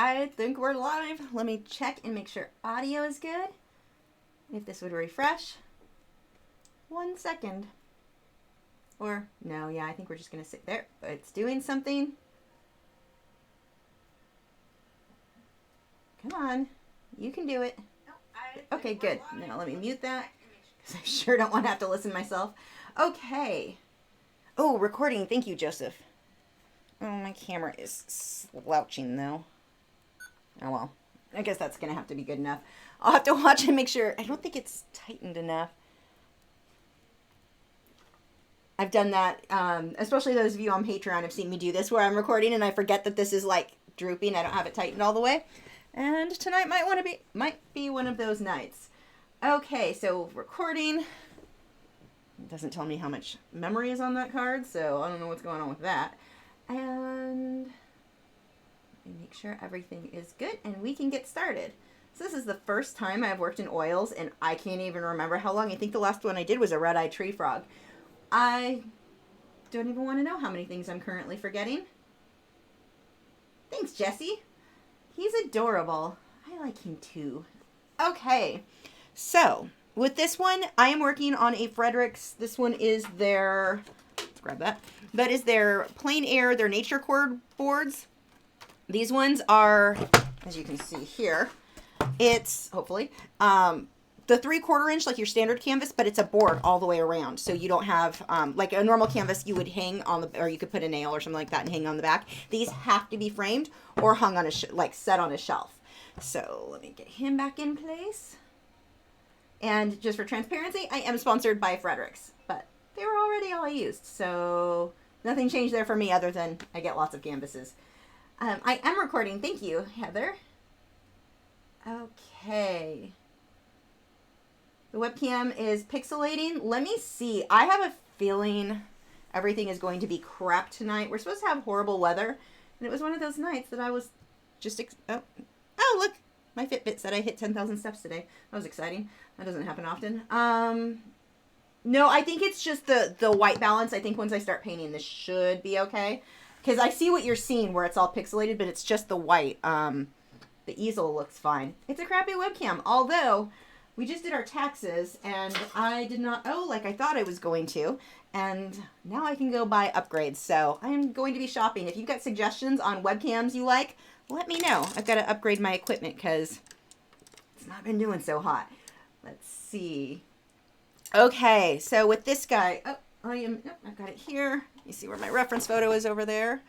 I think we're live. Let me check and make sure audio is good. If this would refresh. 1 second. Or, no, yeah, I think we're just going to sit there. It's doing something. Come on. You can do it. Okay, good. Now let me mute that, because I sure don't want to have to listen myself. Okay. Oh, recording. Thank you, Joseph. Oh, my camera is slouching, though. Oh, well. I guess that's going to have to be good enough. I'll have to watch and make sure. I don't think it's tightened enough. I've done that, especially those of you on Patreon have seen me do this, where I'm recording and I forget that this is, like, drooping. I don't have it tightened all the way. And tonight might be one of those nights. Okay, so recording. It doesn't tell me how much memory is on that card, so I don't know what's going on with that. And make sure everything is good and we can get started. So this is the first time I've worked in oils and I can't even remember how long. I think the last one I did was a red-eyed tree frog. I don't even want to know how many things I'm currently forgetting. Thanks, Jesse. He's adorable. I like him too. Okay, so with this one, I am working on a Fredericks. This one is their, let's grab that. That is their Plein Air, their nature cord boards. These ones are, as you can see here, it's, hopefully, the 3/4 inch, like your standard canvas, but it's a board all the way around. So you don't have, like a normal canvas you would hang on the, or you could put a nail or something like that and hang on the back. These have to be framed or hung on a, like set on a shelf. So let me get him back in place. And just for transparency, I am sponsored by Fredericks, but they were already all I used. So nothing changed there for me other than I get lots of canvases. I am recording. Thank you, Heather. Okay. The webcam is pixelating. Let me see. I have a feeling everything is going to be crap tonight. We're supposed to have horrible weather. And it was one of those nights that I was just... Oh, look. My Fitbit said I hit 10,000 steps today. That was exciting. That doesn't happen often. No, I think it's just the white balance. I think once I start painting, this should be okay. Because I see what you're seeing where it's all pixelated, but it's just the white. The easel looks fine. It's a crappy webcam. Although... we just did our taxes, and I did not owe like I thought I was going to, and now I can go buy upgrades, so I'm going to be shopping. If you've got suggestions on webcams you like, let me know. I've got to upgrade my equipment, because it's not been doing so hot. Let's see. Okay, so with this guy, I've got it here. You see where my reference photo is over there.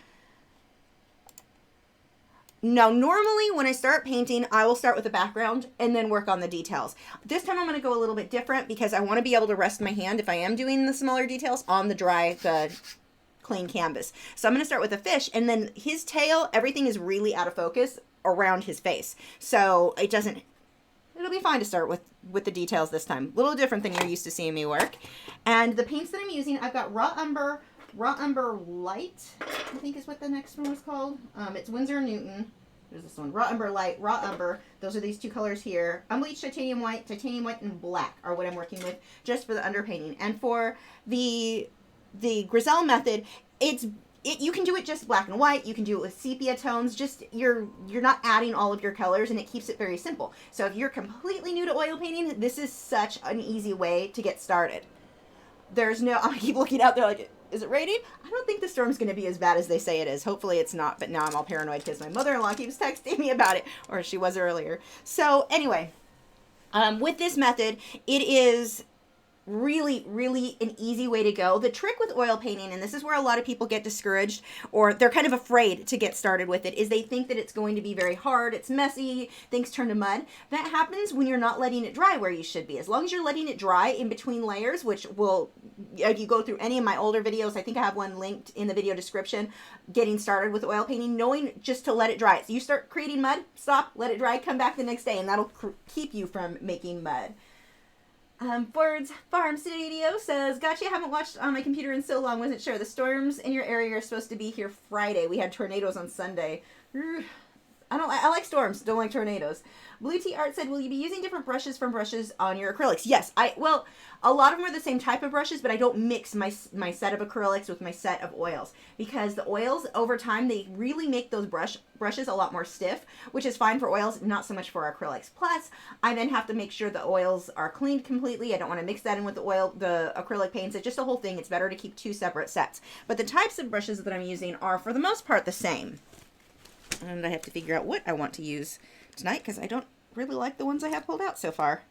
Now, normally when I start painting, I will start with the background and then work on the details. This time I'm going to go a little bit different because I want to be able to rest my hand, if I am doing the smaller details, on the clean canvas. So I'm going to start with the fish, and then his tail, everything is really out of focus around his face. So it'll be fine to start with the details this time. A little different than you're used to seeing me work. And the paints that I'm using, I've got Raw Umber Light, I think is what the next one was called. It's Winsor & Newton. There's this one. Raw Umber Light, Raw Umber. Those are these two colors here. Unbleached titanium white, and black are what I'm working with just for the underpainting. And for the Grisaille method, you can do it just black and white. You can do it with sepia tones. Just you're not adding all of your colors, and it keeps it very simple. So if you're completely new to oil painting, this is such an easy way to get started. I keep looking out there like, is it raining? I don't think the storm's going to be as bad as they say it is. Hopefully it's not, but now I'm all paranoid because my mother-in-law keeps texting me about it, or she was earlier. So anyway, with this method, it is really, really an easy way to go. The trick with oil painting, and this is where a lot of people get discouraged, or they're kind of afraid to get started with it, is they think that it's going to be very hard, it's messy, things turn to mud. That happens when you're not letting it dry where you should be. As long as you're letting it dry in between layers, which will, if you go through any of my older videos, I think I have one linked in the video description, getting started with oil painting, knowing just to let it dry. So you start creating mud, stop, let it dry, come back the next day, and that'll keep you from making mud. Ford's Farm Studio says, gotcha, haven't watched on my computer in so long, wasn't sure. The storms in your area are supposed to be here Friday. We had tornadoes on Sunday. I like storms. Don't like tornadoes. Blue Tea Art said, will you be using different brushes from brushes on your acrylics? Yes. Well, a lot of them are the same type of brushes, but I don't mix my set of acrylics with my set of oils, because the oils over time, they really make those brushes a lot more stiff, which is fine for oils, not so much for acrylics. Plus, I then have to make sure the oils are cleaned completely. I don't want to mix that in with the acrylic paints. It's just a whole thing. It's better to keep two separate sets. But the types of brushes that I'm using are, for the most part, the same. And I have to figure out what I want to use tonight, because I don't really like the ones I have pulled out so far.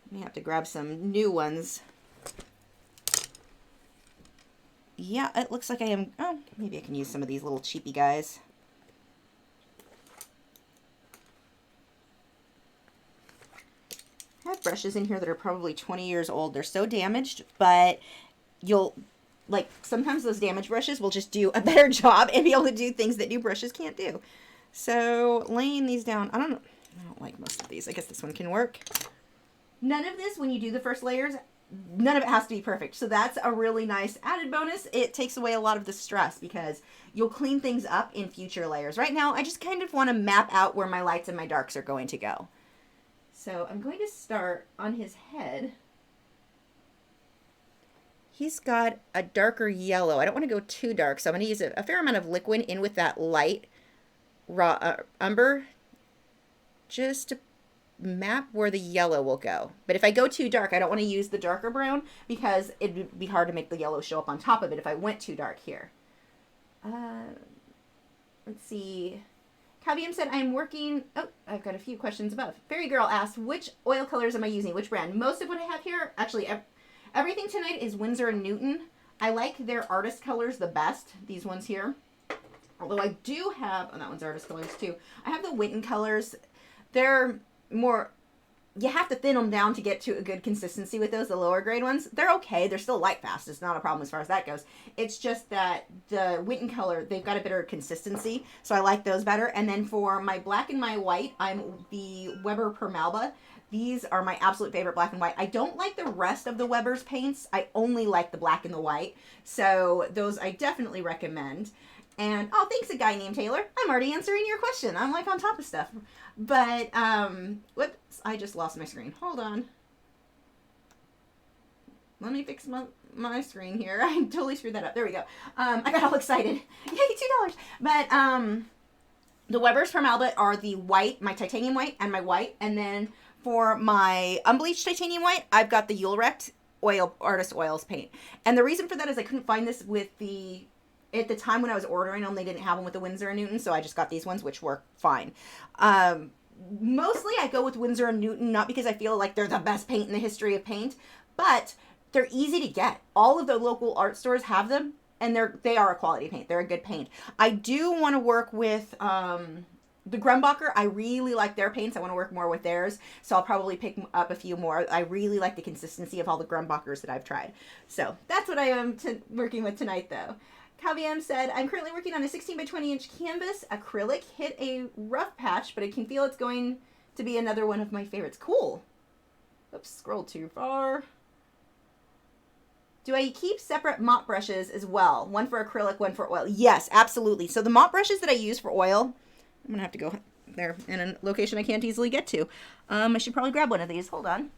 I may have to grab some new ones. Yeah, it looks like I am... Oh, maybe I can use some of these little cheapy guys. I have brushes in here that are probably 20 years old. They're so damaged, but you'll... Like, sometimes those damaged brushes will just do a better job and be able to do things that new brushes can't do. So, laying these down, I don't like most of these. I guess this one can work. None of this, when you do the first layers, none of it has to be perfect. So that's a really nice added bonus. It takes away a lot of the stress, because you'll clean things up in future layers. Right now, I just kind of want to map out where my lights and my darks are going to go. So I'm going to start on his head. He's got a darker yellow. I don't want to go too dark, so I'm going to use a fair amount of liquid in with that light raw umber, just to map where the yellow will go. But if I go too dark, I don't want to use the darker brown, because it would be hard to make the yellow show up on top of it if I went too dark here. Let's see. Cavium said, I'm working... Oh, I've got a few questions above. Fairy Girl asked, which oil colors am I using? Which brand? Most of what I have here, actually... Everything tonight is Winsor & Newton. I like their artist colors the best, these ones here. Although I do have, oh, that one's artist colors too. I have the Winton colors. They're more, you have to thin them down to get to a good consistency with those, the lower grade ones. They're okay. They're still light fast. It's not a problem as far as that goes. It's just that the Winton color, they've got a better consistency. So I like those better. And then for my black and my white, I'm the Weber Permalba. These are my absolute favorite black and white. I don't like the rest of the Weber's paints. I only like the black and the white. So those I definitely recommend. And, oh, thanks, a guy named Taylor. I'm already answering your question. I'm like on top of stuff. But, whoops, I just lost my screen. Hold on. Let me fix my screen here. I totally screwed that up. There we go. I got all excited. Yay, $2. But, the Weber's Permalba are the white, my titanium white and my white. And then for my unbleached titanium white, I've got the Ulrect Artist Oils paint. And the reason for that is I couldn't find this with the... At the time when I was ordering them, they didn't have them with the Winsor & Newton, so I just got these ones, which work fine. Mostly I go with Winsor & Newton, not because I feel like they're the best paint in the history of paint, but they're easy to get. All of the local art stores have them, and they are a quality paint. They're a good paint. I do want to work with the Grumbacher. I really like their paints. I want to work more with theirs, so I'll probably pick up a few more. I really like the consistency of all the Grumbachers that I've tried. So that's what I am working with tonight, though. Caviam said, I'm currently working on a 16 by 20 inch canvas. Acrylic hit a rough patch, but I can feel it's going to be another one of my favorites. Cool. Oops, scrolled too far. Do I keep separate mop brushes as well? One for acrylic, one for oil. Yes, absolutely. So the mop brushes that I use for oil, I'm going to have to go there in a location I can't easily get to. I should probably grab one of these. Hold on.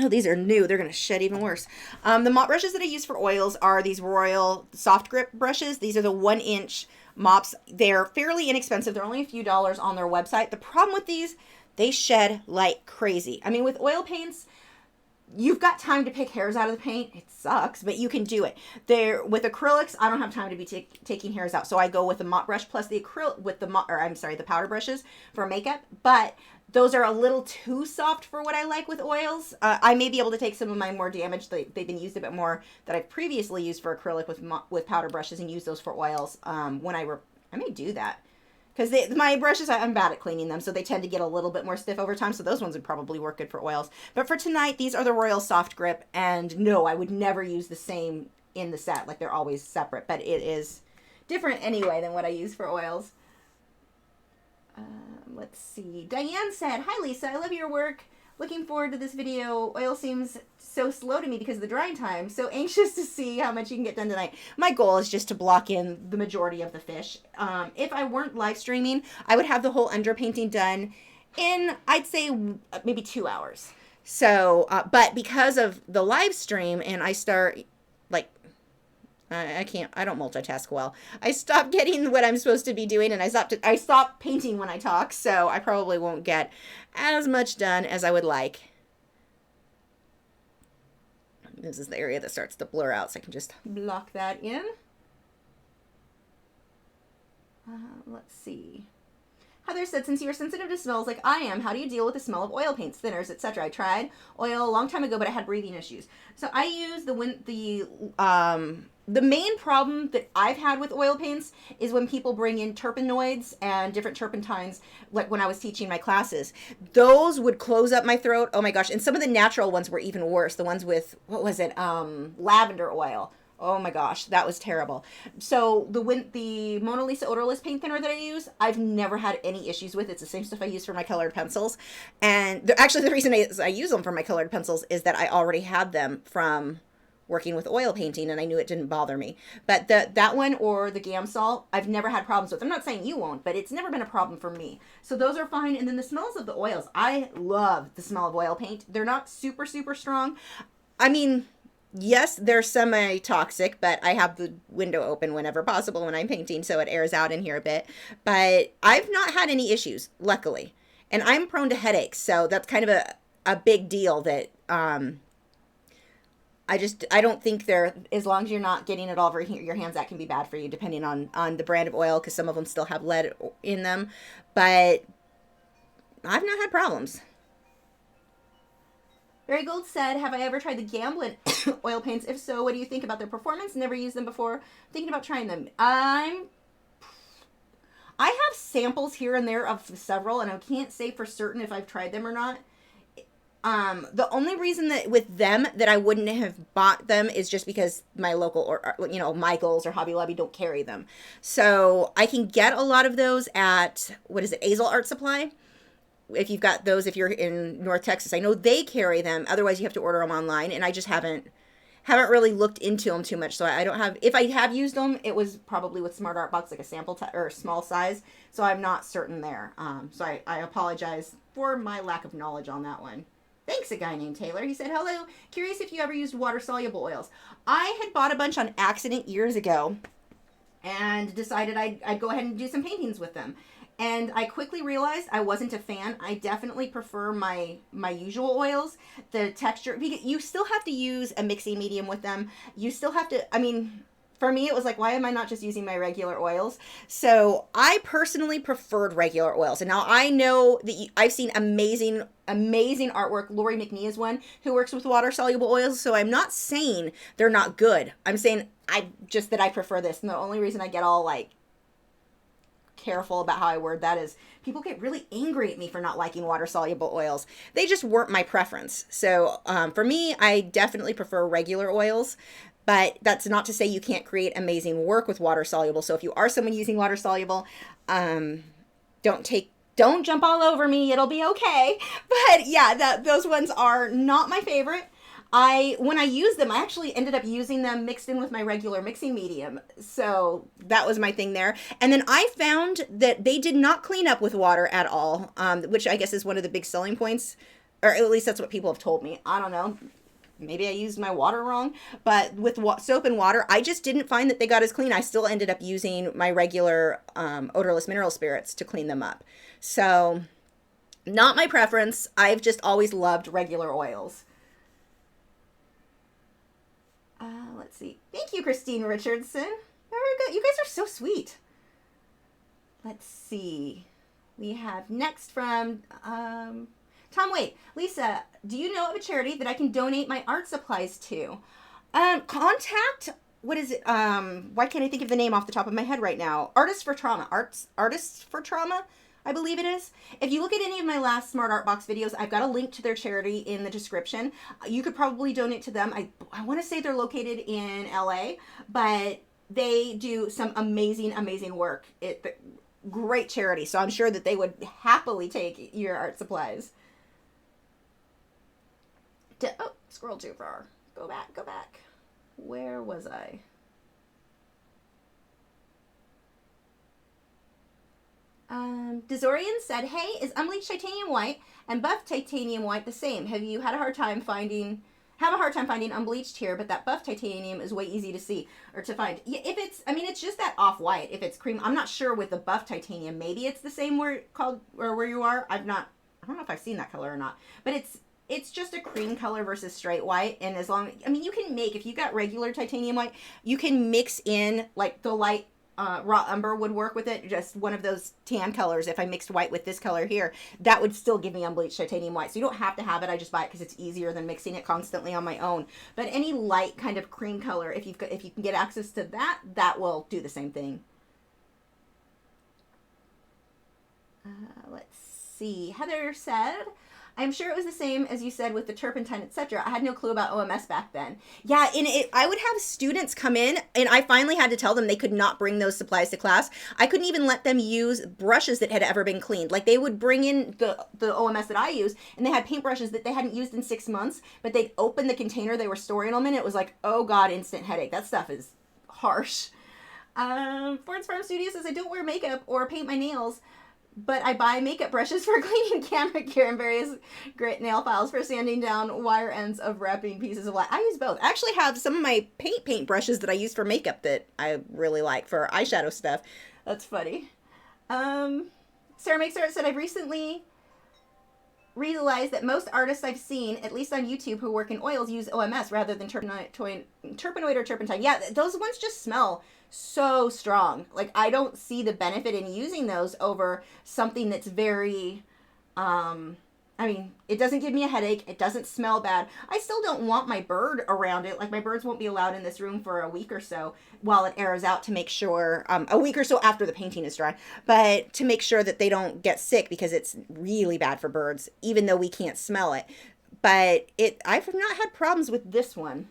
Oh, these are new. They're going to shed even worse. The mop brushes that I use for oils are these Royal soft grip brushes. These are the 1 inch mops. They're fairly inexpensive. They're only a few dollars on their website. The problem with these, they shed like crazy. I mean, with oil paints, you've got time to pick hairs out of the paint. It sucks, but you can do it. With acrylics, I don't have time to be taking hairs out. So I go with the mop brush plus the acrylic with the the powder brushes for makeup. But those are a little too soft for what I like with oils. I may be able to take some of my more damaged, they've been used a bit more, that I've previously used for acrylic with powder brushes and use those for oils when I may do that. Because my brushes, I'm bad at cleaning them, so they tend to get a little bit more stiff over time, so those ones would probably work good for oils. But for tonight, these are the Royal Soft Grip, and no, I would never use the same in the set. Like, they're always separate, but it is different anyway than what I use for oils. Let's see. Diane said, hi, Lisa. I love your work. Looking forward to this video. Oil seems so slow to me because of the drying time. So anxious to see how much you can get done tonight. My goal is just to block in the majority of the fish. If I weren't live streaming, I would have the whole underpainting done in, I'd say, maybe 2 hours. So, but because of the live stream and I start, like, I don't multitask well. I stopped getting what I'm supposed to be doing, and I stopped painting when I talk, so I probably won't get as much done as I would like. This is the area that starts to blur out, so I can just block that in. Let's see. Heather said, since you are sensitive to smells like I am, how do you deal with the smell of oil paints, thinners, etc.? I tried oil a long time ago, but I had breathing issues. So I use the main problem that I've had with oil paints is when people bring in terpenoids and different turpentines, like when I was teaching my classes. Those would close up my throat. Oh my gosh. And some of the natural ones were even worse. The ones with, what was it? Lavender oil. Oh my gosh, that was terrible. So the Mona Lisa odorless paint thinner that I use, I've never had any issues with. It's the same stuff I use for my colored pencils. And actually the reason I use them for my colored pencils is that I already had them from working with oil painting and I knew it didn't bother me. But that one or the Gamsol, I've never had problems with. I'm not saying you won't, but it's never been a problem for me. So those are fine. And then the smells of the oils, I love the smell of oil paint. They're not super, super strong. I mean, yes, they're semi-toxic, but I have the window open whenever possible when I'm painting, so it airs out in here a bit. But I've not had any issues, luckily. And I'm prone to headaches, so that's kind of a big deal that I don't think as long as you're not getting it all over your hands, that can be bad for you, depending on the brand of oil, because some of them still have lead in them. But I've not had problems. Barry Gold said, have I ever tried the Gamblin oil paints? If so, what do you think about their performance? Never used them before. Thinking about trying them. I have samples here and there of several, and I can't say for certain if I've tried them or not. The only reason that with them that I wouldn't have bought them is just because my local or Michael's or Hobby Lobby don't carry them. So I can get a lot of those at, Azel Art Supply. If you've got those, if you're in North Texas, I know they carry them. Otherwise, you have to order them online, and I just haven't really looked into them too much. So I don't have. If I have used them, it was probably with Smart Art Box, like a sample or small size. So I'm not certain there. So I apologize for my lack of knowledge on that one. Thanks, a guy named Taylor. He said, hello, curious if you ever used water-soluble oils. I had bought a bunch on accident years ago and decided I'd go ahead and do some paintings with them. And I quickly realized I wasn't a fan. I definitely prefer my usual oils. The texture, because you still have to use a mixing medium with them. You still have to, for me, it was like, why am I not just using my regular oils? So I personally preferred regular oils. And now I know that I've seen amazing artwork. Lori McNee is one who works with water-soluble oils. So I'm not saying they're not good. I'm saying that I prefer this. And the only reason I get all like careful about how I word that is people get really angry at me for not liking water-soluble oils. They just weren't my preference. So for me, I definitely prefer regular oils. But that's not to say you can't create amazing work with water-soluble. So if you are someone using water-soluble, don't jump all over me. It'll be okay. But yeah, those ones are not my favorite. When I used them, I actually ended up using them mixed in with my regular mixing medium. So that was my thing there. And then I found that they did not clean up with water at all, which I guess is one of the big selling points, or at least that's what people have told me. I don't know. Maybe I used my water wrong, but with soap and water, I just didn't find that they got as clean. I still ended up using my regular odorless mineral spirits to clean them up. So not my preference. I've just always loved regular oils. Let's see. Thank you, Christine Richardson. Very good. You guys are so sweet. Let's see. We have next from Tom Wait. Lisa, do you know of a charity that I can donate my art supplies to? Contact, what is it? Why can't I think of the name off the top of my head right now? Artists for Trauma. Artists for Trauma, I believe it is. If you look at any of my last Smart Art Box videos, I've got a link to their charity in the description. You could probably donate to them. I want to say they're located in LA, but they do some amazing, amazing work. Great charity. So I'm sure that they would happily take your art supplies. Oh, scroll too far. Go back, go back. Where was I? Desorian said, hey, is unbleached titanium white and buff titanium white the same? Have you had a hard time finding unbleached here, but that buff titanium is way easy to see or to find. Yeah, if it's, I mean, it's just that off-white. If it's cream, I'm not sure with the buff titanium. Maybe it's the same where you are. I don't know if I've seen that color or not, but it's just a cream color versus straight white. And as long, I mean, you can make, if you got regular titanium white, you can mix in like the light raw umber would work with it, just one of those tan colors. If I mixed white with this color here, that would still give me unbleached titanium white. So you don't have to have it. I just buy it because it's easier than mixing it constantly on my own. But any light kind of cream color, if you can get access to that, that will do the same thing. Let's see. Heather said, I'm sure it was the same as you said with the turpentine, etc. I had no clue about OMS back then. Yeah, and I would have students come in, and I finally had to tell them they could not bring those supplies to class. I couldn't even let them use brushes that had ever been cleaned. Like, they would bring in the OMS that I use, and they had paintbrushes that they hadn't used in 6 months, but they'd open the container they were storing them in. It was like, oh God, instant headache. That stuff is harsh. Ford's Farm Studio says, I don't wear makeup or paint my nails, but I buy makeup brushes for cleaning camera gear and various grit nail files for sanding down wire ends of wrapping pieces of light. I use both. I actually have some of my paint brushes that I use for makeup that I really like for eyeshadow stuff. That's funny. Sarah Makes Art said, I've recently realized that most artists I've seen, at least on YouTube, who work in oils use OMS rather than terpenoid or turpentine. Yeah, those ones just smell so strong. Like, I don't see the benefit in using those over something that's very, I mean, it doesn't give me a headache. It doesn't smell bad. I still don't want my bird around it. Like, my birds won't be allowed in this room for a week or so while it airs out to make sure, a week or so after the painting is dry, but to make sure that they don't get sick, because it's really bad for birds, even though we can't smell it. But I've not had problems with this one.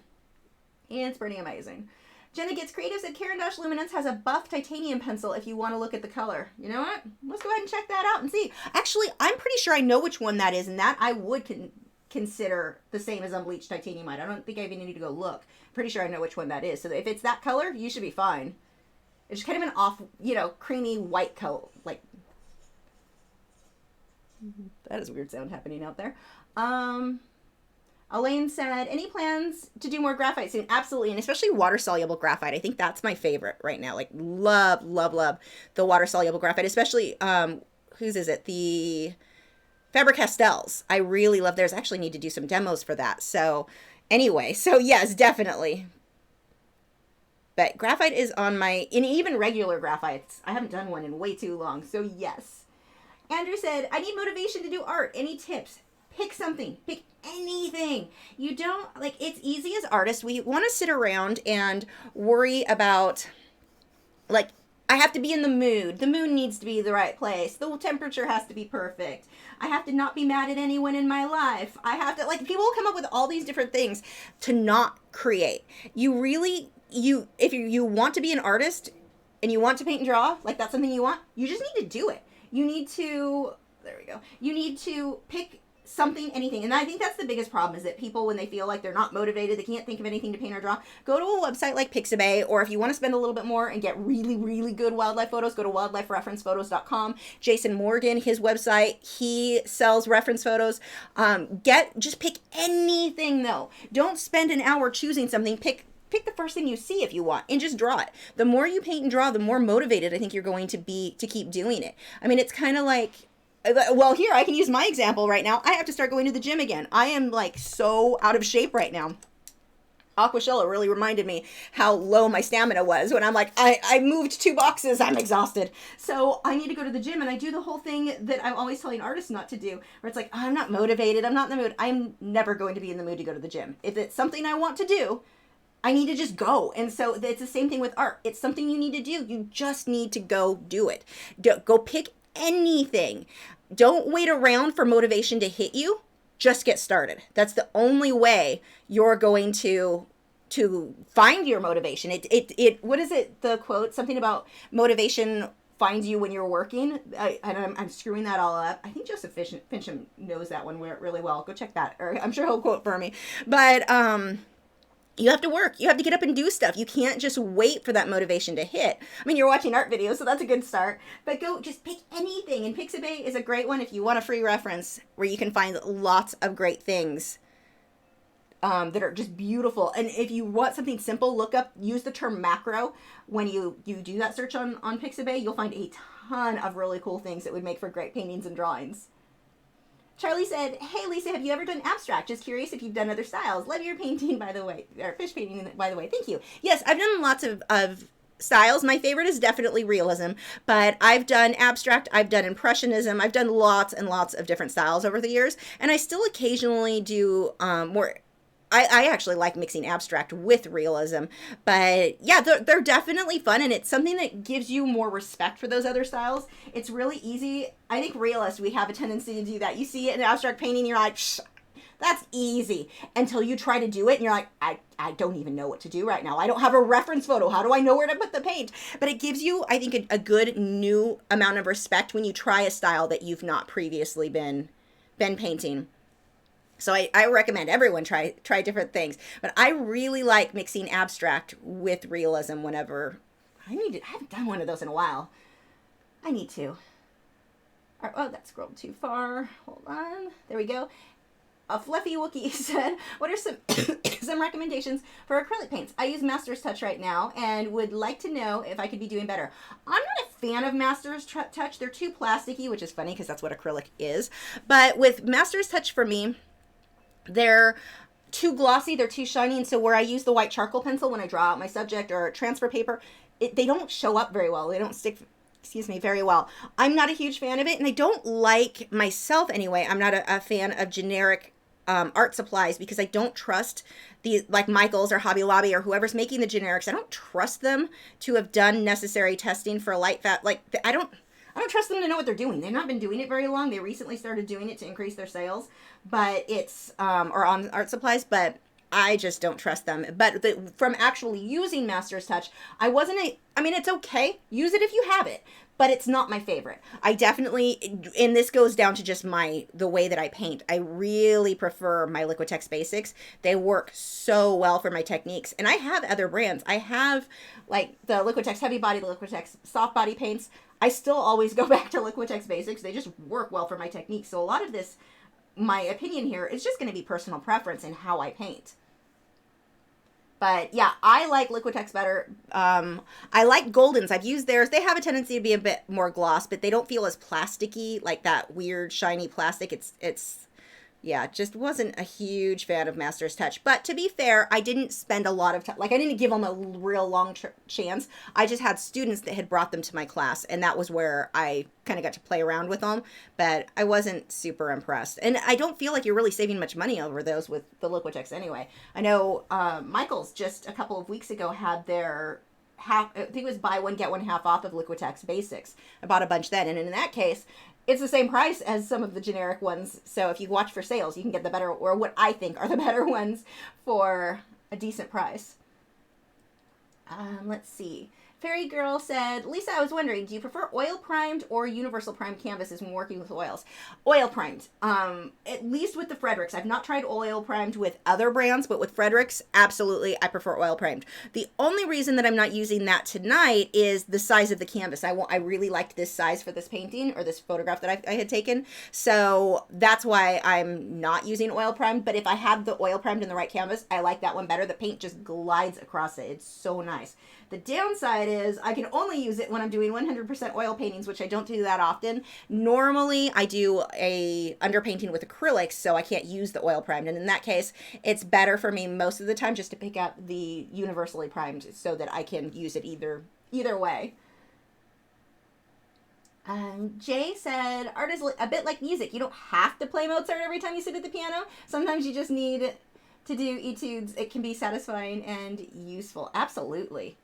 And it's pretty amazing. Jenna Gets Creative said, Caran d'Ache Luminance has a buff titanium pencil if you want to look at the color. You know what? Let's go ahead and check that out and see. Actually, I'm pretty sure I know which one that is, and that I would consider the same as unbleached titanium white. I don't think I even need to go look. Pretty sure I know which one that is. So if it's that color, you should be fine. It's kind of an off, creamy white color. Like, that is a weird sound happening out there. Elaine said, any plans to do more graphite soon? Absolutely, and especially water-soluble graphite. I think that's my favorite right now. Like, love, love, love the water-soluble graphite, especially, whose is it? The Faber-Castells. I really love theirs. I actually need to do some demos for that. So, anyway, so yes, definitely. But graphite is on my, and even regular graphites. I haven't done one in way too long, so yes. Andrew said, I need motivation to do art. Any tips? Pick something. Pick anything. You don't, like, it's easy as artists. We want to sit around and worry about, like, I have to be in the mood. The mood needs to be the right place. The temperature has to be perfect. I have to not be mad at anyone in my life. I have to, like, people will come up with all these different things to not create. You really, if you want to be an artist and you want to paint and draw, like, that's something you want, you just need to do it. You need to, there we go. You need to pick something, anything. And I think that's the biggest problem, is that people, when they feel like they're not motivated, they can't think of anything to paint or draw, go to a website like Pixabay, or if you want to spend a little bit more and get really, really good wildlife photos, go to wildlifereferencephotos.com. Jason Morgan, his website, he sells reference photos. Just pick anything though. Don't spend an hour choosing something. Pick the first thing you see if you want, and just draw it. The more you paint and draw, the more motivated I think you're going to be to keep doing it. I mean, it's kind of like, well, here, I can use my example right now. I have to start going to the gym again. I am, like, so out of shape right now. Aquashella really reminded me how low my stamina was when I'm like, I moved 2 boxes, I'm exhausted. So I need to go to the gym, and I do the whole thing that I'm always telling artists not to do, where it's like, I'm not motivated, I'm not in the mood. I'm never going to be in the mood to go to the gym. If it's something I want to do, I need to just go. And so it's the same thing with art. It's something you need to do. You just need to go do it. Go pick anything. Don't wait around for motivation to hit you. Just get started. That's the only way you're going to find your motivation. What is it, the quote? Something about motivation finds you when you're working. I'm screwing that all up. I think Joseph Fincham knows that one really well. Go check that, or I'm sure he'll quote for me. But you have to work. You have to get up and do stuff. You can't just wait for that motivation to hit. I mean, you're watching art videos, so that's a good start. But go just pick anything. And Pixabay is a great one if you want a free reference where you can find lots of great things that are just beautiful. And if you want something simple, use the term macro. When you do that search on Pixabay, you'll find a ton of really cool things that would make for great paintings and drawings. Charlie said, hey, Lisa, have you ever done abstract? Just curious if you've done other styles. Love your painting, by the way. Or fish painting, by the way. Thank you. Yes, I've done lots of styles. My favorite is definitely realism. But I've done abstract. I've done impressionism. I've done lots and lots of different styles over the years. And I still occasionally do more... I actually like mixing abstract with realism, but yeah, they're definitely fun, and it's something that gives you more respect for those other styles. It's really easy. I think realists, we have a tendency to do that. You see it in abstract painting, you're like, psh, that's easy, until you try to do it, and you're like, I don't even know what to do right now. I don't have a reference photo. How do I know where to put the paint? But it gives you, I think, a good new amount of respect when you try a style that you've not previously been painting. So I recommend everyone try different things. But I really like mixing abstract with realism whenever... I haven't done one of those in a while. I need to. Oh, that scrolled too far. Hold on. There we go. A Fluffy Wookie said, what are some recommendations for acrylic paints? I use Master's Touch right now and would like to know if I could be doing better. I'm not a fan of Master's Touch. They're too plasticky, which is funny because that's what acrylic is. But with Master's Touch for me... they're too glossy, they're too shiny, and so where I use the white charcoal pencil when I draw out my subject or transfer paper, they don't show up very well. They don't stick, very well. I'm not a huge fan of it, and I don't like, myself anyway, I'm not a fan of generic art supplies because I don't trust like Michaels or Hobby Lobby or whoever's making the generics. I don't trust them to have done necessary testing for light fat. Like, I don't trust them to know what they're doing. They've not been doing it very long. They recently started doing it to increase their sales, but it's, or on art supplies, but I just don't trust them. But from actually using Master's Touch, I mean, it's okay. Use it if you have it, but it's not my favorite. I definitely, and this goes down to just the way that I paint. I really prefer my Liquitex Basics. They work so well for my techniques. And I have other brands. I have like the Liquitex Heavy Body, the Liquitex Soft Body paints. I still always go back to Liquitex Basics. They just work well for my techniques. So a lot of this, my opinion here, is just going to be personal preference in how I paint. But yeah, I like Liquitex better. I like Goldens. I've used theirs. They have a tendency to be a bit more gloss, but they don't feel as plasticky, like that weird shiny plastic. Yeah, just wasn't a huge fan of Master's Touch. But to be fair, I didn't spend a lot of time, like I didn't give them a real long chance. I just had students that had brought them to my class, and that was where I kind of got to play around with them. But I wasn't super impressed. And I don't feel like you're really saving much money over those with the Liquitex anyway. I know Michaels just a couple of weeks ago had their I think it was buy one, get one half off of Liquitex Basics. I bought a bunch then, and in that case, it's the same price as some of the generic ones. So if you watch for sales, you can get the better, or what I think are the better ones, for a decent price. Let's see. Fairy Girl said, Lisa, I was wondering, do you prefer oil primed or universal primed canvases when working with oils? Oil primed. At least with the Fredericks. I've not tried oil primed with other brands, but with Fredericks, absolutely, I prefer oil primed. The only reason that I'm not using that tonight is the size of the canvas. I really liked this size for this painting, or this photograph that I had taken. So that's why I'm not using oil primed. But if I have the oil primed in the right canvas, I like that one better. The paint just glides across it. It's so nice. The downside is I can only use it when I'm doing 100% oil paintings, which I don't do that often. Normally, I do a underpainting with acrylics, so I can't use the oil primed. And in that case, it's better for me most of the time just to pick up the universally primed so that I can use it either way. Jay said, art is a bit like music. You don't have to play Mozart every time you sit at the piano. Sometimes you just need to do etudes. It can be satisfying and useful. Absolutely.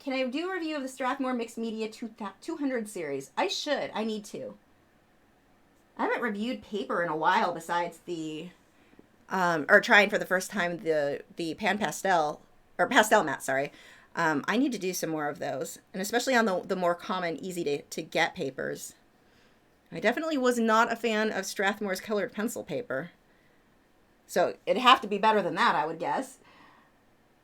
Can I do a review of the Strathmore Mixed Media 200 series? I should. I need to. I haven't reviewed paper in a while besides or trying for the first time the pan pastel, or pastel matte, sorry. I need to do some more of those, and especially on the more common, easy to get papers. I definitely was not a fan of Strathmore's colored pencil paper. So it'd have to be better than that, I would guess.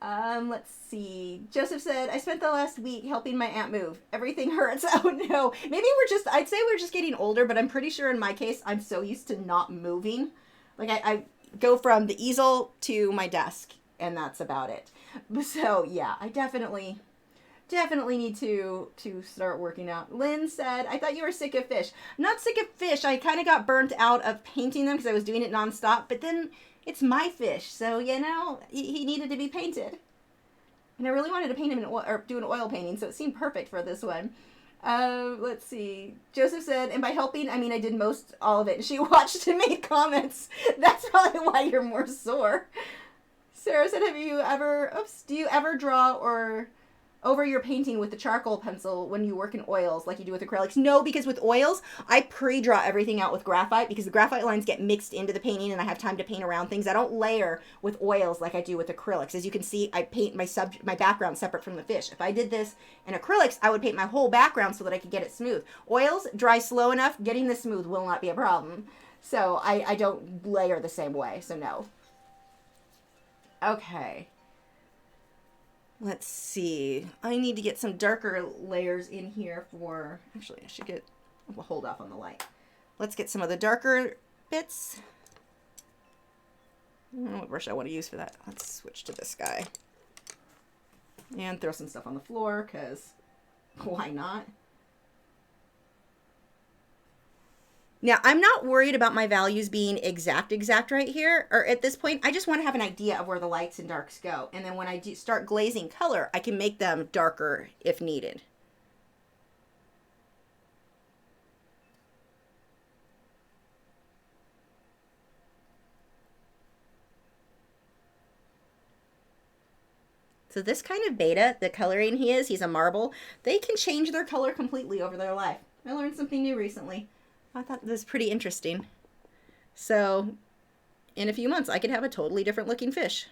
Let's see. Joseph said, I spent the last week helping my aunt move. Everything hurts. Oh no. Maybe I'd say we're just getting older, but I'm pretty sure in my case, I'm so used to not moving. Like I go from the easel to my desk, and that's about it. So yeah, I definitely need to start working out. Lynn said, I thought you were sick of fish. I'm not sick of fish. I kind of got burnt out of painting them because I was doing it nonstop, but then it's my fish, so, you know, he needed to be painted. And I really wanted to paint him or do an oil painting, so it seemed perfect for this one. Let's see. Joseph said, and by helping, I mean I did all of it. She watched and made comments. That's probably why you're more sore. Sarah said, do you ever draw or over your painting with the charcoal pencil when you work in oils like you do with acrylics? No, because with oils, I pre-draw everything out with graphite because the graphite lines get mixed into the painting and I have time to paint around things. I don't layer with oils like I do with acrylics. As you can see, I paint my background separate from the fish. If I did this in acrylics, I would paint my whole background so that I could get it smooth. Oils dry slow enough, getting this smooth will not be a problem. So I don't layer the same way, so no. Okay. Let's see. I need to get some darker layers in here for... Actually, we'll hold off on the light. Let's get some of the darker bits. I don't know what brush I want to use for that. Let's switch to this guy. And throw some stuff on the floor, because why not? Now, I'm not worried about my values being exact right here, or at this point. I just want to have an idea of where the lights and darks go. And then when I start glazing color, I can make them darker if needed. So this kind of Betta, the coloring he's a marble, they can change their color completely over their life. I learned something new recently. I thought this was pretty interesting. So in a few months, I could have a totally different looking fish.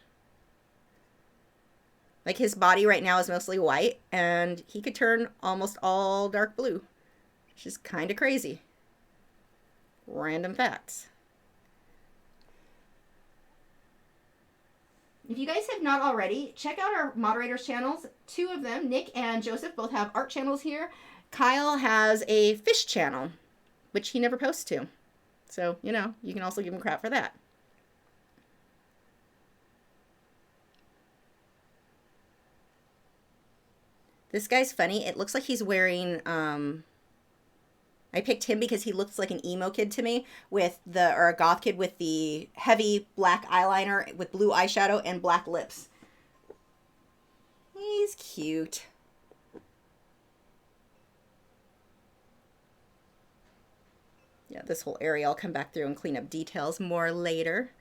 Like his body right now is mostly white, and he could turn almost all dark blue, which is kind of crazy. Random facts. If you guys have not already, check out our moderators channels. Two of them, Nick and Joseph, both have art channels here. Kyle has a fish channel, which he never posts to. So, you know, you can also give him crap for that. This guy's funny. It looks like he's wearing, I picked him because he looks like an emo kid to me or a goth kid with the heavy black eyeliner with blue eyeshadow and black lips. He's cute. Yeah, this whole area, I'll come back through and clean up details more later.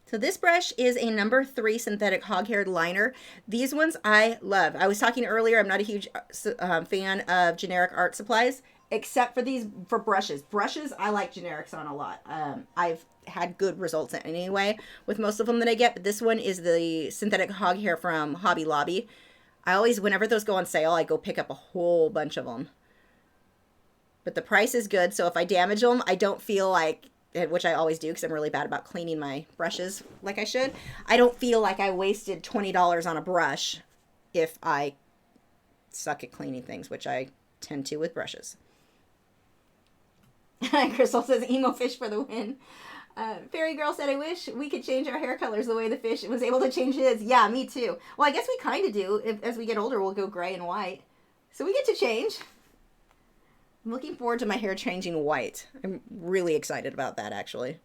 So this brush is a number 3 synthetic hog-haired liner. These ones I love. I was talking earlier, I'm not a huge fan of generic art supplies, except for brushes. Brushes, I like generics on a lot. I've had good results anyway with most of them that I get, but this one is the synthetic hog hair from Hobby Lobby. I always, whenever those go on sale, I go pick up a whole bunch of them. But the price is good, so if I damage them, I don't feel like, which I always do because I'm really bad about cleaning my brushes like I should, I don't feel like I wasted $20 on a brush if I suck at cleaning things, which I tend to with brushes. Crystal says, emo fish for the win. Fairy Girl said, I wish we could change our hair colors the way the fish was able to change his. Yeah, me too. Well, I guess we kind of do. As we get older, we'll go gray and white. So we get to change. I'm looking forward to my hair changing white. I'm really excited about that, actually.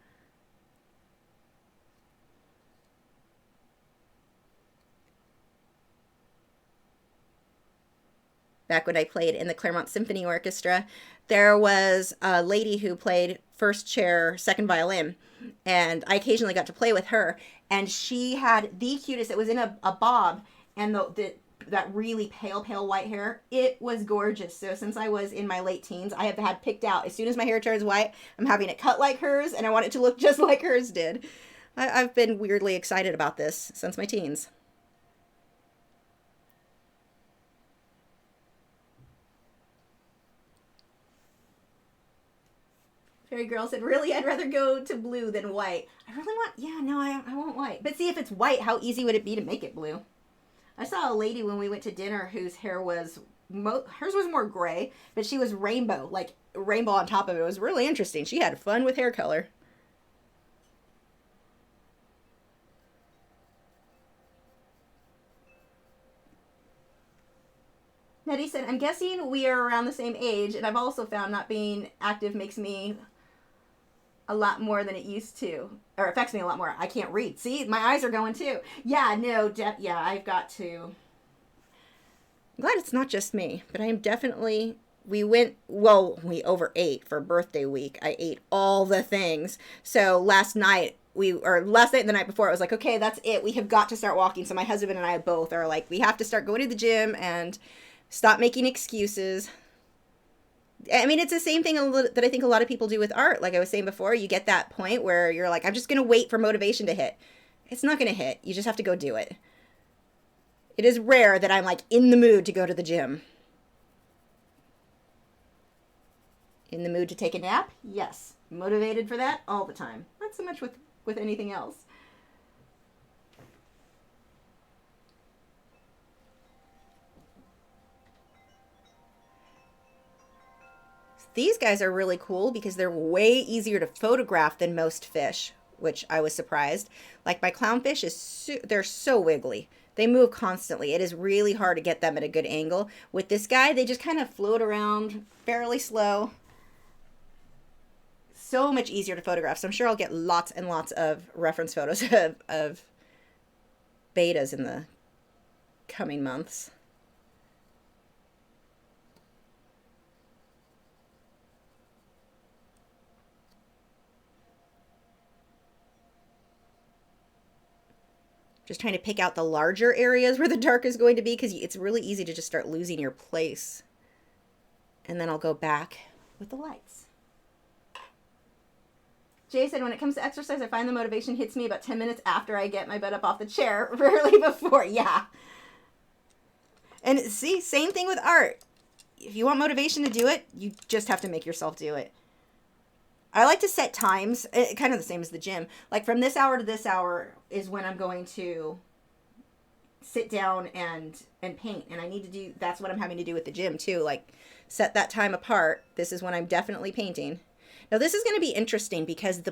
Back when I played in the Claremont Symphony Orchestra, there was a lady who played first chair, second violin, and I occasionally got to play with her, and she had the cutest, it was in a bob, and the that really pale white hair. It was gorgeous. So since I was in my late teens, I have had picked out, as soon as my hair turns white, I'm having it cut like hers, and I want it to look just like hers did. I've been weirdly excited about this since my teens. Fairy Girl said, really, I'd rather go to blue than white. I really want, yeah, no, I want white. But see, if it's white, how easy would it be to make it blue? I saw a lady when we went to dinner whose hair was, hers was more gray, but she was rainbow, like rainbow on top of it. It was really interesting. She had fun with hair color. Nettie said, I'm guessing we are around the same age, and I've also found not being active makes me a lot more than it used to, or affects me a lot more. I can't read. See, my eyes are going too. Yeah, no, yeah, I've got to. I'm glad it's not just me, but I am definitely, we overate for birthday week. I ate all the things. So last night and the night before, I was like, okay, that's it. We have got to start walking. So my husband and I both are like, we have to start going to the gym and stop making excuses. I mean, it's the same thing that I think a lot of people do with art. Like I was saying before, you get that point where you're like, I'm just going to wait for motivation to hit. It's not going to hit. You just have to go do it. It is rare that I'm like in the mood to go to the gym. In the mood to take a nap? Yes. Motivated for that? All the time. Not so much with anything else. These guys are really cool because they're way easier to photograph than most fish, which I was surprised. Like my clownfish, they're so wiggly. They move constantly. It is really hard to get them at a good angle. With this guy, they just kind of float around fairly slow. So much easier to photograph. So I'm sure I'll get lots and lots of reference photos of bettas in the coming months. Just trying to pick out the larger areas where the dark is going to be, because it's really easy to just start losing your place. And then I'll go back with the lights. Jay said, when it comes to exercise, I find the motivation hits me about 10 minutes after I get my butt up off the chair, rarely before. Yeah. And see, same thing with art. If you want motivation to do it, you just have to make yourself do it. I like to set times, kind of the same as the gym. Like from this hour to this hour is when I'm going to sit down and paint. And I need to do, that's what I'm having to do with the gym too. Like set that time apart. This is when I'm definitely painting. Now this is going to be interesting because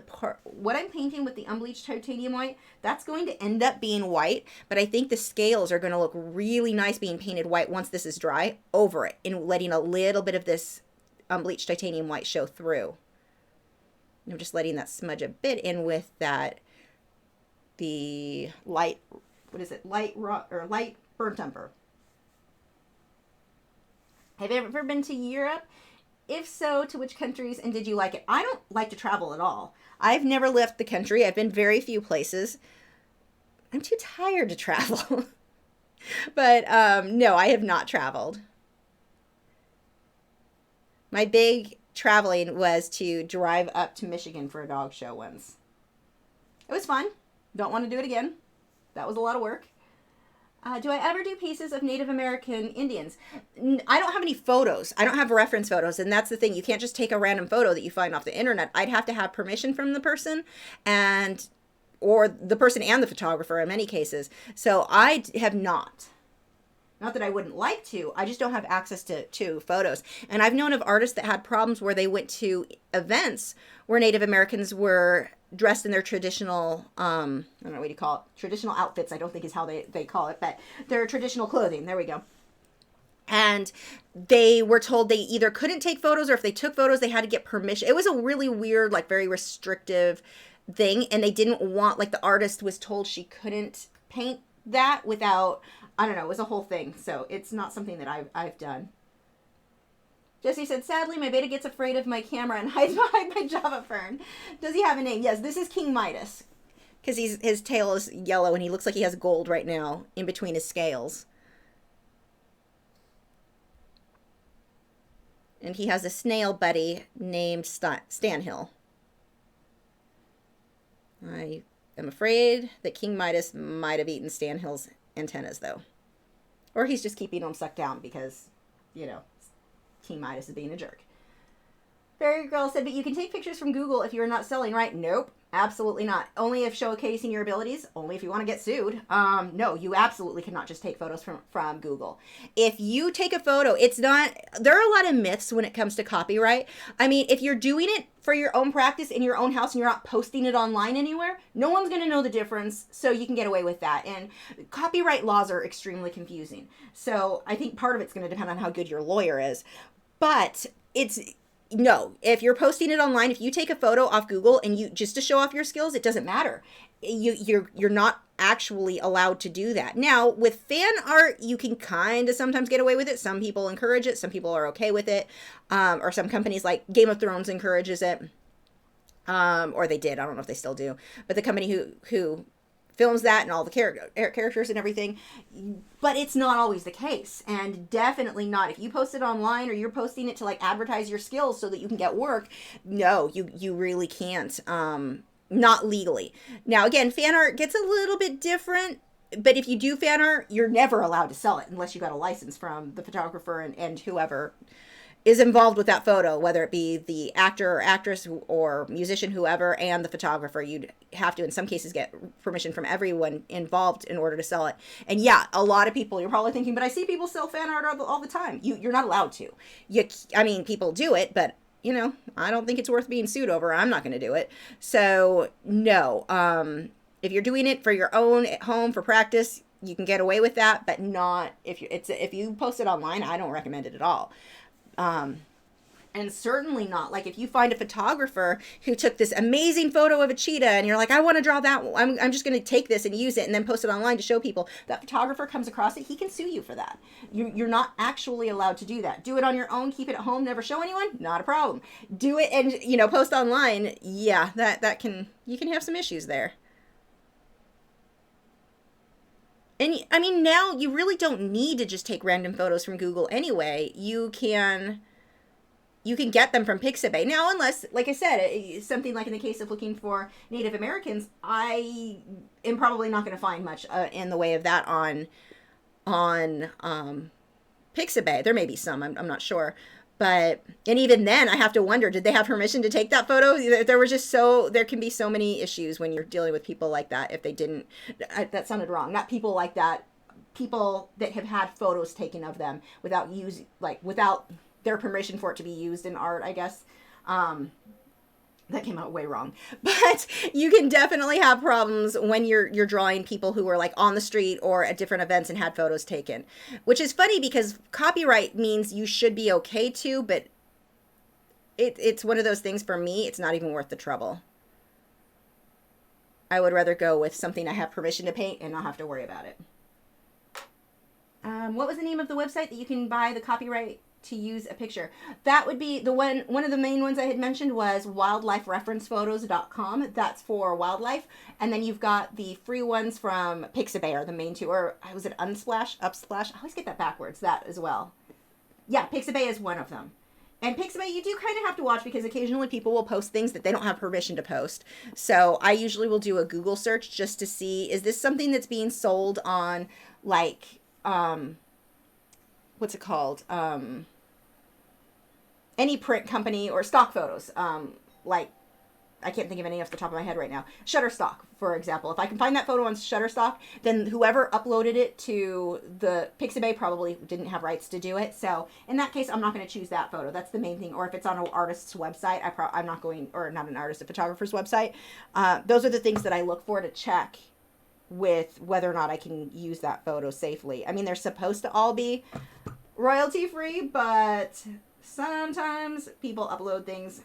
what I'm painting with the unbleached titanium white, that's going to end up being white. But I think the scales are going to look really nice being painted white once this is dry over it, and letting a little bit of this unbleached titanium white show through. I'm just letting that smudge a bit in with the light, what is it? Light burnt umber. Have you ever been to Europe? If so, to which countries, and did you like it? I don't like to travel at all. I've never left the country. I've been very few places. I'm too tired to travel. But no, I have not traveled. My big traveling was to drive up to Michigan for a dog show once. It was fun. Don't want to do it again. That was a lot of work. Do I ever do pieces of Native American Indians? I don't have any photos. I don't have reference photos, and that's the thing. You can't just take a random photo that you find off the internet. I'd have to have permission from the person, or the person and the photographer in many cases. So I have not. Not that I wouldn't like to, I just don't have access to photos. And I've known of artists that had problems where they went to events where Native Americans were dressed in their traditional, I don't know what you call it, traditional outfits, I don't think is how they call it, but their traditional clothing, there we go. And they were told they either couldn't take photos, or if they took photos, they had to get permission. It was a really weird, like very restrictive thing, and they didn't want, like the artist was told she couldn't paint that without, I don't know, it was a whole thing. So it's not something that I've done. Jesse said, sadly, my beta gets afraid of my camera and hides behind my Java fern. Does he have a name? Yes, this is King Midas. Because his tail is yellow and he looks like he has gold right now in between his scales. And he has a snail buddy named Stanhill. I am afraid that King Midas might have eaten Stanhill's antennas, though. Or he's just keeping them sucked down because, you know, King Midas is being a jerk. Fairy Girl said, but you can take pictures from Google if you're not selling, right? Nope, absolutely not. Only if showcasing your abilities, only if you want to get sued. No, you absolutely cannot just take photos from Google. If you take a photo, it's not, there are a lot of myths when it comes to copyright. I mean, if you're doing it for your own practice in your own house and you're not posting it online anywhere, no one's going to know the difference, so you can get away with that. And copyright laws are extremely confusing. So I think part of it's going to depend on how good your lawyer is. But no, if you're posting it online, if you take a photo off Google and you just to show off your skills, it doesn't matter. You're not actually allowed to do that. Now, with fan art, you can kind of sometimes get away with it. Some people encourage it. Some people are okay with it. Or some companies like Game of Thrones encourages it. Or they did. I don't know if they still do. But the company who films that and all the characters and everything, but it's not always the case, and definitely not if you post it online or you're posting it to like advertise your skills so that you can get work. No, you really can't, not legally. Now again, fan art gets a little bit different, but if you do fan art, you're never allowed to sell it unless you got a license from the photographer and whoever is involved with that photo, whether it be the actor or actress or musician, whoever, and the photographer. You'd have to, in some cases, get permission from everyone involved in order to sell it. And yeah, a lot of people, you're probably thinking, but I see people sell fan art all the time. You're not allowed to. I mean, people do it, but, you know, I don't think it's worth being sued over. I'm not going to do it. So, no. If you're doing it for your own at home for practice, you can get away with that, but not if you post it online. I don't recommend it at all. And certainly not like if you find a photographer who took this amazing photo of a cheetah and you're like, I want to draw that one. I'm just going to take this and use it and then post it online to show people. That photographer comes across it, he can sue you for that. You're not actually allowed to do that. Do it on your own, keep it at home, never show anyone, not a problem. Do it and, you know, post online. Yeah, you can have some issues there. And I mean, now you really don't need to just take random photos from Google anyway. You can get them from Pixabay. Now, unless, like I said, something like in the case of looking for Native Americans, I am probably not going to find much in the way of that on Pixabay. There may be some, I'm not sure. But, and even then, I have to wonder, did they have permission to take that photo? There can be so many issues when you're dealing with people like that if they didn't, that sounded wrong. Not people like that, people that have had photos taken of them without their permission for it to be used in art, I guess. That came out way wrong. But you can definitely have problems when you're drawing people who were like on the street or at different events and had photos taken. Which is funny because copyright means you should be okay to, but it's one of those things for me, it's not even worth the trouble. I would rather go with something I have permission to paint and not have to worry about it. What was the name of the website that you can buy the copyright to use a picture? That would be the one of the main ones I had mentioned was wildlifereferencephotos.com. That's for wildlife. And then you've got the free ones from Pixabay are the main two, or was it Unsplash, Upsplash? I always get that backwards, that as well. Yeah, Pixabay is one of them. And Pixabay, you do kind of have to watch because occasionally people will post things that they don't have permission to post. So I usually will do a Google search just to see, is this something that's being sold on like, what's it called? Any print company or stock photos, like, I can't think of any off the top of my head right now. Shutterstock, for example. If I can find that photo on Shutterstock, then whoever uploaded it to the Pixabay probably didn't have rights to do it. So in that case, I'm not going to choose that photo. That's the main thing. Or if it's on an artist's website, I'm not going, or not an artist, a photographer's website. Those are the things that I look for to check with whether or not I can use that photo safely. I mean, they're supposed to all be royalty free, but sometimes people upload things.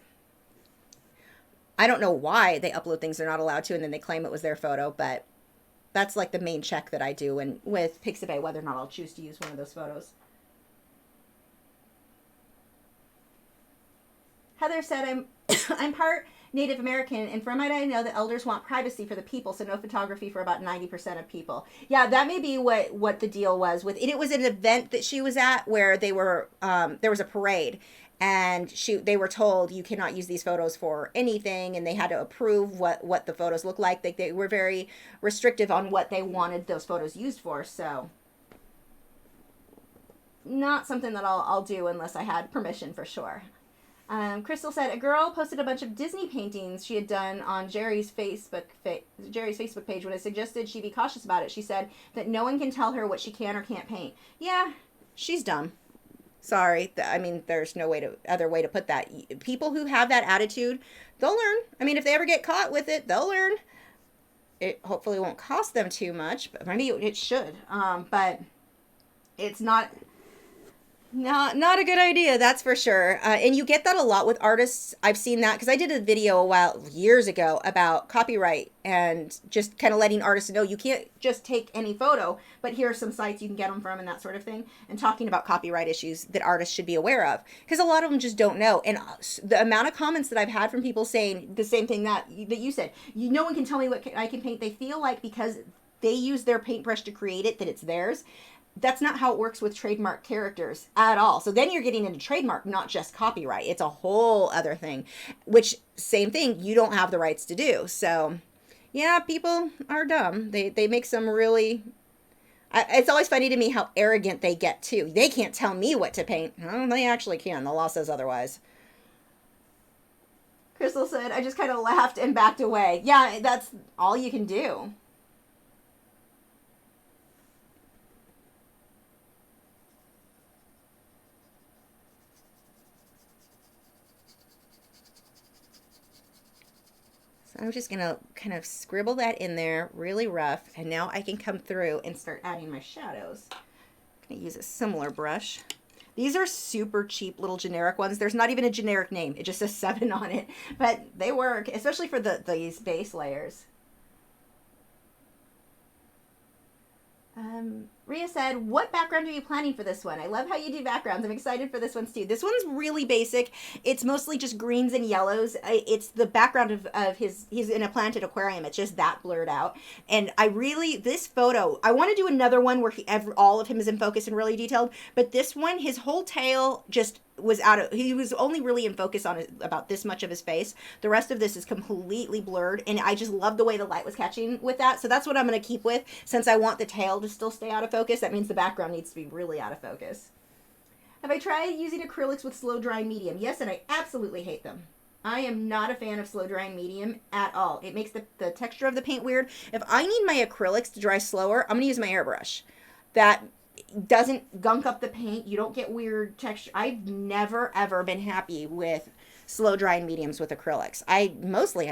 I don't know why they upload things they're not allowed to and then they claim it was their photo, but that's like the main check that I do with Pixabay, whether or not I'll choose to use one of those photos. Heather said, I'm part Native American, and from what I know, the elders want privacy for the people, so no photography for about 90% of people. Yeah, that may be what the deal was with it. It was an event that she was at where they were there was a parade, and they were told you cannot use these photos for anything, and they had to approve what the photos looked like. They were very restrictive on what they wanted those photos used for, so not something that I'll do unless I had permission for sure. Crystal said a girl posted a bunch of Disney paintings she had done on Jerry's Facebook page. When I suggested she be cautious about it, she said that no one can tell her what she can or can't paint. Yeah, she's dumb. Sorry. I mean, there's no other way to put that. People who have that attitude, they'll learn. I mean, if they ever get caught with it, they'll learn. It hopefully won't cost them too much, but maybe it should. But it's not a good idea, that's for sure. And you get that a lot with artists. I've seen that because I did a video years ago about copyright and just kind of letting artists know you can't just take any photo, but here are some sites you can get them from and that sort of thing, and talking about copyright issues that artists should be aware of, because a lot of them just don't know. And the amount of comments that I've had from people saying the same thing that you said, no one can tell me what I can paint. They feel like because they use their paintbrush to create it that it's theirs. That's not how it works with trademark characters at all. So then you're getting into trademark, not just copyright. It's a whole other thing, which same thing, you don't have the rights to do. So yeah, people are dumb. They make some really, it's always funny to me how arrogant they get too. They can't tell me what to paint. Well, they actually can. The law says otherwise. Crystal said, I just kind of laughed and backed away. Yeah, that's all you can do. I'm just going to kind of scribble that in there really rough, and now I can come through and start adding my shadows. I'm going to use a similar brush. These are super cheap little generic ones. There's not even a generic name. It just says 7 on it, but they work, especially for these base layers. Rhea said, what background are you planning for this one? I love how you do backgrounds. I'm excited for this one too. This one's really basic. It's mostly just greens and yellows. It's the background of he's in a planted aquarium. It's just that blurred out. And this photo, I want to do another one where all of him is in focus and really detailed. But this one, his whole tail just he was only really in focus on about this much of his face. The rest of this is completely blurred, and I just love the way the light was catching with that. So that's what I'm going to keep with, since I want the tail to still stay out of focus. That means the background needs to be really out of focus. Have I tried using acrylics with slow drying medium? Yes, and I absolutely hate them. I am not a fan of slow drying medium at all. It makes the texture of the paint weird. If I need my acrylics to dry slower, I'm going to use my airbrush. That doesn't gunk up the paint. You don't get weird texture. I've never ever been happy with slow drying mediums with acrylics. I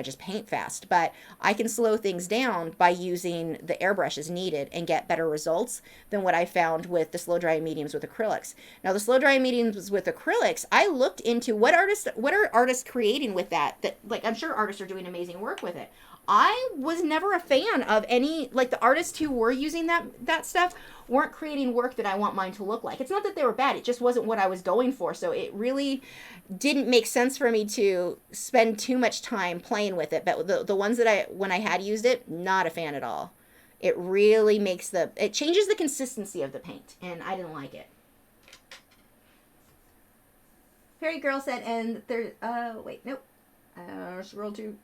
just paint fast, but I can slow things down by using the airbrush as needed and get better results than what I found with the slow drying mediums with acrylics. Now, the slow drying mediums with acrylics, I looked into what are artists creating with that, like, I'm sure artists are doing amazing work with it. I was never a fan of any, like, the artists who were using that stuff weren't creating work that I want mine to look like. It's not that they were bad, it just wasn't what I was going for. So it really didn't make sense for me to spend too much time playing with it. But the ones that when I had used it, not a fan at all. It really it changes the consistency of the paint, and I didn't like it. Fairy Girl said, and there, wait, nope. Scroll to,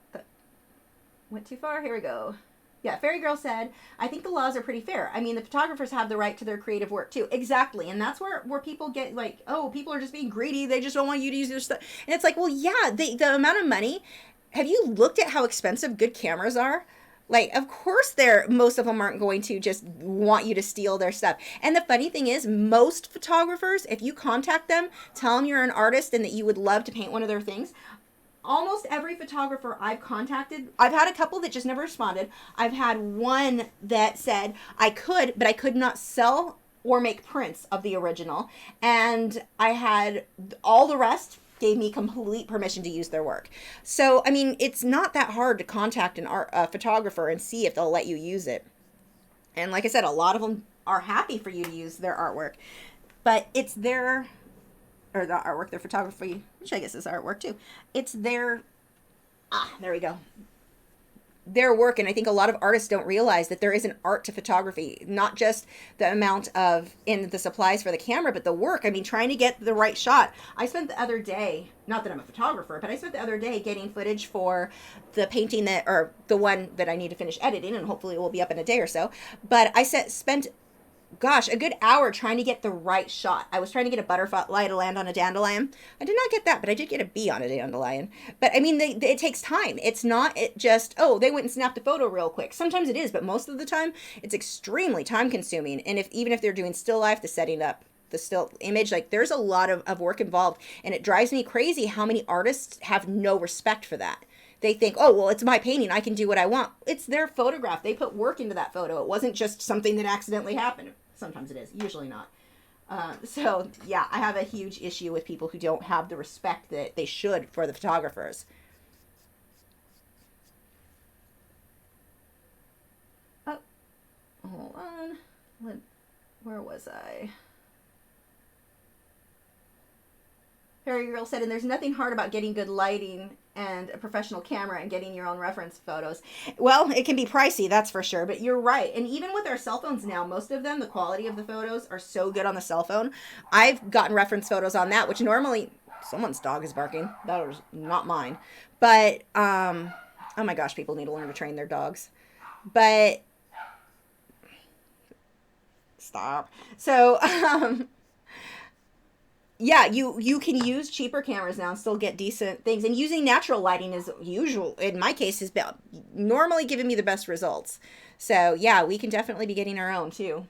went too far, here we go. Yeah, Fairy Girl said, I think the laws are pretty fair. I mean, the photographers have the right to their creative work too. Exactly. And that's where people get like, oh, people are just being greedy. They just don't want you to use their stuff. And it's like, well, yeah, the amount of money. Have you looked at how expensive good cameras are? Like, of course most of them aren't going to just want you to steal their stuff. And the funny thing is, most photographers, if you contact them, tell them you're an artist and that you would love to paint one of their things, almost every photographer I've contacted, I've had a couple that just never responded. I've had one that said I could, but I could not sell or make prints of the original. And I had all the rest gave me complete permission to use their work. So, I mean, it's not that hard to contact a photographer and see if they'll let you use it. And like I said, a lot of them are happy for you to use their artwork, but it's their or the artwork, their photography, which I guess is artwork too. It's their There we go. Their work, and I think a lot of artists don't realize that there is an art to photography, not just the amount of in the supplies for the camera, but the work. I mean, trying to get the right shot. I spent the other day, not that I'm a photographer, but I spent the other day getting footage for the painting that, or the one that I need to finish editing, and hopefully it will be up in a day or so. But I spent gosh, a good hour trying to get the right shot. I was trying to get a butterfly to land on a dandelion. I did not get that, but I did get a bee on a dandelion. But I mean, it takes time. It's not just, oh, they went and snapped a photo real quick. Sometimes it is, but most of the time it's extremely time consuming. And even if they're doing still life, the setting up, the still image, like there's a lot of work involved. And it drives me crazy how many artists have no respect for that. They think, oh, well, it's my painting. I can do what I want. It's their photograph. They put work into that photo. It wasn't just something that accidentally happened. Sometimes it is, usually not. So, yeah, I have a huge issue with people who don't have the respect that they should for the photographers. Oh, hold on. Where was I? Harry Girl said, and there's nothing hard about getting good lighting and a professional camera and getting your own reference photos. Well, it can be pricey, that's for sure, but you're right. And even with our cell phones now, most of them, the quality of the photos are so good on the cell phone. I've gotten reference photos on that, which normally, someone's dog is barking. That was not mine. But, oh my gosh, people need to learn to train their dogs. But, stop. So, yeah, you can use cheaper cameras now and still get decent things. And using natural lighting is usual, in my case, has been normally giving me the best results. So, yeah, we can definitely be getting our own, too.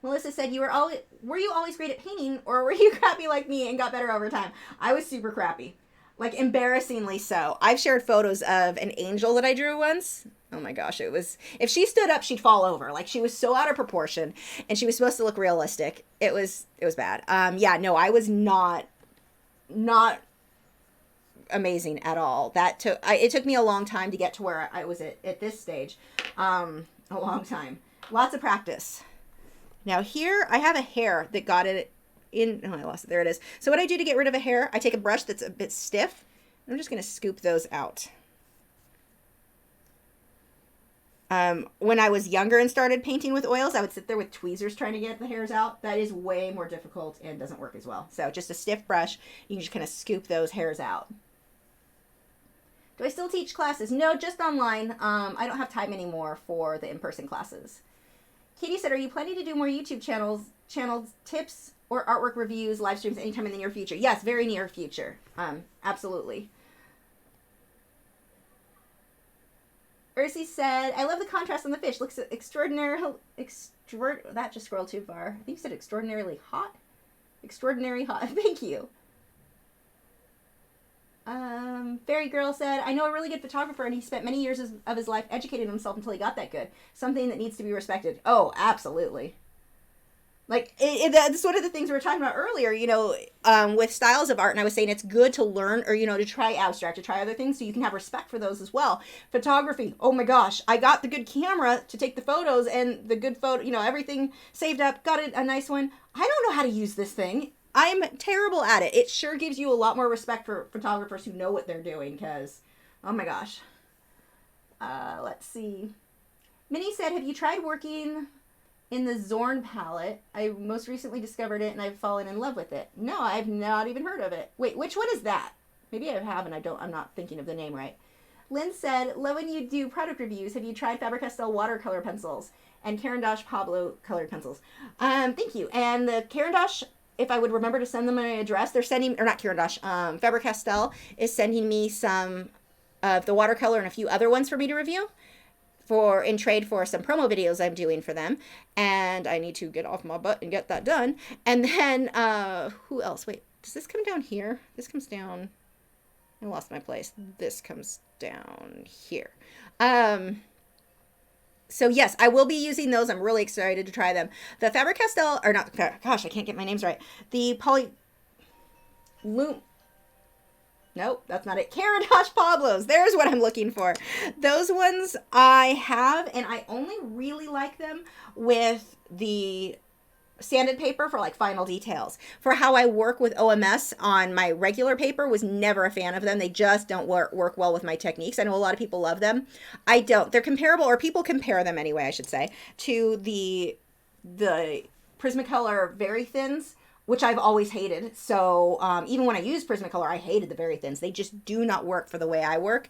Melissa said, were you always great at painting, or were you crappy like me and got better over time? I was super crappy. Like, embarrassingly so. I've shared photos of an angel that I drew once. Oh my gosh, it was, if she stood up, she'd fall over. Like, she was so out of proportion, and she was supposed to look realistic. It was bad. Yeah, no, I was not amazing at all. It took me a long time to get to where I was at this stage. A long time. Lots of practice. Now here, I have a hair that got it in, oh, I lost it. There it is. So what I do to get rid of a hair, I take a brush that's a bit stiff. I'm just going to scoop those out. When I was younger and started painting with oils, I would sit there with tweezers trying to get the hairs out. That is way more difficult and doesn't work as well. So just a stiff brush, you can just kind of scoop those hairs out. Do I still teach classes? No, just online. I don't have time anymore for the in-person classes. Katie said, are you planning to do more YouTube channels tips or artwork reviews, live streams anytime in the near future? Yes, very near future. Absolutely. Ursi said, I love the contrast on the fish. Looks extraordinary. That just scrolled too far. I think you said extraordinarily hot. Extraordinary hot. Thank you. Fairy Girl said, I know a really good photographer and he spent many years of his life educating himself until he got that good. Something that needs to be respected. Oh, absolutely. Like, that's one of the things we were talking about earlier, you know, with styles of art. And I was saying it's good to learn or, you know, to try abstract, to try other things so you can have respect for those as well. Photography. Oh my gosh. I got the good camera to take the photos and the good photo, you know, everything saved up. Got a nice one. I don't know how to use this thing. I'm terrible at it. It sure gives you a lot more respect for photographers who know what they're doing because, oh my gosh. Let's see. Minnie said, have you tried working in the Zorn palette? I most recently discovered it and I've fallen in love with it. No, I've not even heard of it. Wait, which one is that? Maybe I have and I'm not thinking of the name right. Lynn said, love when you do product reviews. Have you tried Faber-Castell watercolor pencils and Caran d'Ache Pablo colored pencils? Thank you. And the Caran d'Ache, if I would remember to send them my address, they're sending, or not Caran d'Ache, Faber-Castell is sending me some of the watercolor and a few other ones for me to review in trade for some promo videos I'm doing for them. And I need to get off my butt and get that done. And then, who else? Wait, does this come down here? This comes down, I lost my place. This comes down here. So yes, I will be using those. I'm really excited to try them. The Faber-Castell, or not, gosh, I can't get my names right. The Nope, that's not it. Caran d'Ache Pablos. There's what I'm looking for. Those ones I have, and I only really like them with the sanded paper for like final details. For how I work with OMS on my regular paper, was never a fan of them. They just don't work well with my techniques. I know a lot of people love them. I don't. They're comparable, or people compare them anyway, I should say, to the Prismacolor Very Thins, which I've always hated. So even when I used Prismacolor, I hated the Very Thins. They just do not work for the way I work.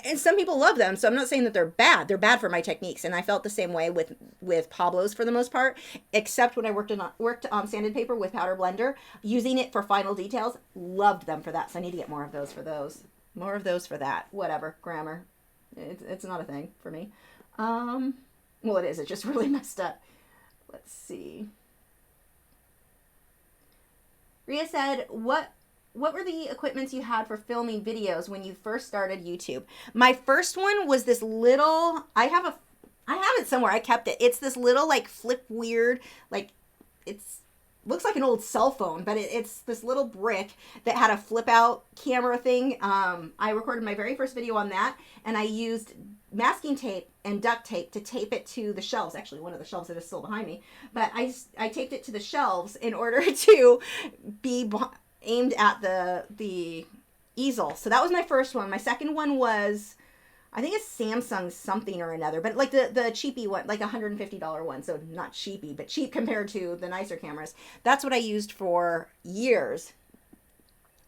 And some people love them, so I'm not saying that they're bad. They're bad for my techniques, and I felt the same way with Pablo's for the most part, except when I worked on sanded paper with Powder Blender, using it for final details. Loved them for that, so I need to get more of those for those. More of those for that. Whatever, grammar. It's not a thing for me. Well, it is. It's just really messed up. Let's see. Ria said, what were the equipments you had for filming videos when you first started YouTube? My first one was this little, I have it somewhere. I kept it. It's this little like flip weird, like looks like an old cell phone, but it's this little brick that had a flip out camera thing. I recorded my very first video on that, and I used masking tape and duct tape to tape it to the shelves. Actually, one of the shelves that is still behind me, but I taped it to the shelves in order to be aimed at the easel. So that was my first one. My second one was, I think it's Samsung something or another, but like the cheapy one, like $150 one. So not cheapy, but cheap compared to the nicer cameras. That's what I used for years.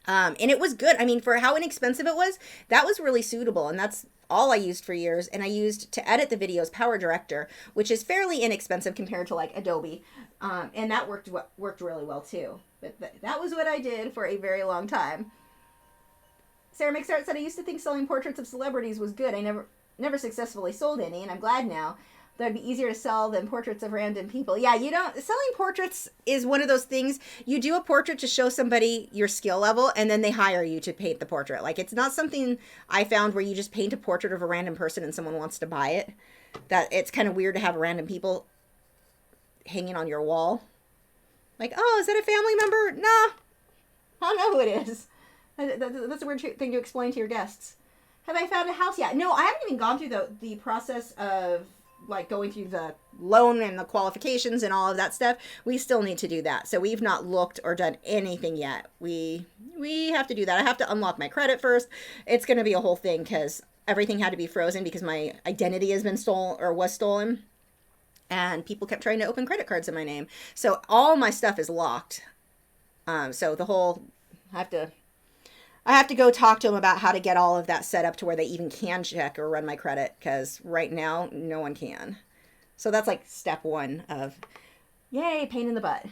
And it was good. I mean, for how inexpensive it was, that was really suitable. And that's all I used for years. And I used to edit the videos Power Director, which is fairly inexpensive compared to like Adobe. And that worked really well too. But that was what I did for a very long time. Sarah McStart said, I used to think selling portraits of celebrities was good. I never successfully sold any, and I'm glad now. That'd be easier to sell than portraits of random people. Yeah, selling portraits is one of those things. You do a portrait to show somebody your skill level, and then they hire you to paint the portrait. Like, it's not something I found where you just paint a portrait of a random person and someone wants to buy it. That it's kind of weird to have random people hanging on your wall. Like, oh, is that a family member? Nah, I don't know who it is. That's a weird thing to explain to your guests. Have I found a house yet? No, I haven't even gone through the process of like going through the loan and the qualifications and all of that stuff. We still need to do that. So we've not looked or done anything yet. We have to do that. I have to unlock my credit first. It's going to be a whole thing because everything had to be frozen because my identity has been stolen or was stolen. And people kept trying to open credit cards in my name. So all my stuff is locked. So the whole, I have to go talk to them about how to get all of that set up to where they even can check or run my credit, because right now no one can. So that's like step one of, yay, pain in the butt. Do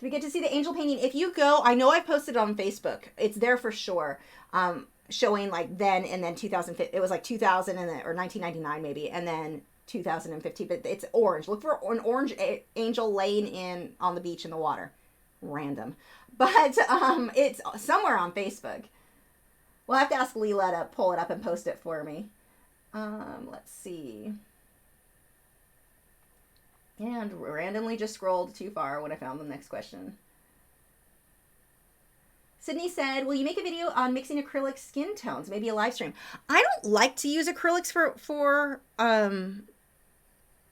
we get to see the angel painting? If you go, I know I posted it on Facebook. It's there for sure. Showing like then and then 2015. It was like 2000 and then, or 1999 maybe, and then 2015. But it's orange. Look for an orange angel laying in on the beach in the water. Random. But it's somewhere on Facebook. We'll have to ask Leela to pull it up and post it for me. Let's see. And randomly just scrolled too far when I found the next question. Sydney said, will you make a video on mixing acrylic skin tones? Maybe a live stream. I don't like to use acrylics for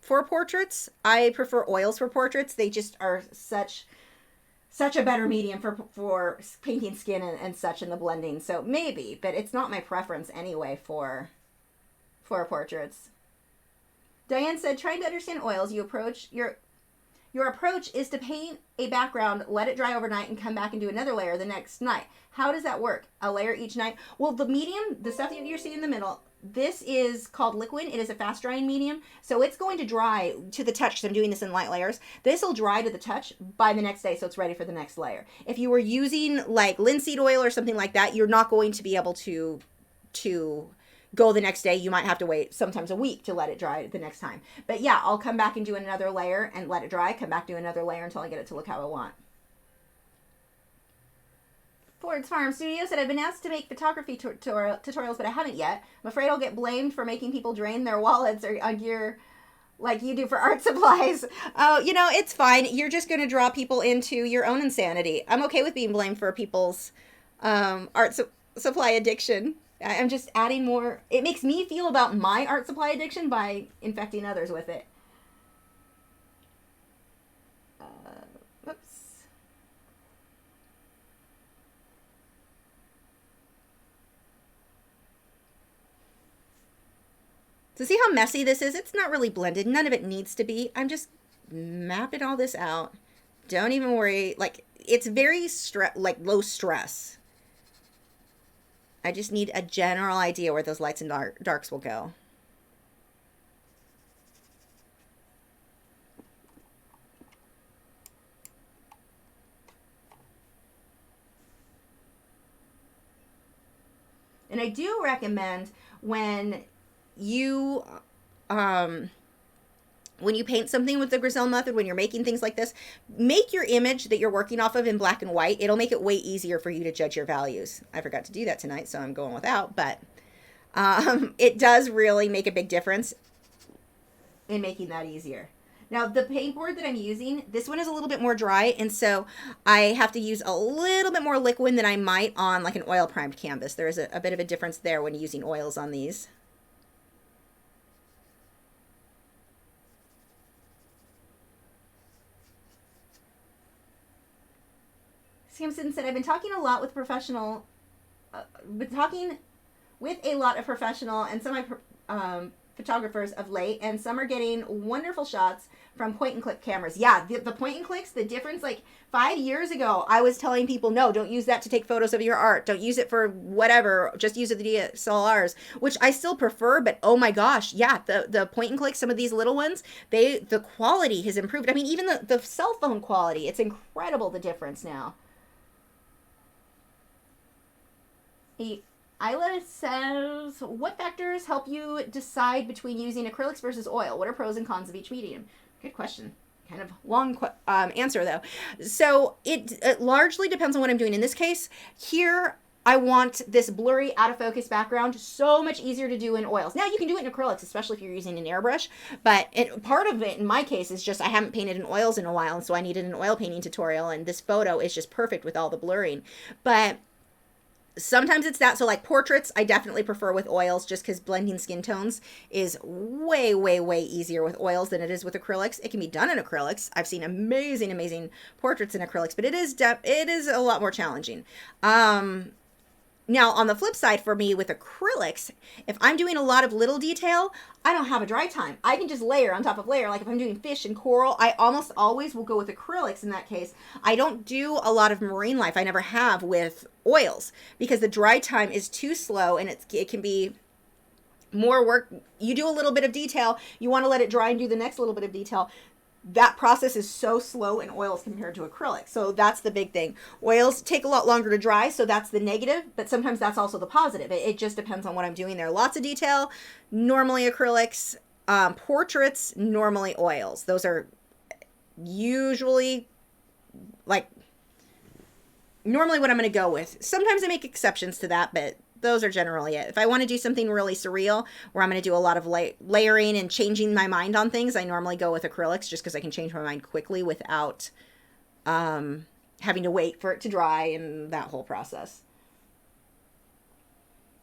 portraits. I prefer oils for portraits. They just are such a better medium for painting skin and such in the blending. So maybe, but it's not my preference anyway for portraits. Diane said, trying to understand oils, your approach is to paint a background, let it dry overnight, and come back and do another layer the next night. How does that work? A layer each night? Well, the medium, the stuff that you're seeing in the middle, this is called liquid. It is a fast drying medium. So it's going to dry to the touch, because I'm doing this in light layers. This will dry to the touch by the next day, so it's ready for the next layer. If you were using like linseed oil or something like that, you're not going to be able to go the next day. You might have to wait sometimes a week to let it dry the next time. But yeah, I'll come back and do another layer and let it dry, come back, do another layer until I get it to look how I want. Ford's Farm Studio said, I've been asked to make photography tutorials, but I haven't yet. I'm afraid I'll get blamed for making people drain their wallets or on gear like you do for art supplies. Oh, it's fine. You're just going to draw people into your own insanity. I'm okay with being blamed for people's art supply addiction. I'm just adding more. It makes me feel about my art supply addiction by infecting others with it. So see how messy this is? It's not really blended. None of it needs to be. I'm just mapping all this out. Don't even worry. Like, it's very like low stress. I just need a general idea where those lights and darks will go. And I do recommend when you paint something with the Grisaille method, when you're making things like this, make your image that you're working off of in black and white. It'll make it way easier for you to judge your values. I forgot to do that tonight, so I'm going without, but it does really make a big difference in making that easier. Now, the paint board that I'm using, this one is a little bit more dry, and so I have to use a little bit more liquid than I might on like an oil primed canvas. There is a bit of a difference there when using oils on these. Samson said, I've been talking a lot with professional, and photographers of late, and some are getting wonderful shots from point and click cameras. Yeah, the point and clicks, the difference, like 5 years ago, I was telling people, no, don't use that to take photos of your art. Don't use it for whatever. Just use the DSLRs, which I still prefer, but oh my gosh, yeah, the point and click, some of these little ones, the quality has improved. I mean, even the cell phone quality, it's incredible the difference now. Isla says, what factors help you decide between using acrylics versus oil? What are pros and cons of each medium? Good question. Kind of long answer, though. So it largely depends on what I'm doing. In this case, here, I want this blurry, out of focus background. So much easier to do in oils. Now, you can do it in acrylics, especially if you're using an airbrush. But part of it, in my case, is just I haven't painted in oils in a while, and so I needed an oil painting tutorial, and this photo is just perfect with all the blurring. But sometimes it's that. So like portraits, I definitely prefer with oils just because blending skin tones is way, way, way easier with oils than it is with acrylics. It can be done in acrylics. I've seen amazing, amazing portraits in acrylics, but it is a lot more challenging. Now, on the flip side for me with acrylics, if I'm doing a lot of little detail, I don't have a dry time. I can just layer on top of layer. Like if I'm doing fish and coral, I almost always will go with acrylics in that case. I don't do a lot of marine life. I never have with oils because the dry time is too slow and it can be more work. You do a little bit of detail, you want to let it dry and do the next little bit of detail. That process is so slow in oils compared to acrylics. So that's the big thing. Oils take a lot longer to dry, so that's the negative, but sometimes that's also the positive. It just depends on what I'm doing there. Lots of detail, normally acrylics. Portraits, normally oils. Those are usually like normally what I'm going to go with. Sometimes I make exceptions to that, but those are generally it. If I want to do something really surreal where I'm going to do a lot of layering and changing my mind on things, I normally go with acrylics just because I can change my mind quickly without having to wait for it to dry and that whole process.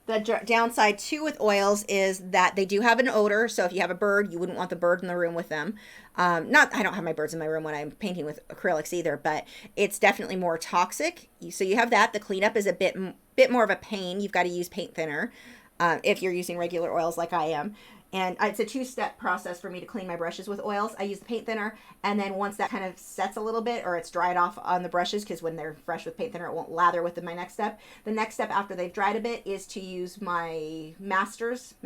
The downside too with oils is that they do have an odor. So if you have a bird, you wouldn't want the bird in the room with them. I don't have my birds in my room when I'm painting with acrylics either, but it's definitely more toxic. So you have that. The cleanup is a bit more of a pain. You've got to use paint thinner if you're using regular oils like I am. And it's a two-step process for me to clean my brushes with oils. I use the paint thinner, and then once that kind of sets a little bit, or it's dried off on the brushes, because when they're fresh with paint thinner, it won't lather with my next step. The next step after they've dried a bit is to use my the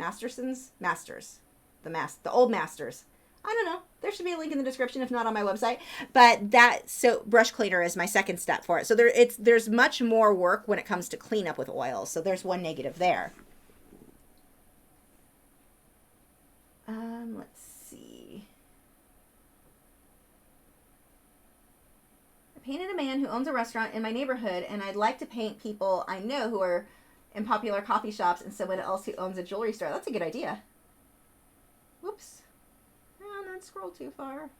old Masters. I don't know. There should be a link in the description, if not on my website. But so brush cleaner is my second step for it. So there's much more work when it comes to cleanup with oils. So there's one negative there. Let's see. I painted a man who owns a restaurant in my neighborhood, and I'd like to paint people I know who are in popular coffee shops and someone else who owns a jewelry store. That's a good idea. Whoops. Oh, not scroll too far.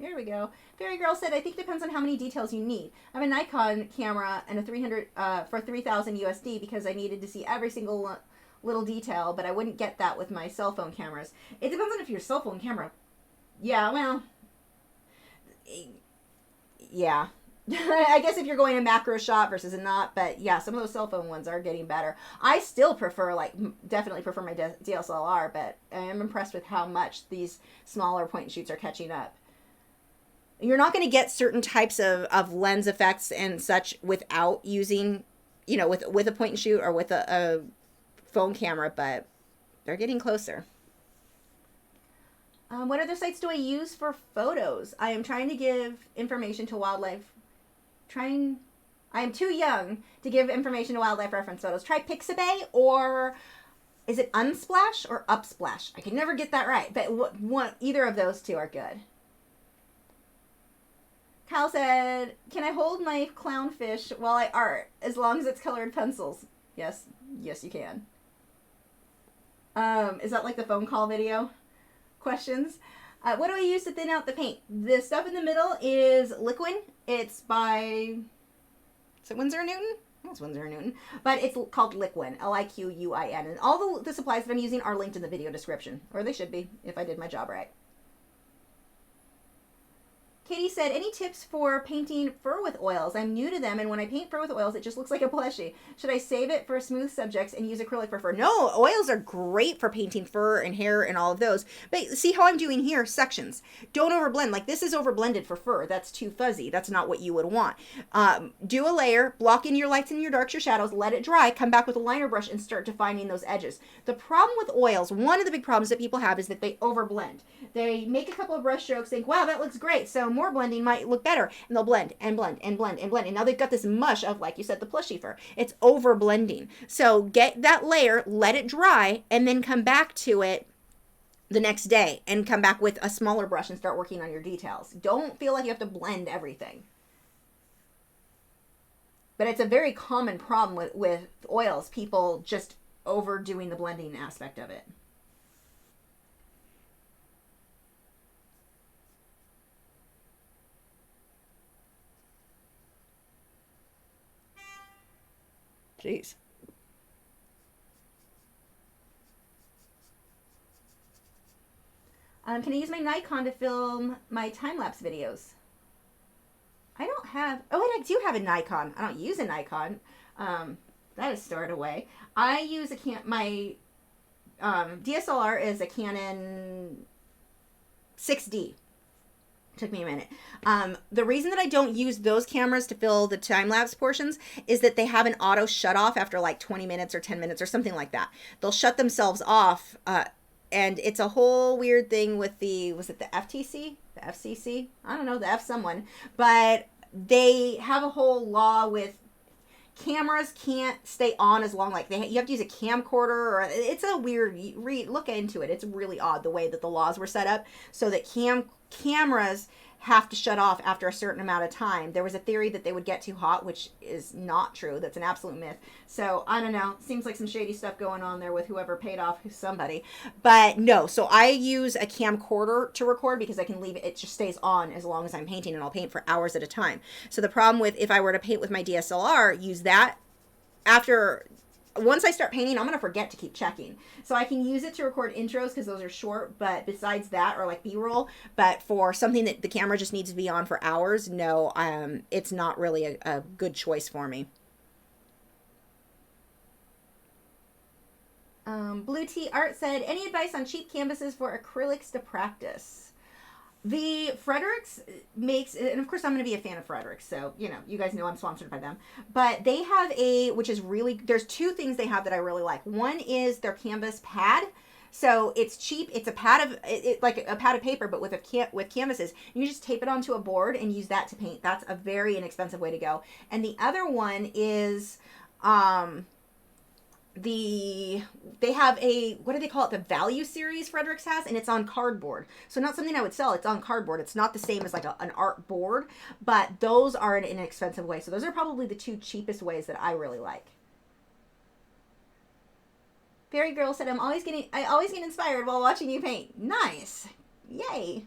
There we go. Fairy Girl said, I think it depends on how many details you need. I have a Nikon camera and a 300 for 3,000 USD because I needed to see every single little detail, but I wouldn't get that with my cell phone cameras. It depends on if your cell phone camera. Yeah, well, yeah. I guess if you're going a macro shot versus a not, but yeah, some of those cell phone ones are getting better. I still prefer, like, definitely prefer my DSLR, but I am impressed with how much these smaller point and shoots are catching up. You're not going to get certain types of lens effects and such without using, you know, with a point and shoot or with a phone camera, but they're getting closer. What other sites do I use for photos? I am trying to give information to wildlife. I am too young to give information to wildlife reference photos. Try Pixabay, or is it Unsplash or Upsplash? I can never get that right, but either of those two are good. Kyle said, can I hold my clownfish while I art, as long as it's colored pencils? Yes, you can. Is that like the phone call video questions? What do I use to thin out the paint? The stuff in the middle is Liquin. It's by, is it Winsor & Newton? It's Winsor & Newton. But it's called Liquin, Liquin. And all the supplies that I'm using are linked in the video description. Or they should be, if I did my job right. Katie said, any tips for painting fur with oils? I'm new to them, and when I paint fur with oils, it just looks like a plushie. Should I save it for smooth subjects and use acrylic for fur? No, oils are great for painting fur and hair and all of those. But see how I'm doing here? Sections. Don't overblend. Like, this is overblended for fur. That's too fuzzy. That's not what you would want. Do a layer, block in your lights and your darks, your shadows, let it dry, come back with a liner brush and start defining those edges. The problem with oils, one of the big problems that people have is that they overblend. They make a couple of brush strokes, think, wow, that looks great, so more blending might look better, and they'll blend and blend and blend and blend, and now they've got this mush of, like you said, the plushy fur. It's over blending. So get that layer, let it dry, and then come back to it the next day and come back with a smaller brush and start working on your details. Don't feel like you have to blend everything. But it's a very common problem with oils, people just overdoing the blending aspect of it. Jeez. Can I use my Nikon to film my time-lapse videos? I don't have... Oh, I do have a Nikon. I don't use a Nikon. That is stored away. I use my DSLR is a Canon 6D. Took me a minute. The reason that I don't use those cameras to fill the time-lapse portions is that they have an auto shut-off after like 20 minutes or 10 minutes or something like that. They'll shut themselves off, and it's a whole weird thing with the, was it the FTC? The FCC? I don't know, the F someone. But they have a whole law with cameras can't stay on as long, like you have to use a camcorder, or it's a weird, look into it. It's really odd the way that the laws were set up so that cameras have to shut off after a certain amount of time. There was a theory that they would get too hot, which is not true. That's an absolute myth. So I don't know. Seems like some shady stuff going on there with whoever paid off somebody. But no, so I use a camcorder to record because I can leave it. It just stays on as long as I'm painting, and I'll paint for hours at a time. So the problem with, if I were to paint with my DSLR, use that after... Once I start painting, I'm going to forget to keep checking. So I can use it to record intros because those are short, but besides that, or like B-roll, but for something that the camera just needs to be on for hours, no, it's not really a good choice for me. Blue Tea Art said, any advice on cheap canvases for acrylics to practice? The Fredericks makes, and of course I'm going to be a fan of Fredericks, so, you know, you guys know I'm sponsored by them, but they have which is really, there's two things they have that I really like. One is their canvas pad. So it's cheap. It's a pad of, like a pad of paper, but with canvases. You just tape it onto a board and use that to paint. That's a very inexpensive way to go. And the other one is, they have a, what do they call it? The value series Fredericks has, and it's on cardboard. So not something I would sell. It's on cardboard. It's not the same as like an art board, but those are an inexpensive way. So those are probably the two cheapest ways that I really like. Fairy Girl said, I always get inspired while watching you paint. Nice. Yay.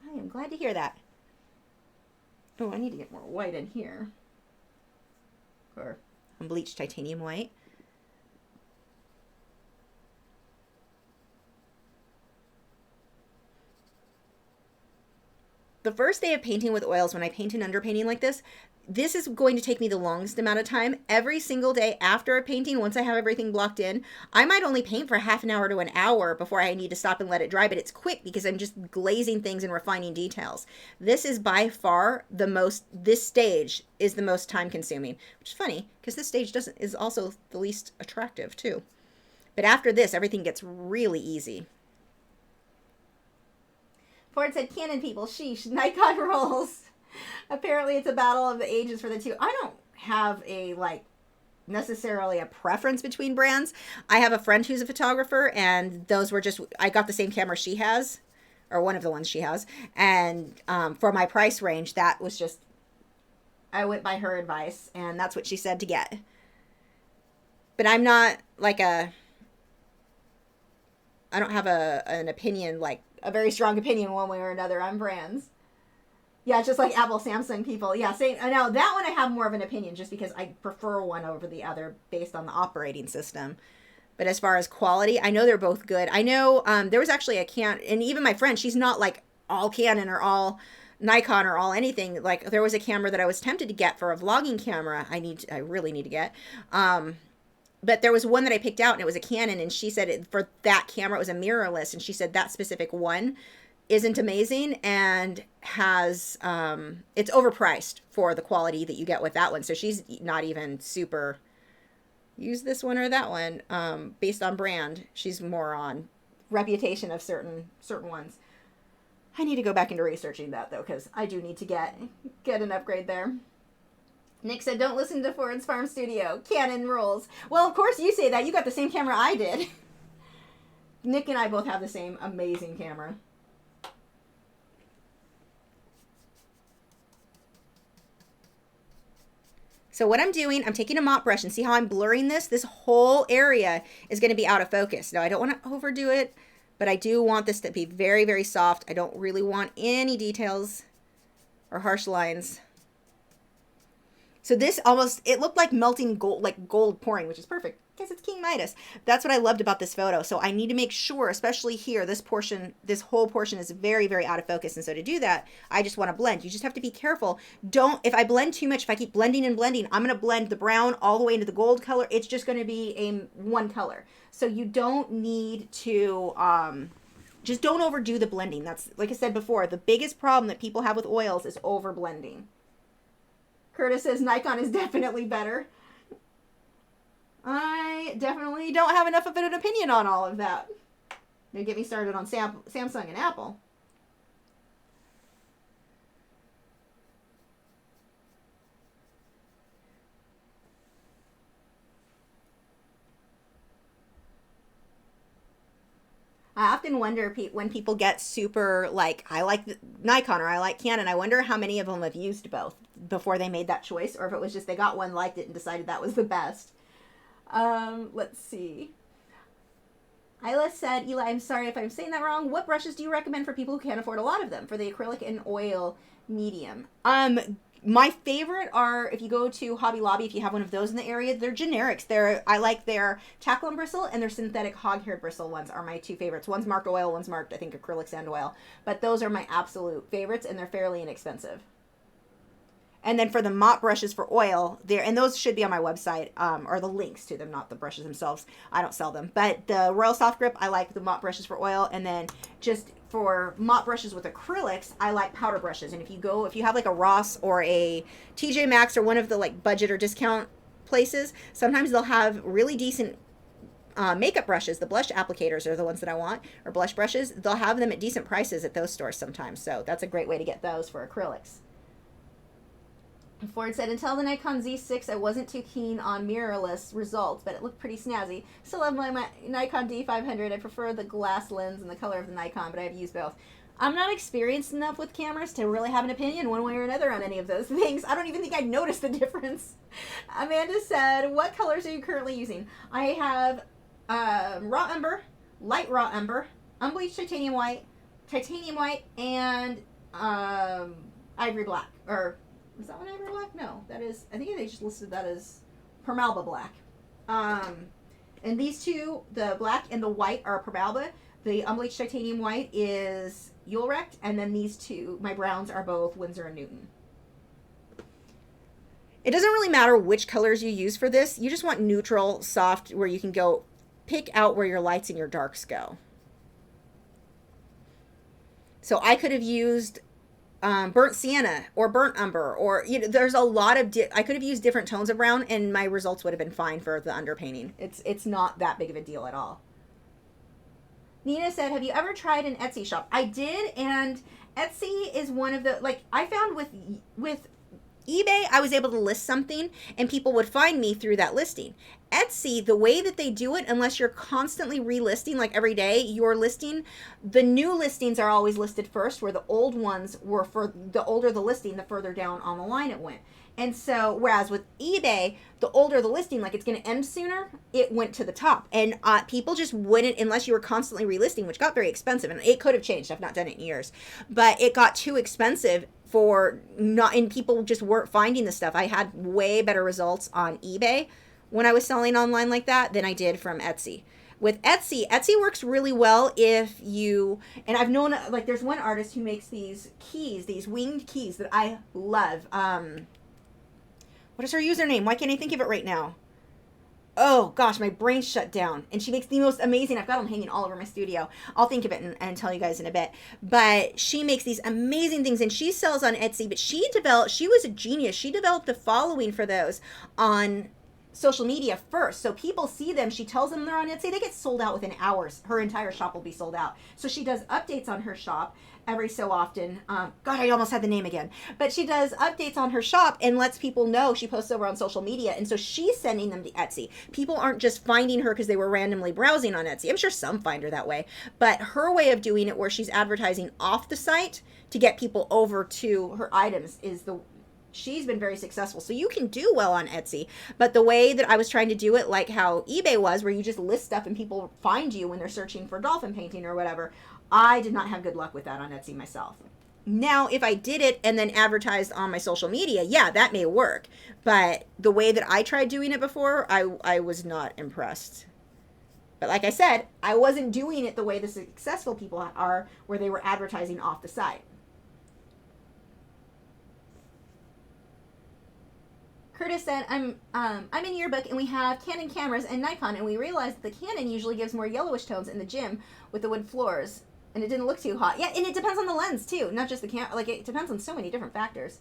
I am glad to hear that. Oh, I need to get more white in here. Or bleached titanium white. the first day of painting with oils, when I paint an underpainting like this is going to take me the longest amount of time. Every single day after a painting, once I have everything blocked in, I might only paint for half an hour to an hour before I need to stop and let it dry, but it's quick because I'm just glazing things and refining details. This is by far the most, this stage is the most time consuming, which is funny because this stage is also the least attractive too. But after this, everything gets really easy. Ford said, Canon people, sheesh, Nikon rolls. Apparently it's a battle of the ages for the two. I don't have a, like, necessarily a preference between brands. I have a friend who's a photographer, and those were just, I got the same camera she has, or one of the ones she has, and for my price range, that was just, I went by her advice, and that's what she said to get. But I'm not, like, I don't have an opinion, like, a very strong opinion one way or another on brands. Yeah, just like Apple, Samsung people. Yeah, same. I know that one I have more of an opinion just because I prefer one over the other based on the operating system. But as far as quality, I know they're both good. I know there was actually a Canon, and even my friend, she's not like all Canon or all Nikon or all anything. Like there was a camera that I was tempted to get for a vlogging camera. I really need to get. But there was one that I picked out and it was a Canon, and she said for that camera it was a mirrorless, and she said that specific one isn't amazing and has it's overpriced for the quality that you get with that one. So she's not even super use this one or that one based on brand. She's more on reputation of certain ones. I need to go back into researching that though, because I do need to get an upgrade there. Nick said, don't listen to Ford's Farm Studio. Canon rules. Well, of course you say that. You got the same camera I did. Nick and I both have the same amazing camera. So what I'm doing, I'm taking a mop brush, and see how I'm blurring this? This whole area is going to be out of focus. Now, I don't want to overdo it, but I do want this to be very, very soft. I don't really want any details or harsh lines. So this almost, it looked like melting gold, like gold pouring, which is perfect because it's King Midas. That's what I loved about this photo. So I need to make sure, especially here, this portion, this whole portion is very, very out of focus. And so to do that, I just want to blend. You just have to be careful. Don't, if I blend too much, if I keep blending and blending, I'm going to blend the brown all the way into the gold color. It's just going to be a one color. So you don't need to, just don't overdo the blending. That's, like I said before, the biggest problem that people have with oils is over blending. Curtis says Nikon is definitely better. I definitely don't have enough of an opinion on all of that. They get me started on Samsung and Apple. I often wonder when people get super, like, I like Nikon or I like Canon, I wonder how many of them have used both before they made that choice, or if it was just they got one, liked it, and decided that was the best. Let's see. Isla said, Eli, I'm sorry if I'm saying that wrong. What brushes do you recommend for people who can't afford a lot of them for the acrylic and oil medium? My favorite are, if you go to Hobby Lobby, if you have one of those in the area, they're generics. I like their tackle and bristle, and their synthetic hog-haired bristle ones are my two favorites. One's marked oil, one's marked, I think, acrylics and oil. But those are my absolute favorites, and they're fairly inexpensive. And then for the mop brushes for oil, and those should be on my website, or the links to them, not the brushes themselves. I don't sell them. But the Royal Soft Grip, I like the mop brushes for oil. And then just for mop brushes with acrylics, I like powder brushes. And if you have like a Ross or a TJ Maxx or one of the like budget or discount places, sometimes they'll have really decent makeup brushes. The blush applicators are the ones that I want, or blush brushes. They'll have them at decent prices at those stores sometimes. So that's a great way to get those for acrylics. Ford said, until the Nikon Z6, I wasn't too keen on mirrorless results, but it looked pretty snazzy. Still love my Nikon D500. I prefer the glass lens and the color of the Nikon, but I've used both. I'm not experienced enough with cameras to really have an opinion one way or another on any of those things. I don't even think I'd notice the difference. Amanda said, what colors are you currently using? I have raw umber, light raw umber, unbleached titanium white, and ivory black, or... is that one ivory black? No, that is, I think they just listed that as Permalba black. And these two, the black and the white, are Permalba. The unbleached titanium white is Ulrecht, and then these two, my browns, are both Winsor and Newton. It doesn't really matter which colors you use for this. You just want neutral, soft, where you can go pick out where your lights and your darks go. So I could have used burnt sienna or burnt umber, or there's a lot of I could have used different tones of brown, and my results would have been fine for the underpainting. It's not that big of a deal at all. Nina said, have you ever tried an Etsy shop? I did, and Etsy is one of the, like, I found with eBay, I was able to list something and people would find me through that listing. Etsy, the way that they do it, unless you're constantly relisting, like every day you're listing, the new listings are always listed first, where the old ones were, for the older the listing, the further down on the line it went. And so, whereas with eBay, the older the listing, like it's going to end sooner, it went to the top. And people just wouldn't, unless you were constantly relisting, which got very expensive. And it could have changed. I've not done it in years. But it got too expensive for not, and people just weren't finding the stuff. I had way better results on eBay when I was selling online like that than I did from Etsy. With Etsy, Etsy works really well if you, and I've known, like there's one artist who makes these keys, these winged keys that I love. What is her username? Why can't I think of it right now? Oh gosh, my brain shut down. And she makes the most amazing, I've got them hanging all over my studio. I'll think of it and tell you guys in a bit. But she makes these amazing things, and she sells on Etsy, but she was a genius. She developed a following for those on social media first. So people see them, she tells them they're on Etsy, they get sold out within hours. Her entire shop will be sold out. So she does updates on her shop every so often. God, I almost had the name again. But she does updates on her shop and lets people know. She posts over on social media, and so she's sending them to Etsy. People aren't just finding her because they were randomly browsing on Etsy. I'm sure some find her that way, but her way of doing it, where she's advertising off the site to get people over to her items, is she's been very successful. So you can do well on Etsy, but the way that I was trying to do it, like how eBay was, where you just list stuff and people find you when they're searching for dolphin painting or whatever, I did not have good luck with that on Etsy myself. Now, if I did it and then advertised on my social media, yeah, that may work. But the way that I tried doing it before, I was not impressed. But like I said, I wasn't doing it the way the successful people are, where they were advertising off the site. Curtis said, I'm in yearbook and we have Canon cameras and Nikon, and we realized that the Canon usually gives more yellowish tones in the gym with the wood floors, and it didn't look too hot. Yeah, and it depends on the lens too, not just the camera. Like, it depends on so many different factors.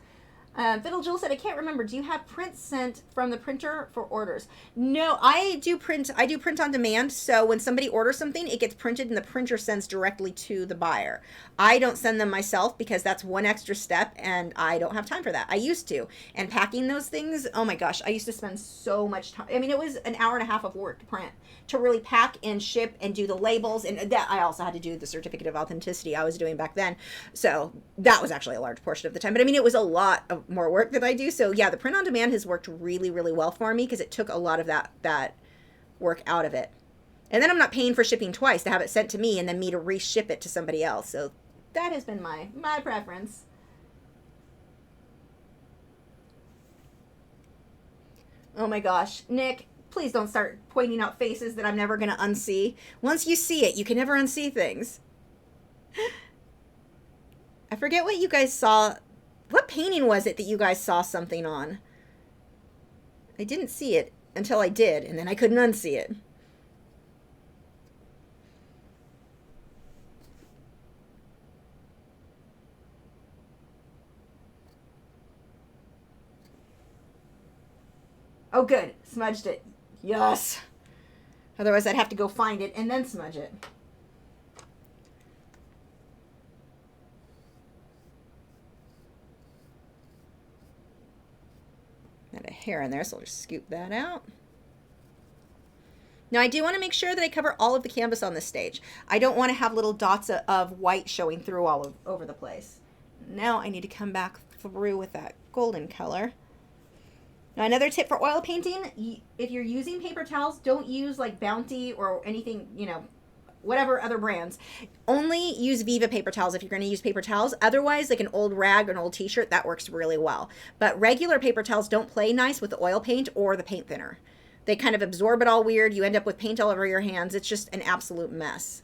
Fiddle Jewel said, I can't remember. Do you have prints sent from the printer for orders? No, I do print on demand. So when somebody orders something, it gets printed and the printer sends directly to the buyer. I don't send them myself because that's one extra step and I don't have time for that. I used to. And packing those things, oh my gosh, I used to spend so much time. I mean, it was an hour and a half of work to print, to really pack and ship and do the labels. And that I also had to do the certificate of authenticity I was doing back then. So that was actually a large portion of the time. But I mean, it was a lot of more work that I do. So yeah, the print on demand has worked really, really well for me because it took a lot of that work out of it. And then I'm not paying for shipping twice to have it sent to me and then me to reship it to somebody else. So that has been my preference. Oh my gosh, Nick, please don't start pointing out faces that I'm never going to unsee. Once you see it, you can never unsee things. I forget what you guys saw. What painting was it that you guys saw something on? I didn't see it until I did, and then I couldn't unsee it. Oh, good. Smudged it. Yes. Otherwise, I'd have to go find it and then smudge it. Got a hair in there, so I'll just scoop that out. Now, I do want to make sure that I cover all of the canvas on this stage. I don't want to have little dots of white showing through all over the place. Now I need to come back through with that golden color. Now, another tip for oil painting, if you're using paper towels, don't use like Bounty or anything, whatever other brands. Only use Viva paper towels if you're going to use paper towels. Otherwise, like an old rag or an old t-shirt, that works really well. But regular paper towels don't play nice with the oil paint or the paint thinner. They kind of absorb it all weird. You end up with paint all over your hands. It's just an absolute mess.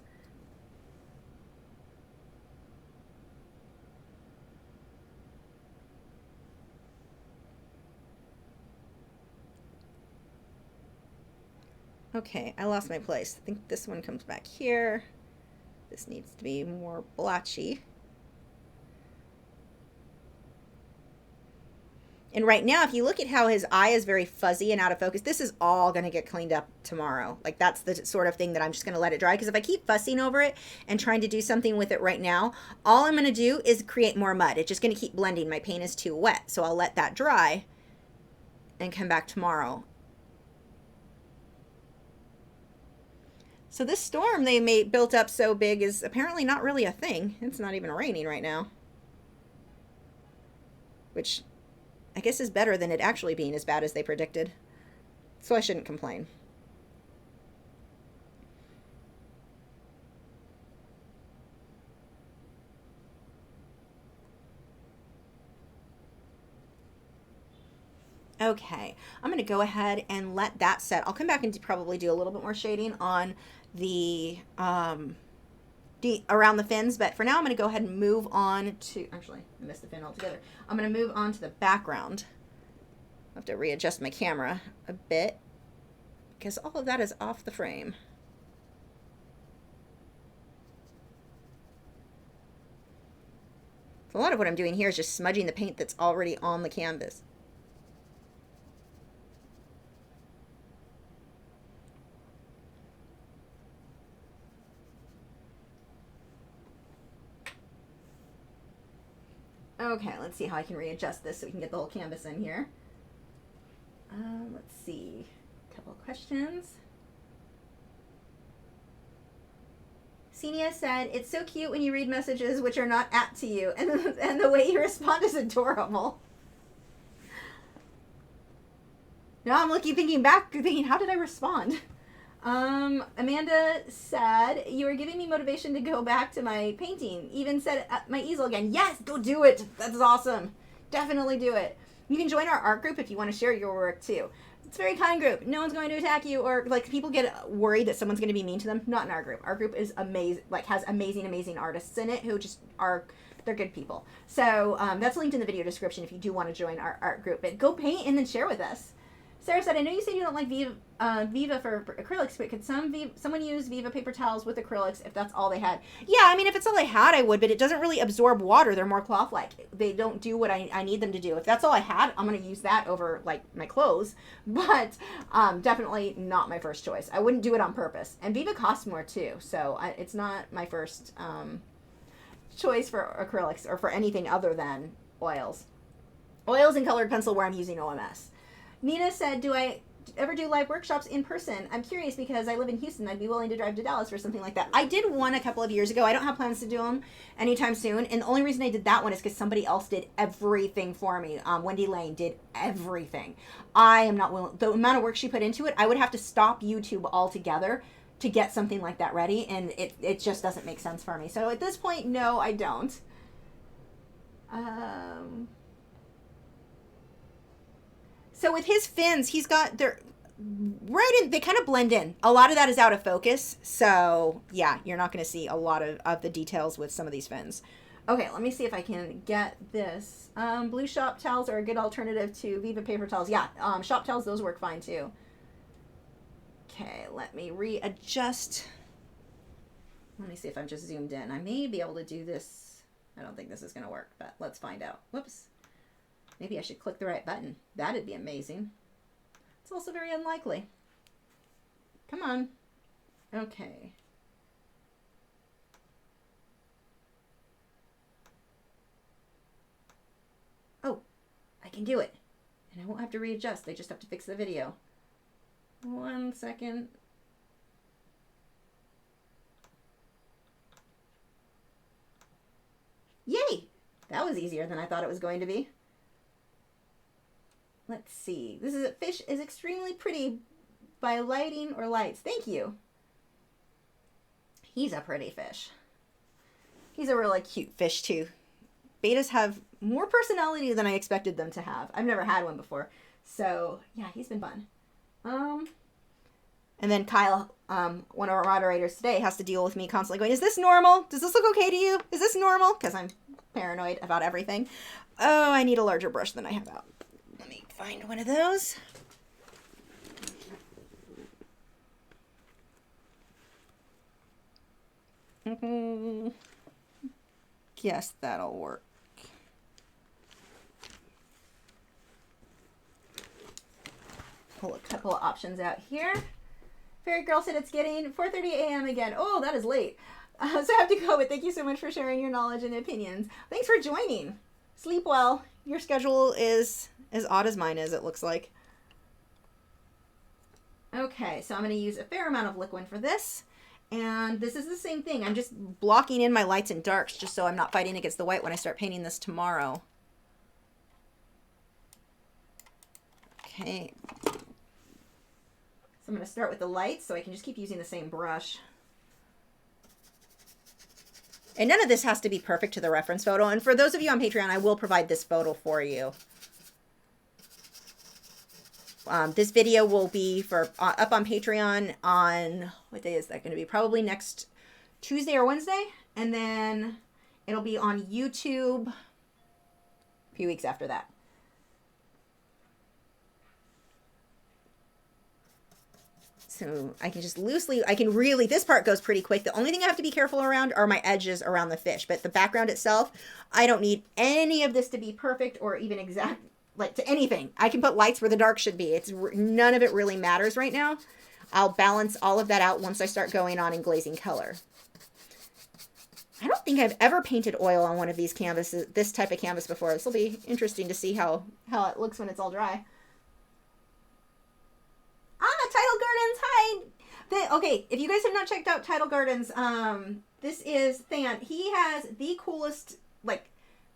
Okay, I lost my place. I think this one comes back here. This needs to be more blotchy. And right now, if you look at how his eye is very fuzzy and out of focus, this is all going to get cleaned up tomorrow. Like, that's the sort of thing that I'm just going to let it dry. Because if I keep fussing over it and trying to do something with it right now, all I'm going to do is create more mud. It's just going to keep blending. My paint is too wet. So I'll let that dry and come back tomorrow. So this storm they built up so big is apparently not really a thing. It's not even raining right now. Which I guess is better than it actually being as bad as they predicted. So I shouldn't complain. Okay, I'm going to go ahead and let that set. I'll come back and probably do a little bit more shading on the around the fins, but for now I'm going to go ahead and move on to, actually I missed the fin altogether. I'm going to move on to the background. I have to readjust my camera a bit because all of that is off the frame. So a lot of what I'm doing here is just smudging the paint that's already on the canvas. Okay, let's see how I can readjust this so we can get the whole canvas in here. Let's see, a couple of questions. Senia said, it's so cute when you read messages which are not apt to you, and the way you respond is adorable. Now I'm thinking back, thinking, how did I respond? Amanda said, you are giving me motivation to go back to my painting. Even said my easel again. Yes, go do it. That's awesome. Definitely do it. You can join our art group if you want to share your work too. It's a very kind group. No one's going to attack you, or like people get worried that someone's going to be mean to them. Not in our group. Our group is amazing, like has amazing artists in it who just are, they're good people. So that's linked in the video description if you do want to join our art group. But go paint and then share with us. Sarah said, I know you said you don't like Viva for acrylics, but could someone use Viva paper towels with acrylics if that's all they had? Yeah, I mean, if it's all they had, I would, but it doesn't really absorb water. They're more cloth-like. They don't do what I need them to do. If that's all I had, I'm going to use that over, like, my clothes, but definitely not my first choice. I wouldn't do it on purpose. And Viva costs more, too, so it's not my first choice for acrylics or for anything other than oils. Oils and colored pencil where I'm using OMS. Nina said, do I ever do live workshops in person? I'm curious because I live in Houston. I'd be willing to drive to Dallas for something like that. I did one a couple of years ago. I don't have plans to do them anytime soon. And the only reason I did that one is because somebody else did everything for me. Wendy Lane did everything. I am not willing. The amount of work she put into it, I would have to stop YouTube altogether to get something like that ready. And it just doesn't make sense for me. So at this point, no, I don't. So with his fins, he's got their right in, they kind of blend in. A lot of that is out of focus. So yeah, you're not going to see a lot of the details with some of these fins. Okay, let me see if I can get this. Blue shop towels are a good alternative to Viva paper towels. Yeah, shop towels, those work fine too. Okay, let me readjust. Let me see if I'm just zoomed in. I may be able to do this. I don't think this is going to work, but let's find out. Whoops. Maybe I should click the right button. That'd be amazing. It's also very unlikely. Come on. Okay. Oh, I can do it. And I won't have to readjust. I just have to fix the video. 1 second. Yay! That was easier than I thought it was going to be. Let's see. This is a fish is extremely pretty by lighting or lights. Thank you. He's a pretty fish. He's a really cute fish too. Bettas have more personality than I expected them to have. I've never had one before. So yeah, he's been fun. And then Kyle, one of our moderators today, has to deal with me constantly going, is this normal? Does this look okay to you? Is this normal? Because I'm paranoid about everything. Oh, I need a larger brush than I have out. Let me find one of those. Guess that'll work. Pull a couple of options out here. Fairy Girl said it's getting 4:30 a.m. again. Oh, that is late. So I have to go, but thank you so much for sharing your knowledge and opinions. Thanks for joining. Sleep well. Your schedule is as odd as mine is, it looks like. Okay, so I'm going to use a fair amount of liquid for this. And this is the same thing. I'm just blocking in my lights and darks just so I'm not fighting against the white when I start painting this tomorrow. Okay. So I'm going to start with the lights so I can just keep using the same brush. And none of this has to be perfect to the reference photo. And for those of you on Patreon, I will provide this photo for you. This video will be up on Patreon on, what day is that going to be? Probably next Tuesday or Wednesday. And then it'll be on YouTube a few weeks after that. So I can just loosely, this part goes pretty quick. The only thing I have to be careful around are my edges around the fish. But the background itself, I don't need any of this to be perfect or even exact, like to anything. I can put lights where the dark should be. None of it really matters right now. I'll balance all of that out once I start going on and glazing color. I don't think I've ever painted oil on one of these canvases, this type of canvas before. This will be interesting to see how it looks when it's all dry. Title Gardens, hi! Okay, if you guys have not checked out Title Gardens, this is Than. He has the coolest, like,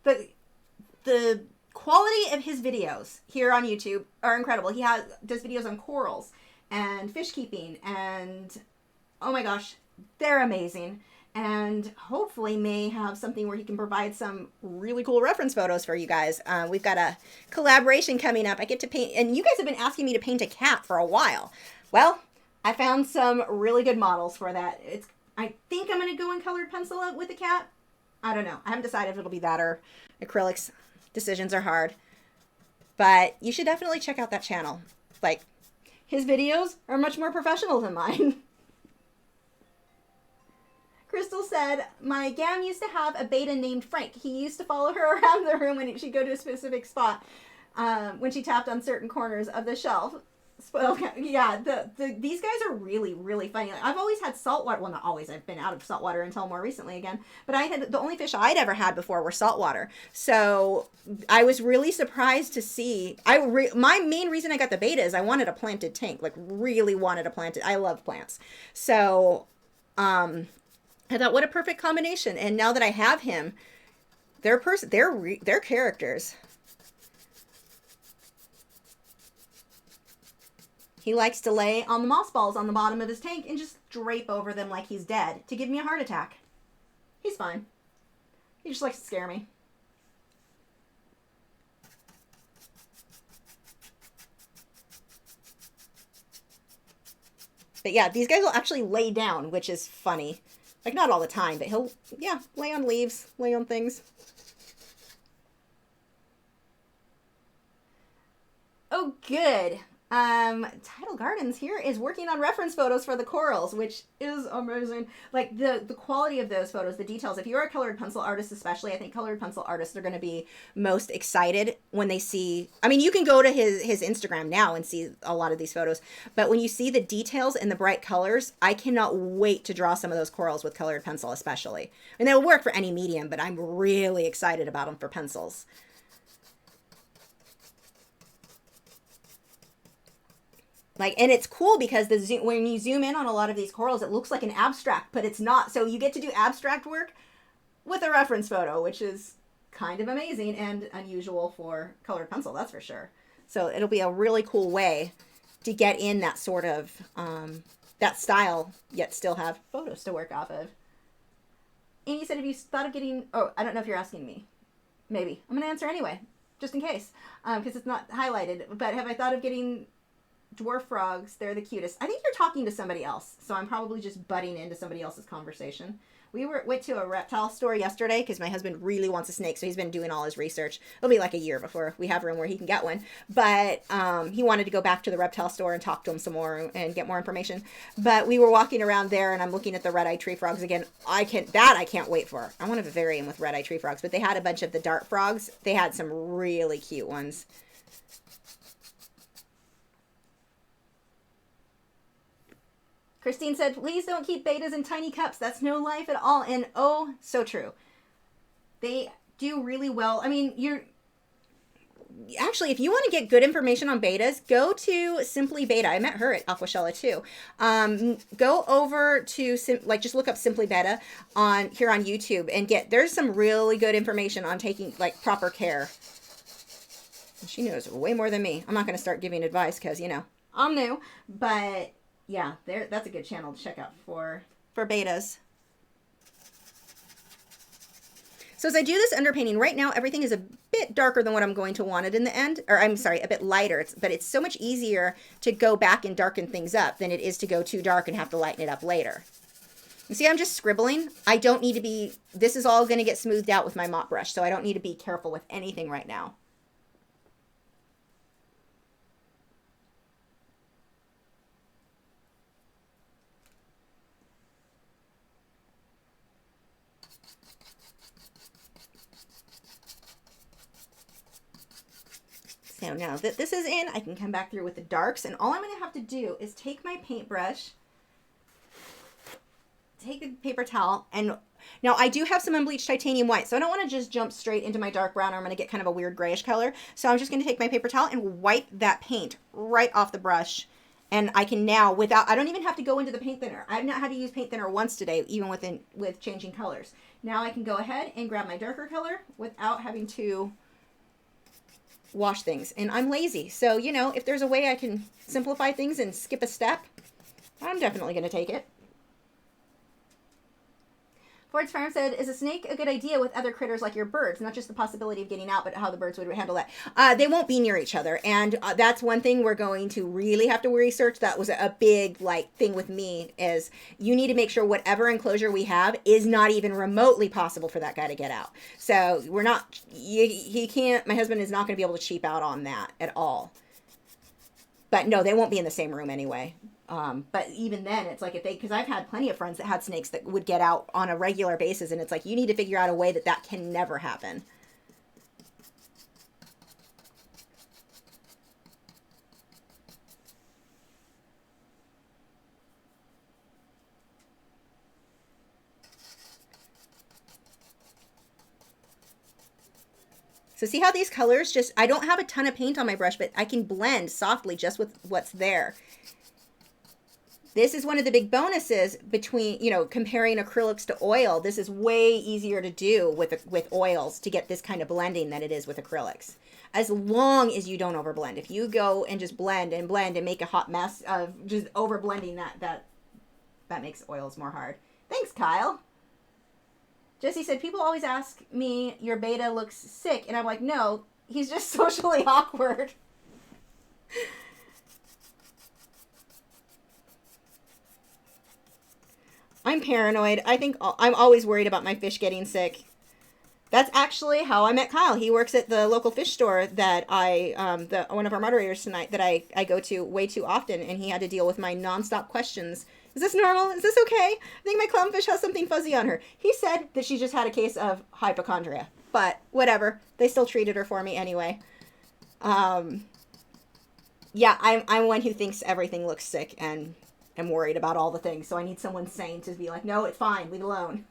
the quality of his videos here on YouTube are incredible. He does videos on corals and fish keeping, and oh my gosh, they're amazing. And hopefully may have something where he can provide some really cool reference photos for you guys. We've got a collaboration coming up. I get to paint, and you guys have been asking me to paint a cat for a while. Well, I found some really good models for that. I think I'm going to go in colored pencil with the cat. I don't know. I haven't decided if it'll be that or acrylics. Decisions are hard. But you should definitely check out that channel. Like, his videos are much more professional than mine. Crystal said, my Gam used to have a beta named Frank. He used to follow her around the room when she'd go to a specific spot when she tapped on certain corners of the shelf. Yeah, these guys are really, really funny. Like, I've always had saltwater. Well, not always. I've been out of saltwater until more recently again. But the only fish I'd ever had before were saltwater. So I was really surprised to see. My main reason I got the beta is I wanted a planted tank. Like, really wanted a planted. I love plants. So I thought, what a perfect combination. And now that I have him, they're characters. He likes to lay on the moss balls on the bottom of his tank and just drape over them like he's dead to give me a heart attack. He's fine. He just likes to scare me. But yeah, these guys will actually lay down, which is funny. Like, not all the time, but he'll, yeah, lay on leaves, lay on things. Oh, good. Title Gardens here is working on reference photos for the corals, which is amazing. Like, the quality of those photos, the details. If you're a colored pencil artist especially, I think colored pencil artists are going to be most excited when they see, I mean, you can go to his Instagram now and see a lot of these photos, but when you see the details and the bright colors, I cannot wait to draw some of those corals with colored pencil especially. And they'll work for any medium, but I'm really excited about them for pencils. Like, and it's cool because when you zoom in on a lot of these corals, it looks like an abstract, but it's not. So you get to do abstract work with a reference photo, which is kind of amazing and unusual for colored pencil, that's for sure. So it'll be a really cool way to get in that sort of, that style, yet still have photos to work off of. And you said, have you thought of getting, oh, I don't know if you're asking me. Maybe. I'm going to answer anyway, just in case, because it's not highlighted. But have I thought of getting dwarf frogs? They're the cutest. I think you're talking to somebody else, so I'm probably just butting into somebody else's conversation. We went to a reptile store yesterday because my husband really wants a snake, so he's been doing all his research. It'll be like a year before we have room where he can get one. But he wanted to go back to the reptile store and talk to him some more and get more information. But we were walking around there, and I'm looking at the red-eyed tree frogs again. I can't wait for. I want a vivarium with red-eyed tree frogs, but they had a bunch of the dart frogs. They had some really cute ones. Christine said, please don't keep bettas in tiny cups. That's no life at all. And oh, so true. They do really well. I mean, actually, if you want to get good information on bettas, go to Simply Betta. I met her at Aquashella too. Go over to, just look up Simply Betta here on YouTube and there's some really good information on taking proper care. She knows way more than me. I'm not going to start giving advice because, I'm new, but yeah, that's a good channel to check out for bettas. So as I do this underpainting, right now everything is a bit darker than what I'm going to want it in the end. Or I'm sorry, a bit lighter. But it's so much easier to go back and darken things up than it is to go too dark and have to lighten it up later. You see, I'm just scribbling. I don't need to be, this is all going to get smoothed out with my mop brush, so I don't need to be careful with anything right now. So now that this is in, I can come back through with the darks, and all I'm going to have to do is take my paintbrush, take the paper towel, and now I do have some unbleached titanium white, so I don't want to just jump straight into my dark brown or I'm going to get kind of a weird grayish color. So I'm just going to take my paper towel and wipe that paint right off the brush. And I can now, I don't even have to go into the paint thinner. I've not had to use paint thinner once today, even with changing colors. Now I can go ahead and grab my darker color without having to wash things. And I'm lazy, so if there's a way I can simplify things and skip a step, I'm definitely going to take it. Ford's Farm said, is a snake a good idea with other critters like your birds? Not just the possibility of getting out, but how the birds would handle that. They won't be near each other, and that's one thing we're going to really have to research. That was a big thing with me, is you need to make sure whatever enclosure we have is not even remotely possible for that guy to get out. So we're not, he can't, my husband is not going to be able to cheap out on that at all. But no, they won't be in the same room anyway. But even then, it's like because I've had plenty of friends that had snakes that would get out on a regular basis, and it's like you need to figure out a way that can never happen. So see how these colors I don't have a ton of paint on my brush, but I can blend softly just with what's there. This is one of the big bonuses between, comparing acrylics to oil. This is way easier to do with oils to get this kind of blending than it is with acrylics. As long as you don't overblend. If you go and just blend and make a hot mess of just over blending, that makes oils more hard. Thanks, Kyle. Jesse said, people always ask me, your beta looks sick. And I'm like, no, he's just socially awkward. I'm paranoid. I think I'm always worried about my fish getting sick. That's actually how I met Kyle. He works at the local fish store that one of our moderators tonight that I go to way too often, and he had to deal with my nonstop questions. Is this normal? Is this okay? I think my clownfish has something fuzzy on her. He said that she just had a case of hypochondria, but whatever. They still treated her for me anyway. Yeah, I'm one who thinks everything looks sick and am worried about all the things. So I need someone sane to be like, no, it's fine. Leave it alone.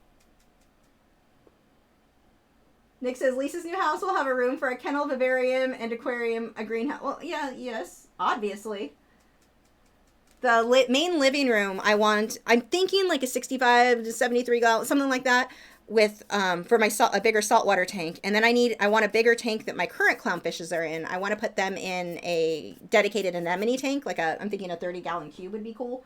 Nick says, Lisa's new house will have a room for a kennel, vivarium, and aquarium, a greenhouse. Well, yeah, yes, obviously. The main living room, I'm thinking like a 65 to 73 gallon, something like that, with for a bigger saltwater tank. And then I want a bigger tank that my current clownfishes are in. I want to put them in a dedicated anemone tank, I'm thinking a 30-gallon cube would be cool.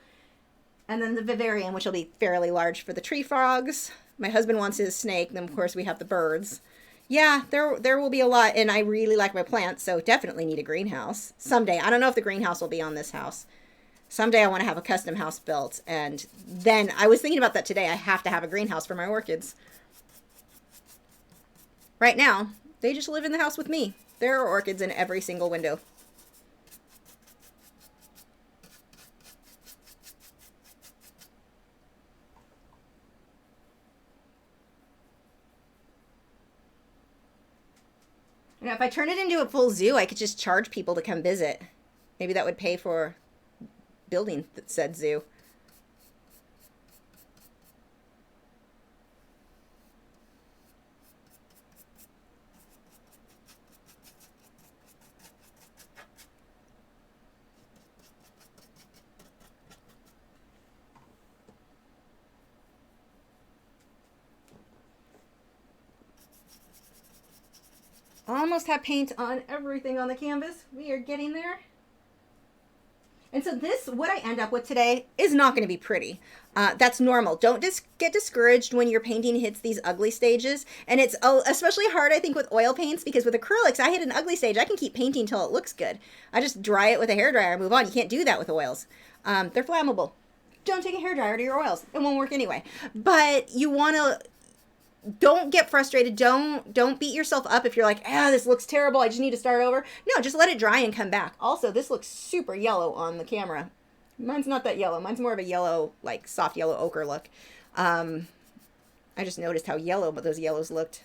And then the vivarium, which will be fairly large for the tree frogs. My husband wants his snake. Then, of course, we have the birds. Yeah, there will be a lot. And I really like my plants, so definitely need a greenhouse someday. I don't know if the greenhouse will be on this house. Someday I want to have a custom house built. And then I was thinking about that today. I have to have a greenhouse for my orchids. Right now, they just live in the house with me. There are orchids in every single window. You know, if I turn it into a full zoo, I could just charge people to come visit. Maybe that would pay for building said zoo. Almost have paint on everything on the canvas. We are getting there. And so this, what I end up with today, is not going to be pretty. That's normal. Don't get discouraged when your painting hits these ugly stages. And it's especially hard, I think, with oil paints, because with acrylics, I hit an ugly stage. I can keep painting till it looks good. I just dry it with a hairdryer and move on. You can't do that with oils. They're flammable. Don't take a hairdryer to your oils. It won't work anyway. But you want to... Don't get frustrated. Don't beat yourself up if you're like, this looks terrible. I just need to start over. No, just let it dry and come back. Also, this looks super yellow on the camera. Mine's not that yellow. Mine's more of a yellow, like soft yellow ochre look. I just noticed how yellow those yellows looked.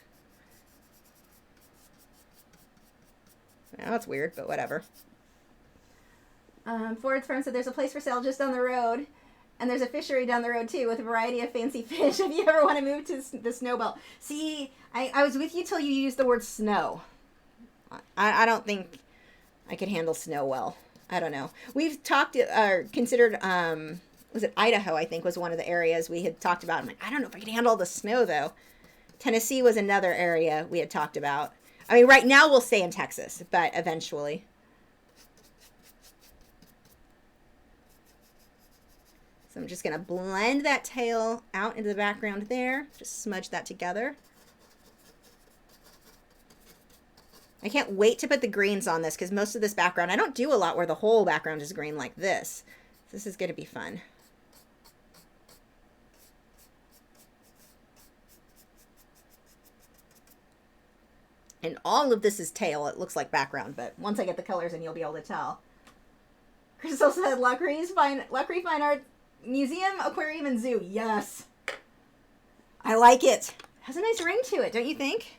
Now that's weird, but whatever. Ford's friend said there's a place for sale just down the road. And there's a fishery down the road, too, with a variety of fancy fish if you ever want to move to the snow belt. See, I was with you till you used the word snow. I don't think I could handle snow well. I don't know. We've talked, considered, was it Idaho, I think, was one of the areas we had talked about. I'm like, I don't know if I could handle the snow, though. Tennessee was another area we had talked about. I mean, right now we'll stay in Texas, but eventually... I'm just going to blend that tail out into the background there. Just smudge that together. I can't wait to put the greens on this because most of this background, I don't do a lot where the whole background is green like this. This is going to be fun. And all of this is tail. It looks like background, but once I get the colors in, you'll be able to tell. Crystal said, Lachri Fine Art Museum, Aquarium, and Zoo. Yes. I like it. Has a nice ring to it, don't you think?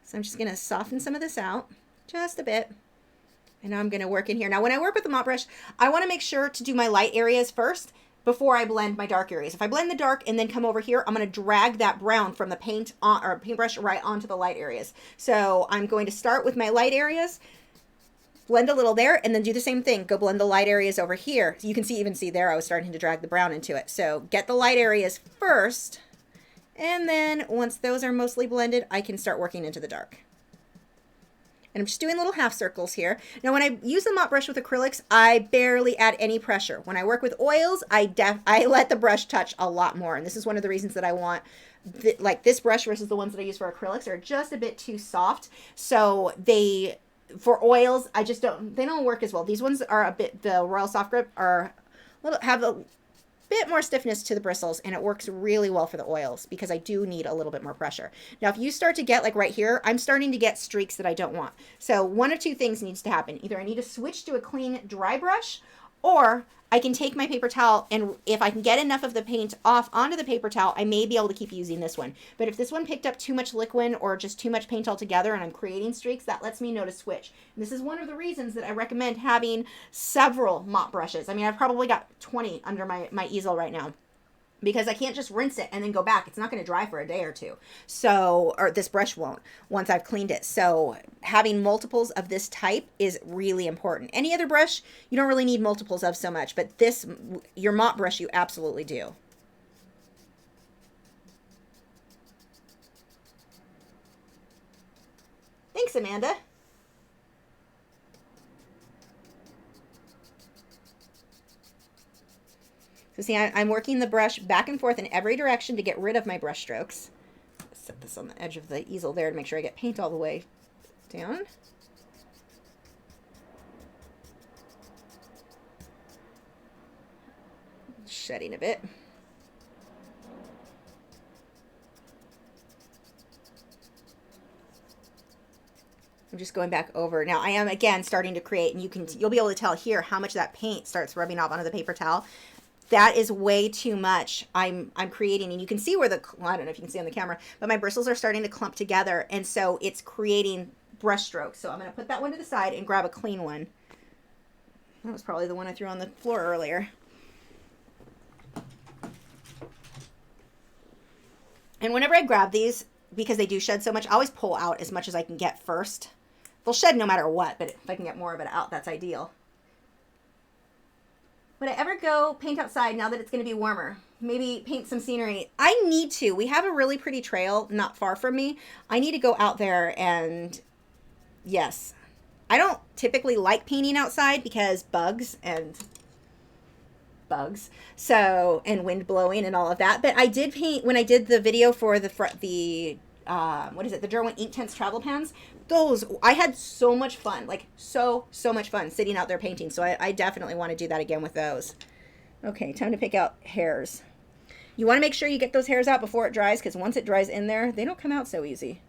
So I'm just going to soften some of this out just a bit. And now I'm going to work in here. Now, when I work with the mop brush, I want to make sure to do my light areas first before I blend my dark areas. If I blend the dark and then come over here, I'm going to drag that brown from the paint on, or paintbrush right onto the light areas. So I'm going to start with my light areas, blend a little there, and then do the same thing. Go blend the light areas over here. So you can see, even see there, I was starting to drag the brown into it. So get the light areas first, and then once those are mostly blended, I can start working into the dark. And I'm just doing little half circles here. Now, when I use the mop brush with acrylics, I barely add any pressure. When I work with oils, I let the brush touch a lot more. And this is one of the reasons that I want, like this brush versus the ones that I use for acrylics are just a bit too soft. So for oils, they don't work as well. These ones are a bit, the Royal Soft Grip have a bit more stiffness to the bristles, and it works really well for the oils because I do need a little bit more pressure. Now, if you start to get, like right here, I'm starting to get streaks that I don't want. So one of two things needs to happen. Either I need to switch to a clean, dry brush, or I can take my paper towel, and if I can get enough of the paint off onto the paper towel, I may be able to keep using this one. But if this one picked up too much liquid or just too much paint altogether and I'm creating streaks, that lets me know to switch. And this is one of the reasons that I recommend having several mop brushes. I mean, I've probably got 20 under my easel right now, because I can't just rinse it and then go back. It's not going to dry for a day or two. So, or this brush won't once I've cleaned it. So having multiples of this type is really important. Any other brush, you don't really need multiples of so much, but this, your mop brush, you absolutely do. Thanks, Amanda. So see, I'm working the brush back and forth in every direction to get rid of my brush strokes. Set this on the edge of the easel there to make sure I get paint all the way down. Shedding a bit. I'm just going back over. Now I am again starting to create, and you'll be able to tell here how much that paint starts rubbing off onto the paper towel. That is way too much. I'm creating, and you can see where well, I don't know if you can see on the camera, but my bristles are starting to clump together, and so it's creating brush strokes. So I'm going to put that one to the side and grab a clean one. That was probably the one I threw on the floor earlier. And whenever I grab these, because they do shed so much, I always pull out as much as I can get first. They'll shed no matter what, but if I can get more of it out, that's ideal. Would I ever go paint outside now that it's going to be warmer? Maybe paint some scenery. I need to. We have a really pretty trail not far from me. I need to go out there and, yes. I don't typically like painting outside because bugs, so, and wind blowing and all of that. But I did paint, when I did the video for the Derwent Inktense travel pans, those, I had so much fun, like so much fun sitting out there painting. So I definitely want to do that again with those. Okay, time to pick out hairs. You want to make sure you get those hairs out before it dries, because once it dries in there, they don't come out so easy.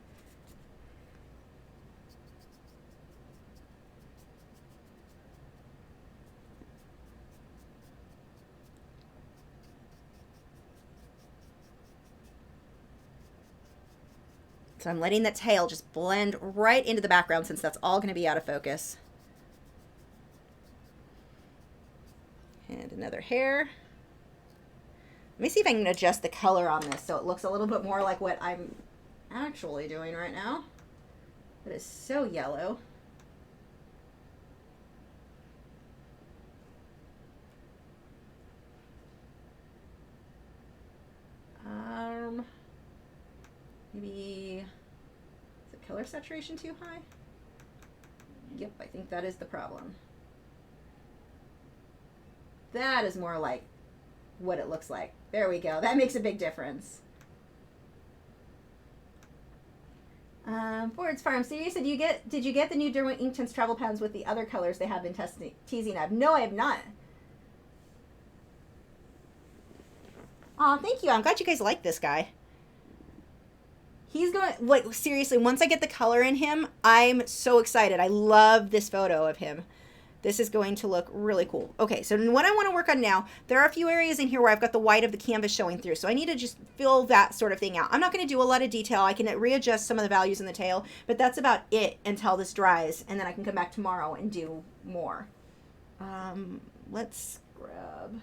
So I'm letting the tail just blend right into the background, since that's all going to be out of focus. And another hair. Let me see if I can adjust the color on this so it looks a little bit more like what I'm actually doing right now. It is so yellow. Maybe, is the color saturation too high? Yep, I think that is the problem. That is more like what it looks like. There we go. That makes a big difference. Ford's Farm. So you said did you get the new Derwent Inktense travel pans with the other colors they have been teasing of? No, I have not. Aw, thank you. I'm glad you guys like this guy. He's going, like, seriously, once I get the color in him, I'm so excited. I love this photo of him. This is going to look really cool. Okay, so what I want to work on now, there are a few areas in here where I've got the white of the canvas showing through, so I need to just fill that sort of thing out. I'm not going to do a lot of detail. I can readjust some of the values in the tail, but that's about it until this dries, and then I can come back tomorrow and do more. Let's grab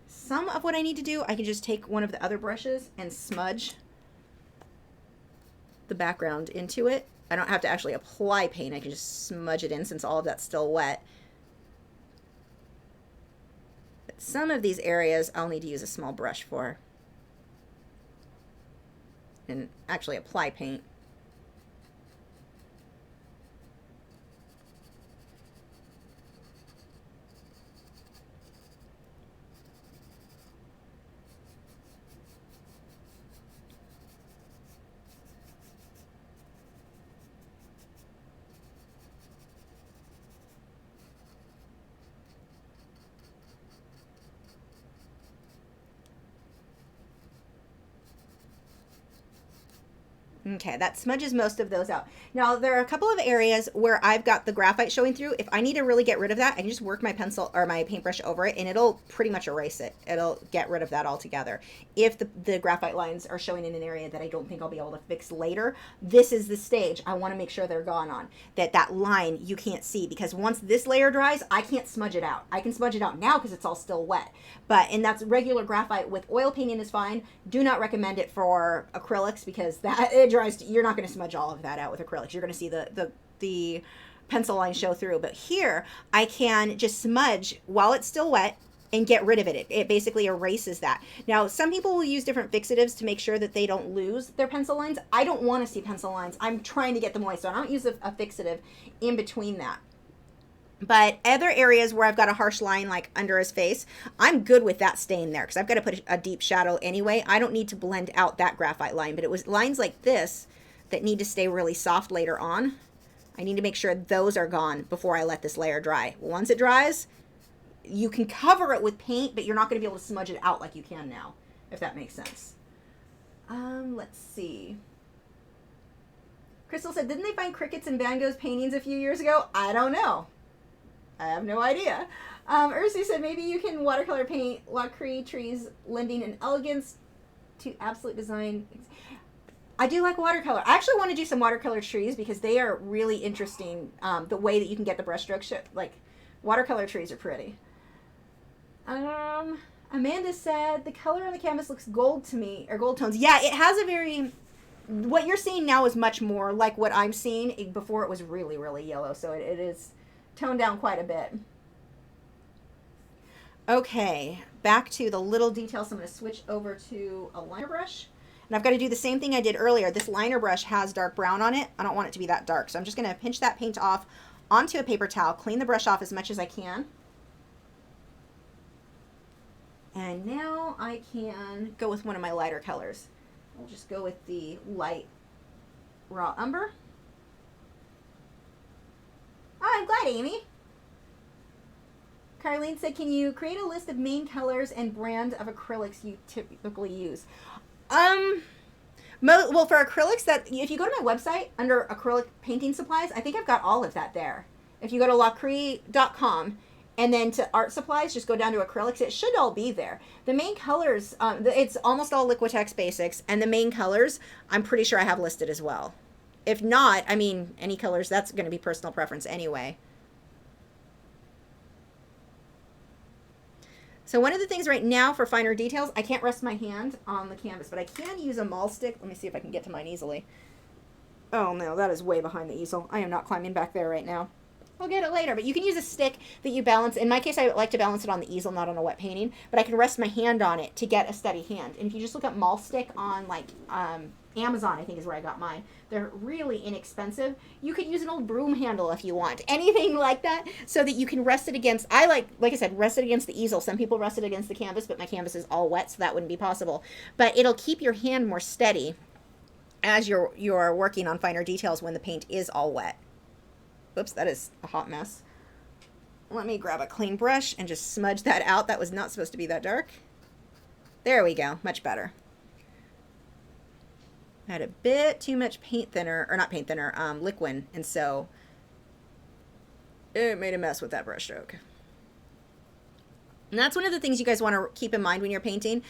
some of what I need to do. I can just take one of the other brushes and smudge the background into it. I don't have to actually apply paint. I can just smudge it in since all of that's still wet. But some of these areas I'll need to use a small brush for and actually apply paint. Okay, that smudges most of those out. Now, there are a couple of areas where I've got the graphite showing through. If I need to really get rid of that, I can just work my pencil or my paintbrush over it, and it'll pretty much erase it. It'll get rid of that altogether. If the graphite lines are showing in an area that I don't think I'll be able to fix later, this is the stage I want to make sure they're gone on. That line you can't see, because once this layer dries, I can't smudge it out. I can smudge it out now because it's all still wet. And that's regular graphite with oil painting is fine. Do not recommend it for acrylics, because it dries. You're not going to smudge all of that out with acrylics. You're going to see the pencil line show through. But here, I can just smudge while it's still wet and get rid of it. It basically erases that. Now, some people will use different fixatives to make sure that they don't lose their pencil lines. I don't want to see pencil lines. I'm trying to get them moist, so I don't use a fixative in between that. But other areas where I've got a harsh line, like under his face, I'm good with that staying there because I've got to put a deep shadow anyway. I don't need to blend out that graphite line, but it was lines like this that need to stay really soft later on. I need to make sure those are gone before I let this layer dry. Once it dries, you can cover it with paint, but you're not going to be able to smudge it out like you can now, if that makes sense. Let's see. Crystal said, didn't they find crickets in Van Gogh's paintings a few years ago? I don't know. I have no idea. Ursu said, maybe you can watercolor paint Lachri trees, lending an elegance to absolute design. I do like watercolor. I actually want to do some watercolor trees because they are really interesting. The way that you can get the brushstroke, like watercolor trees are pretty. Amanda said, the color on the canvas looks gold to me, or gold tones. Yeah, it has a very, what you're seeing now is much more like what I'm seeing. Before it was really, really yellow, so it is toned down quite a bit. Okay, back to the little details. So I'm going to switch over to a liner brush. And I've got to do the same thing I did earlier. This liner brush has dark brown on it. I don't want it to be that dark. So I'm just going to pinch that paint off onto a paper towel, clean the brush off as much as I can. And now I can go with one of my lighter colors. I'll just go with the light raw umber. Oh, I'm glad, Amy. Carlene said, can you create a list of main colors and brand of acrylics you typically use? Well, for acrylics, that if you go to my website under acrylic painting supplies, I think I've got all of that there. If you go to lachri.com and then to art supplies, just go down to acrylics. It should all be there. The main colors, it's almost all Liquitex basics, and the main colors, I'm pretty sure I have listed as well. If not, I mean, any colors, that's going to be personal preference anyway. So one of the things right now for finer details, I can't rest my hand on the canvas, but I can use a maul stick. Let me see if I can get to mine easily. Oh no, that is way behind the easel. I am not climbing back there right now. I'll get it later, but you can use a stick that you balance. In my case, I like to balance it on the easel, not on a wet painting, but I can rest my hand on it to get a steady hand. And if you just look up maul stick on like Amazon, I think is where I got mine. They're really inexpensive. You could use an old broom handle if you want, anything like that, so that you can rest it against. I like I said, rest it against the easel. Some people rest it against the canvas, but my canvas is all wet, so that wouldn't be possible. But it'll keep your hand more steady as you're working on finer details when the paint is all wet. Oops, that is a hot mess. Let me grab a clean brush and just smudge that out. That was not supposed to be that dark. There we go, much better. I had a bit too much paint thinner, or not paint thinner, liquid, and so it made a mess with that brush stroke. And that's one of the things you guys want to keep in mind when you're painting.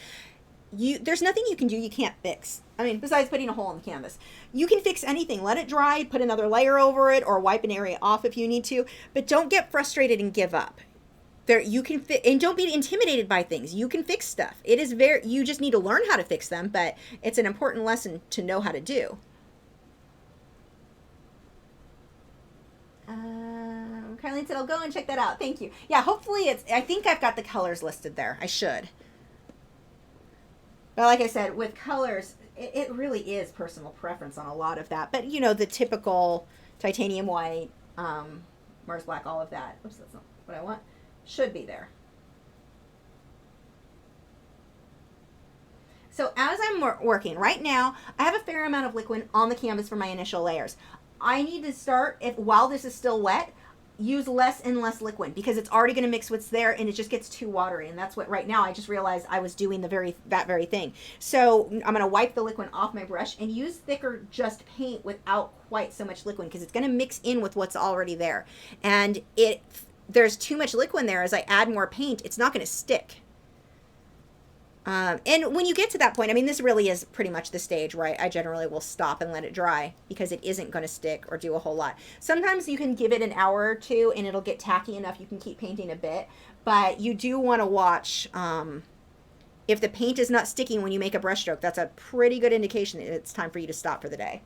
There's nothing you can do you can't fix. I mean, besides putting a hole in the canvas. You can fix anything. Let it dry, put another layer over it, or wipe an area off if you need to, but don't get frustrated and give up. You can and don't be intimidated by things. You can fix stuff. It is you just need to learn how to fix them, but it's an important lesson to know how to do. Carlene said, I'll go and check that out. Thank you. Yeah, hopefully I think I've got the colors listed there. I should. But like I said, with colors, it really is personal preference on a lot of that. But, you know, the typical titanium white, Mars black, all of that. Oops, that's not what I want. Should be there. So as I'm working right now, I have a fair amount of liquid on the canvas for my initial layers. I need to start, while this is still wet, use less and less liquid because it's already going to mix what's there and it just gets too watery. And that's what right now I just realized I was doing that very thing. So I'm going to wipe the liquid off my brush and use thicker just paint without quite so much liquid because it's going to mix in with what's already there. And there's too much liquid in there. As I add more paint, it's not going to stick. And when you get to that point, I mean, this really is pretty much the stage where I generally will stop and let it dry because it isn't going to stick or do a whole lot. Sometimes you can give it an hour or two and it'll get tacky enough you can keep painting a bit, but you do want to watch if the paint is not sticking when you make a brush stroke. That's a pretty good indication that it's time for you to stop for the day.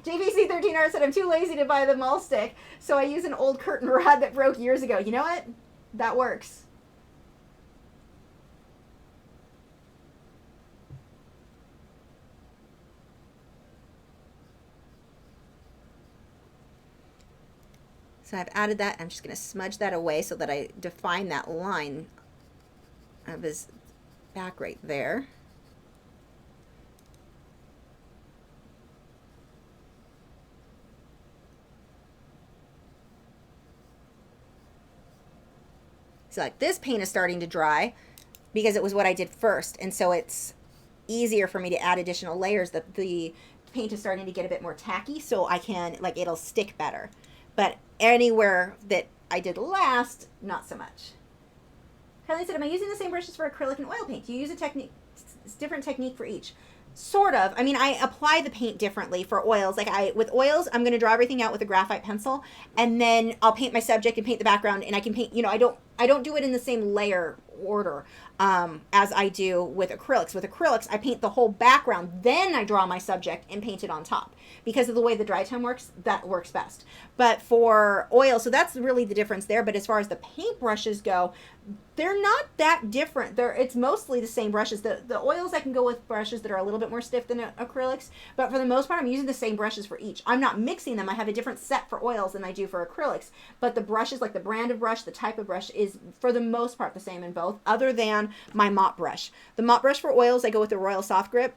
JVC13R said, I'm too lazy to buy the maul stick, so I use an old curtain rod that broke years ago. You know what? That works. So I've added that. I'm just going to smudge that away so that I define that line of his back right there. So like this paint is starting to dry because it was what I did first. And so it's easier for me to add additional layers. The paint is starting to get a bit more tacky, so I can, like, it'll stick better. But anywhere that I did last, not so much. Kylie said, am I using the same brushes for acrylic and oil paint? Do you use a different technique for each? Sort of. I mean, I apply the paint differently for oils. Like with oils, I'm going to draw everything out with a graphite pencil, and then I'll paint my subject and paint the background, and I can paint, I don't do it in the same layer order as I do with acrylics. With acrylics, I paint the whole background, then I draw my subject and paint it on top. Because of the way the dry time works, that works best. But for oil, so that's really the difference there. But as far as the paint brushes go, they're not that different. It's mostly the same brushes. The oils, I can go with brushes that are a little bit more stiff than acrylics, but for the most part, I'm using the same brushes for each. I'm not mixing them. I have a different set for oils than I do for acrylics, but the brushes, like the brand of brush, the type of brush, is for the most part the same in both, other than my mop brush. The mop brush for oils, I go with the Royal Soft Grip.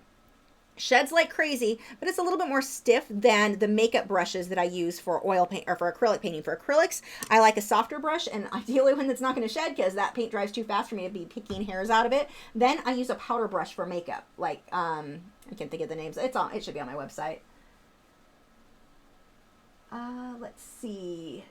Sheds like crazy, but it's a little bit more stiff than the makeup brushes that I use for oil paint or for acrylic painting. For acrylics, I like a softer brush, and ideally one that's not going to shed, because that paint dries too fast for me to be picking hairs out of it. Then I use a powder brush for makeup. Like, I can't think of the names. It should be on my website. Let's see.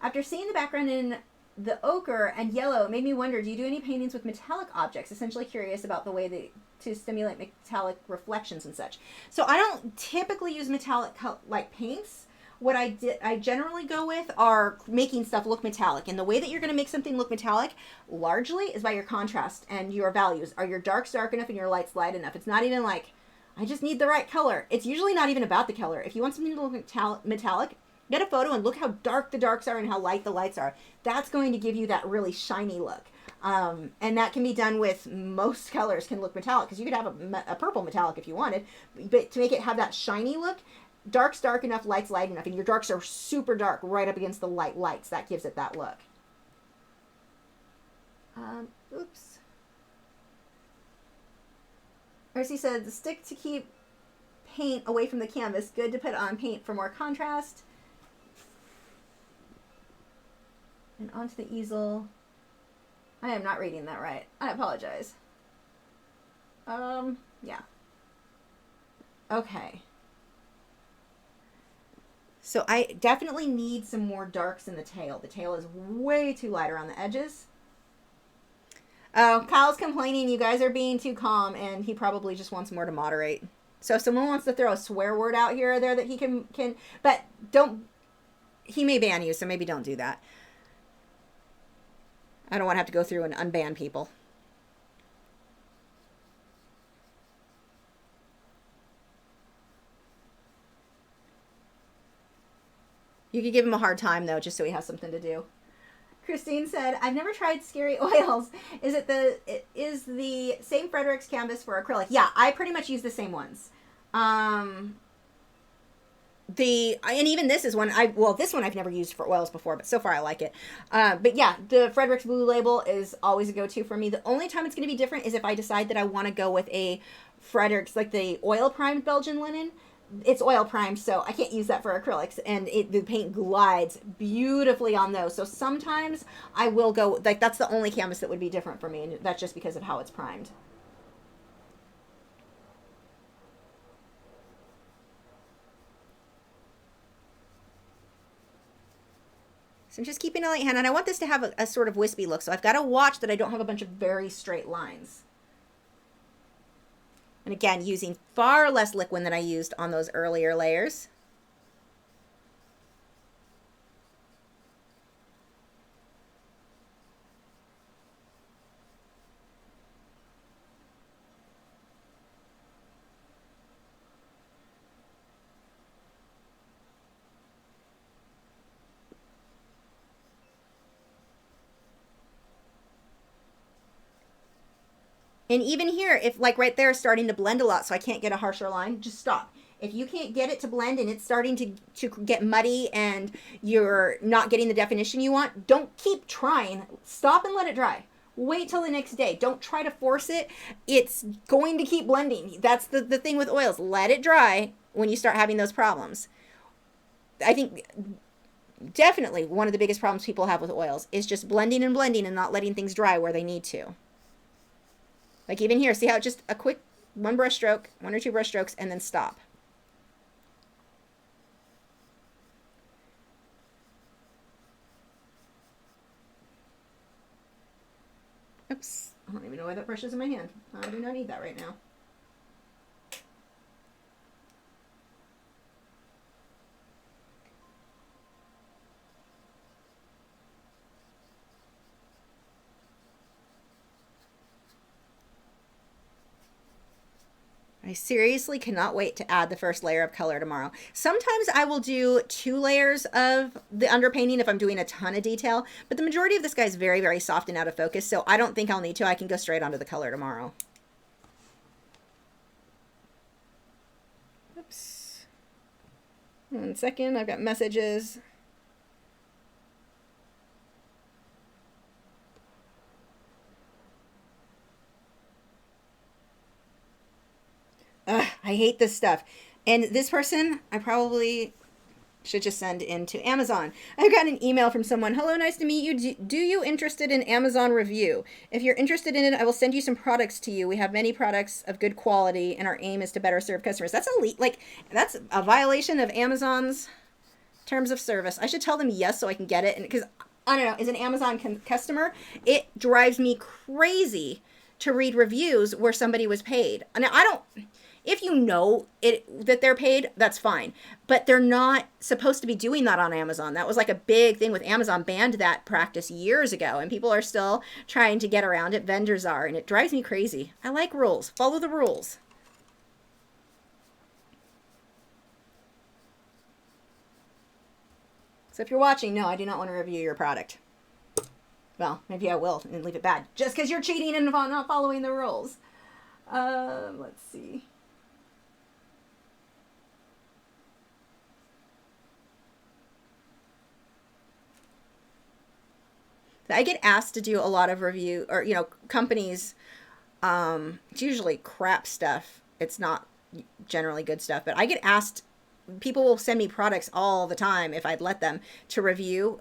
After seeing the background in the ochre and yellow, it made me wonder, do you do any paintings with metallic objects? Essentially curious about the way to stimulate metallic reflections and such. So I don't typically use metallic like paints. What I generally go with are making stuff look metallic. And the way that you're going to make something look metallic largely is by your contrast and your values. Are your darks dark enough and your lights light enough? It's not even like, I just need the right color. It's usually not even about the color. If you want something to look metallic, get a photo and look how dark the darks are and how light the lights are. That's going to give you that really shiny look. And that can be done with most colors can look metallic, because you could have a purple metallic if you wanted, but to make it have that shiny look, dark's dark enough, light's light enough, and your darks are super dark right up against the lights. That gives it that look. Oops. Mercy said, the stick to keep paint away from the canvas. Good to put on paint for more contrast. And onto the easel. I am not reading that right. I apologize. Yeah. Okay. So I definitely need some more darks in the tail. The tail is way too light around the edges. Oh, Kyle's complaining you guys are being too calm, and he probably just wants more to moderate. So if someone wants to throw a swear word out here or there that he can, but don't, he may ban you, so maybe don't do that. I don't want to have to go through and unban people. You could give him a hard time, though, just so he has something to do. Christine said, I've never tried scary oils. Is the same Frederick's canvas for acrylic? Yeah, I pretty much use the same ones. And even this is one, this one I've never used for oils before, but so far I like it. But yeah, the Frederick's Blue Label is always a go-to for me. The only time it's going to be different is if I decide that I want to go with a Frederick's, like the oil primed Belgian linen. It's oil primed, so I can't use that for acrylics, and the paint glides beautifully on those. So sometimes I will go, like, that's the only canvas that would be different for me, and that's just because of how it's primed. So I'm just keeping a light hand, and I want this to have a sort of wispy look, so I've got to watch that I don't have a bunch of very straight lines. And again, using far less liquid than I used on those earlier layers. And even here, if like right there, starting to blend a lot, so I can't get a harsher line, just stop. If you can't get it to blend and it's starting to get muddy and you're not getting the definition you want, don't keep trying. Stop and let it dry. Wait till the next day. Don't try to force it. It's going to keep blending. That's the thing with oils. Let it dry when you start having those problems. I think definitely one of the biggest problems people have with oils is just blending and blending and not letting things dry where they need to. Like even here, see how it just a quick one brush stroke, 1 or 2 brush strokes, and then stop. Oops, I don't even know why that brush is in my hand. I do not need that right now. I seriously cannot wait to add the first layer of color tomorrow. Sometimes I will do 2 layers of the underpainting if I'm doing a ton of detail, but the majority of this guy is very, very soft and out of focus, so I don't think I'll need to. I can go straight onto the color tomorrow. Oops. 1 second, I've got messages. Ugh, I hate this stuff. And this person, I probably should just send into Amazon. I got an email from someone. Hello, nice to meet you. Do you interested in Amazon review? If you're interested in it, I will send you some products to you. We have many products of good quality, and our aim is to better serve customers. That's that's a violation of Amazon's terms of service. I should tell them yes so I can get it. And because I don't know, as an Amazon customer, it drives me crazy to read reviews where somebody was paid. Now I don't. If you know that they're paid, that's fine. But they're not supposed to be doing that on Amazon. That was like a big thing with Amazon, banned that practice years ago. And people are still trying to get around it. Vendors are. And it drives me crazy. I like rules. Follow the rules. So if you're watching, no, I do not want to review your product. Well, maybe I will and leave it bad. Just because you're cheating and not following the rules. Let's see. I get asked to do a lot of review, or, you know, companies, it's usually crap stuff. It's not generally good stuff, but I get asked, people will send me products all the time if I'd let them to review.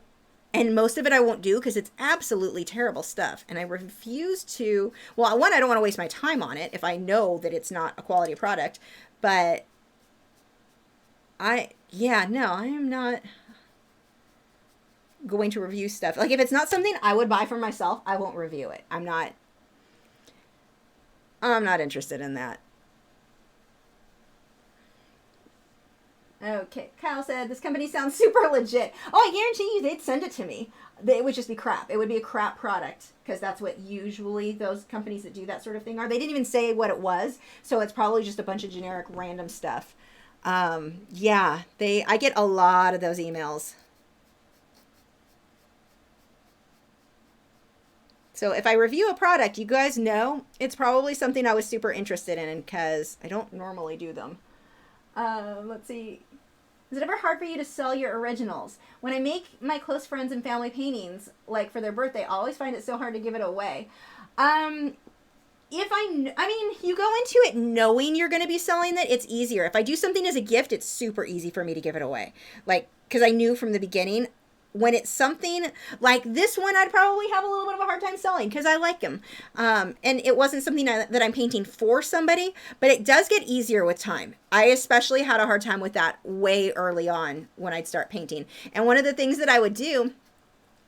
And most of it I won't do because it's absolutely terrible stuff. And I refuse to, well, one, I don't want to waste my time on it if I know that it's not a quality product, but yeah, no, I am not going to review stuff. Like if it's not something I would buy for myself, I won't review it. I'm not interested in that. Okay, Kyle said, this company sounds super legit. Oh, I guarantee you they'd send it to me. It would just be crap. It would be a crap product because that's what usually those companies that do that sort of thing are. They didn't even say what it was, so it's probably just a bunch of generic random stuff. Yeah, I get a lot of those emails. So if I review a product, you guys know it's probably something I was super interested in because I don't normally do them. Let's see. Is it ever hard for you to sell your originals? When I make my close friends and family paintings, like for their birthday, I always find it so hard to give it away. I mean, you go into it knowing you're going to be selling it, it's easier. If I do something as a gift, it's super easy for me to give it away. Like, because I knew from the beginning, when it's something like this one, I'd probably have a little bit of a hard time selling because I like them. And it wasn't something that I'm painting for somebody, but it does get easier with time. I especially had a hard time with that way early on when I'd start painting. And one of the things that I would do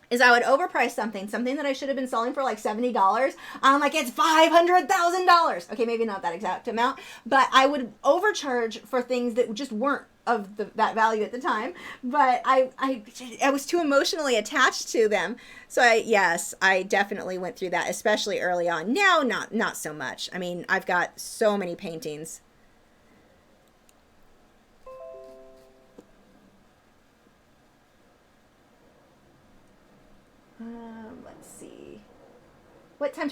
is I would overprice something that I should have been selling for like $70. I'm like, it's $500,000. Okay, maybe not that exact amount, but I would overcharge for things that just weren't of that value at the time. But I was too emotionally attached to them. So I definitely went through that, especially early on. Now, not so much. I mean, I've got so many paintings. Let's see. What time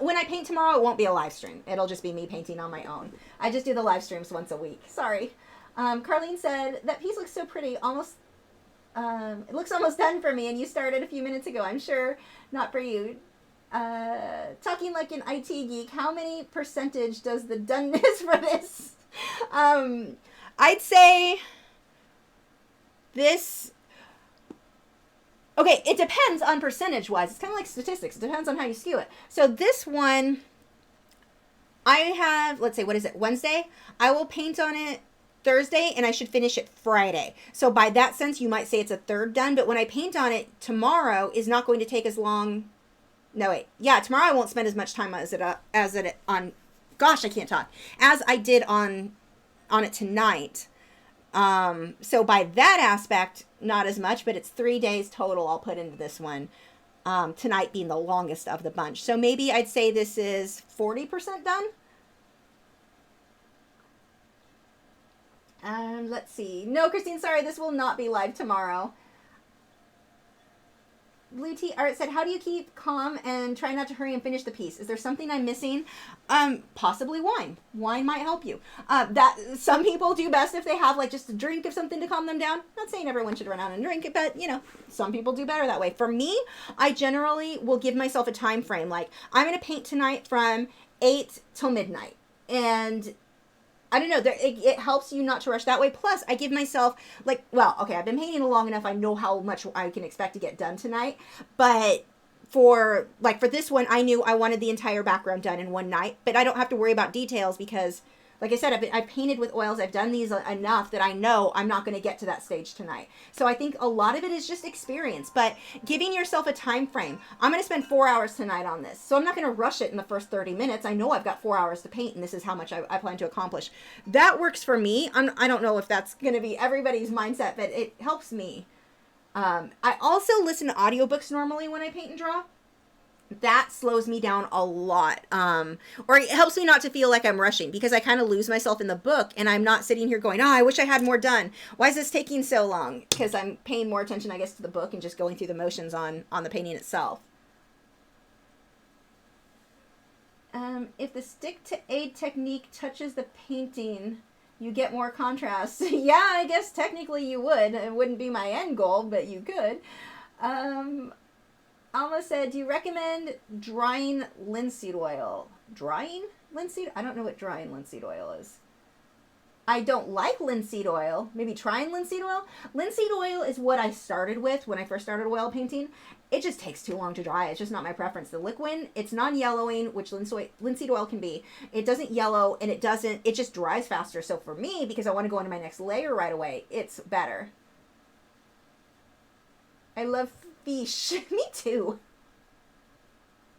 when I paint tomorrow, it won't be a live stream. It'll just be me painting on my own. I just do the live streams once a week. Sorry. Carlene said, that piece looks so pretty. It looks almost done for me, and you started a few minutes ago. I'm sure not for you. Talking like an IT geek, how many percentage does the doneness for this? I'd say this... Okay, it depends on percentage-wise. It's kind of like statistics. It depends on how you skew it. So this one, I have, let's say, what is it, Wednesday? I will paint on it Thursday, and I should finish it Friday. So by that sense, you might say it's a third done, but when I paint on it tomorrow is not going to take as long. No, wait. Yeah, tomorrow I won't spend as much time as it on, gosh, I can't talk, as I did on it tonight. So by that aspect, not as much, but it's 3 days total I'll put into this one. Tonight being the longest of the bunch. So maybe I'd say this is 40% done. Let's see. No, Christine, sorry, this will not be live tomorrow. Blue Tea Art said, how do you keep calm and try not to hurry and finish the piece? Is there something I'm missing? Possibly wine. Wine might help you. That some people do best if they have like just a drink of something to calm them down. Not saying everyone should run out and drink it, but you know, some people do better that way. For me, I generally will give myself a time frame. Like I'm going to paint tonight from 8 till midnight. And I don't know, it helps you not to rush that way. Plus, I give myself, like, well, okay, I've been painting long enough. I know how much I can expect to get done tonight. But for this one, I knew I wanted the entire background done in one night. But I don't have to worry about details because, like I said, I've painted with oils. I've done these enough that I know I'm not going to get to that stage tonight. So I think a lot of it is just experience. But giving yourself a time frame. I'm going to spend 4 hours tonight on this. So I'm not going to rush it in the first 30 minutes. I know I've got 4 hours to paint, and this is how much I plan to accomplish. That works for me. I don't know if that's going to be everybody's mindset, but it helps me. I also listen to audiobooks normally when I paint and draw. That slows me down a lot. Or it helps me not to feel like I'm rushing because I kind of lose myself in the book and I'm not sitting here going, oh, I wish I had more done. Why is this taking so long? Because I'm paying more attention, I guess, to the book and just going through the motions on the painting itself. If the stick to aid technique touches the painting, you get more contrast. Yeah, I guess technically you would. It wouldn't be my end goal, but you could. Alma said, do you recommend drying linseed oil? Drying linseed? I don't know what drying linseed oil is. I don't like linseed oil. Maybe trying linseed oil? Linseed oil is what I started with when I first started oil painting. It just takes too long to dry. It's just not my preference. The liquid, it's non-yellowing, which linseed oil can be. It doesn't yellow and it just dries faster. So for me, because I want to go into my next layer right away, it's better. I love fish. Me too.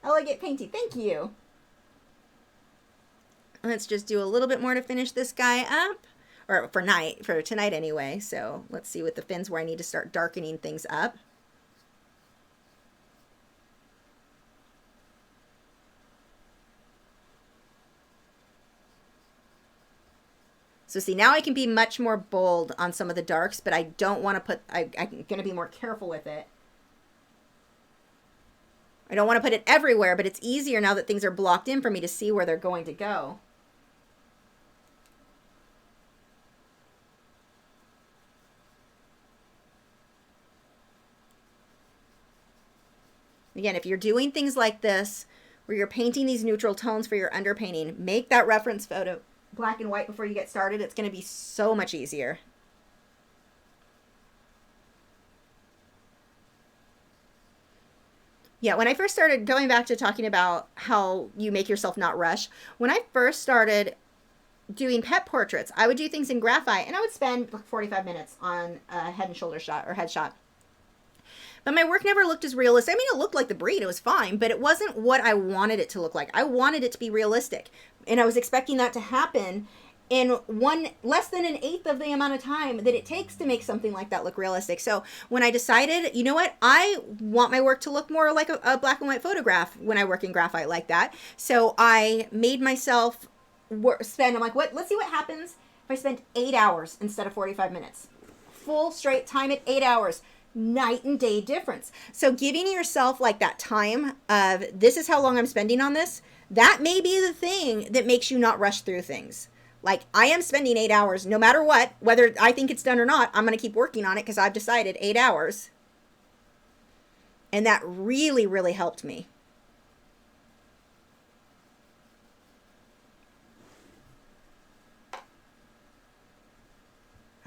I like it painty. Thank you. Let's just do a little bit more to finish this guy up. Or for tonight anyway. So let's see with the fins where I need to start darkening things up. So see, now I can be much more bold on some of the darks, but I don't want to put, I'm going to be more careful with it. I don't want to put it everywhere, but it's easier now that things are blocked in for me to see where they're going to go. Again, if you're doing things like this, where you're painting these neutral tones for your underpainting, make that reference photo black and white before you get started. It's going to be so much easier. Yeah, when I first started, going back to talking about how you make yourself not rush, when I first started doing pet portraits, I would do things in graphite, and I would spend 45 minutes on a head and shoulder shot or headshot. But my work never looked as realistic. I mean, it looked like the breed. It was fine, but it wasn't what I wanted it to look like. I wanted it to be realistic, and I was expecting that to happen in less than an eighth of the amount of time that it takes to make something like that look realistic. So when I decided, you know what, I want my work to look more like a black and white photograph when I work in graphite like that. So I made myself spend, I'm like, let's see what happens if I spend 8 hours instead of 45 minutes. Full straight time at 8 hours. Night and day difference. So giving yourself like that time of, this is how long I'm spending on this, that may be the thing that makes you not rush through things. Like, I am spending 8 hours no matter what, whether I think it's done or not. I'm going to keep working on it because I've decided 8 hours. And that really, really helped me.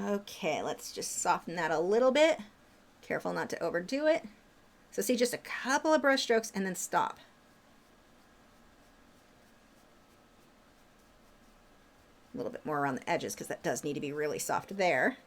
Okay, let's just soften that a little bit. Careful not to overdo it. So see, just a couple of brush strokes and then stop. A little bit more around the edges because that does need to be really soft there.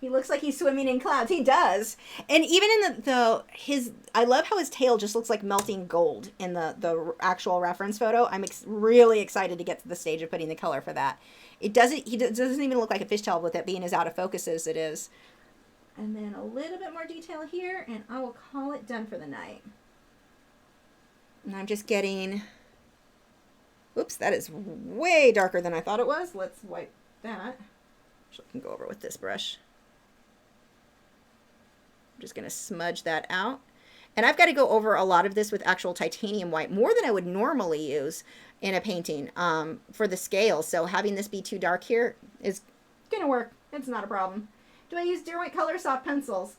He looks like he's swimming in clouds. He does. And even in I love how his tail just looks like melting gold in the actual reference photo. I'm really excited to get to the stage of putting the color for that. He doesn't even look like a fishtail with it being as out of focus as it is. And then a little bit more detail here, and I will call it done for the night. And I'm just getting, whoops, that is way darker than I thought it was. Let's wipe that. So I can go over with this brush. Just going to smudge that out. And I've got to go over a lot of this with actual titanium white, more than I would normally use in a painting for the scale. So having this be too dark here is going to work. It's not a problem. Do I use Derwent Color Soft pencils?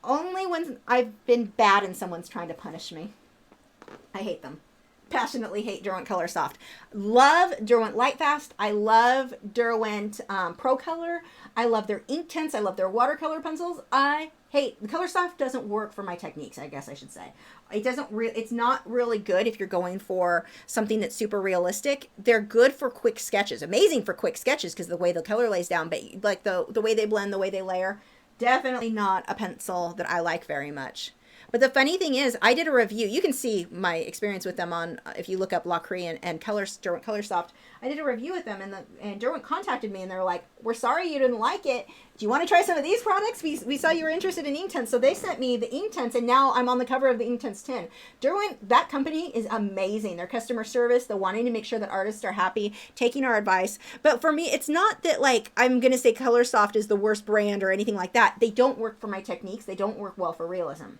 Only when I've been bad and someone's trying to punish me. I hate them. Passionately hate Derwent Color Soft. Love Derwent Lightfast. I love Derwent Pro Color. I love their Inktense. I love their watercolor pencils. I hate the Color Soft doesn't work for my techniques, I guess I should say. It's not really good if you're going for something that's super realistic. They're good for quick sketches. Amazing for quick sketches because the way the color lays down, but like the way they blend, the way they layer, definitely not a pencil that I like very much. But the funny thing is, I did a review. You can see my experience with them on, if you look up Lachri and Derwent Color Soft. I did a review with them, and Derwent contacted me, and they're like, we're sorry you didn't like it. Do you want to try some of these products? We saw you were interested in Inktense, so they sent me the Inktense, and now I'm on the cover of the Inktense 10. Derwent, that company is amazing. Their customer service, the wanting to make sure that artists are happy, taking our advice. But for me, it's not that, like, I'm going to say Color Soft is the worst brand or anything like that. They don't work for my techniques. They don't work well for realism.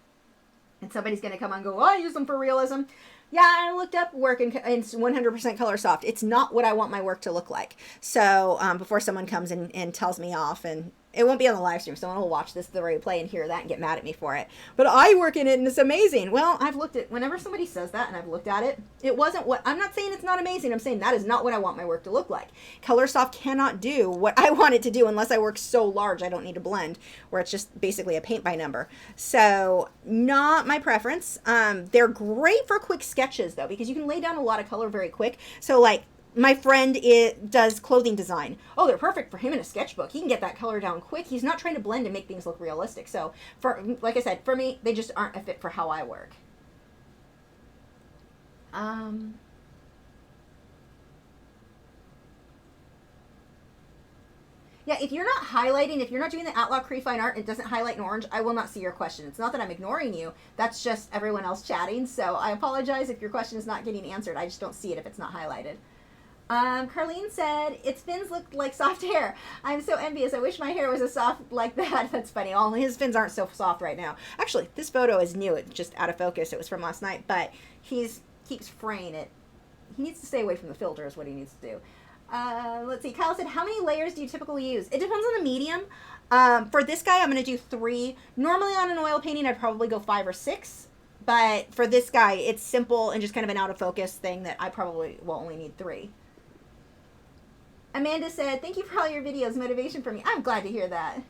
And somebody's going to come and go, oh, I use them for realism. Yeah, I looked up work in 100% Color Soft. It's not what I want my work to look like. So before someone comes and tells me off, and it won't be on the live stream. Someone will watch this, the replay, and hear that and get mad at me for it. But I work in it, and it's amazing. Well, I've looked at, whenever somebody says that, and I've looked at it, it wasn't what, I'm not saying it's not amazing. I'm saying that is not what I want my work to look like. Color Soft cannot do what I want it to do unless I work so large I don't need to blend, where it's just basically a paint by number. So not my preference. They're great for quick sketches, though, because you can lay down a lot of color very quick. So, like, my friend does clothing design. Oh, they're perfect for him in a sketchbook. He can get that color down quick. He's not trying to blend and make things look realistic. So, like I said, for me, they just aren't a fit for how I work. Yeah, if you're not highlighting, if you're not doing the Lachri Fine Art and it doesn't highlight in orange, I will not see your question. It's not that I'm ignoring you. That's just everyone else chatting. So I apologize if your question is not getting answered. I just don't see it if it's not highlighted. Carlene said, its fins look like soft hair. I'm so envious. I wish my hair was as soft like that. That's funny. All his fins aren't so soft right now. Actually, this photo is new. It's just out of focus. It was from last night, but keeps fraying it. He needs to stay away from the filter is what he needs to do. Let's see. Kyle said, how many layers do you typically use? It depends on the medium. For this guy, I'm going to do 3. Normally on an oil painting, I'd probably go 5 or 6. But for this guy, it's simple and just kind of an out of focus thing that I probably will only need 3. Amanda said, thank you for all your videos. Motivation for me. I'm glad to hear that.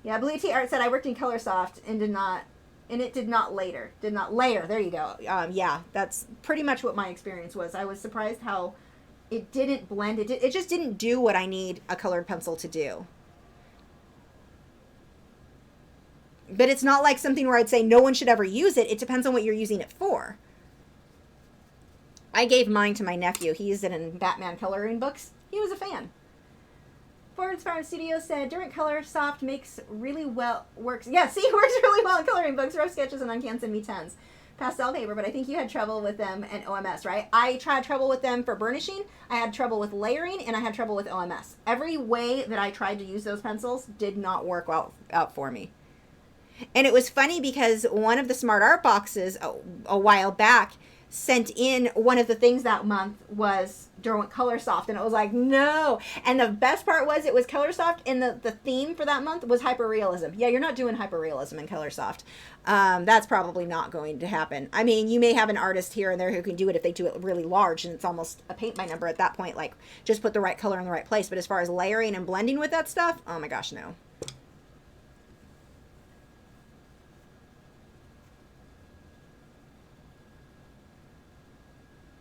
Yeah, Blue Tea Art said, I worked in Color Soft and it did not layer. There you go. Yeah, that's pretty much what my experience was. I was surprised how it didn't blend. It just didn't do what I need a colored pencil to do. But it's not like something where I'd say no one should ever use it. It depends on what you're using it for. I gave mine to my nephew. He used it in Batman coloring books. He was a fan. Forward's Farm Studio said, Derwent Color Soft works really well in coloring books, rough sketches, and Uncanse and Me10s. Pastel paper, but I think you had trouble with them and OMS, right? I tried trouble with them for burnishing. I had trouble with layering, and I had trouble with OMS. Every way that I tried to use those pencils did not work out for me. And it was funny because one of the Smart Art boxes a while back sent in one of the things that month was Derwent Color Soft, and it was like, no. And the best part was it was Color Soft, and the theme for that month was hyperrealism. Yeah, you're not doing hyperrealism in Color Soft. That's probably not going to happen. I mean, you may have an artist here and there who can do it if they do it really large, and it's almost a paint by number at that point, like just put the right color in the right place. But as far as layering and blending with that stuff, oh my gosh, no.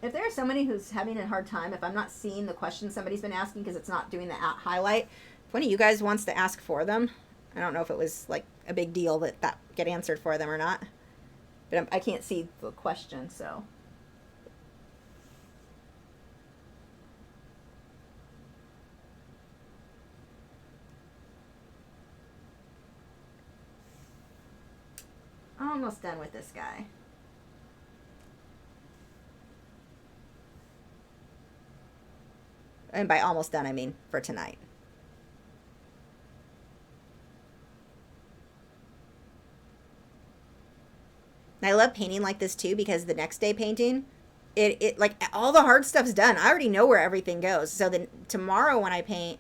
If there's somebody who's having a hard time, if I'm not seeing the question somebody's been asking because it's not doing the highlight, if one of you guys wants to ask for them, I don't know if it was like a big deal that get answered for them or not, but I can't see the question, so. Almost done with this guy. And by almost done, I mean for tonight. And I love painting like this too, because the next day painting, it like all the hard stuff's done. I already know where everything goes. So then tomorrow when I paint,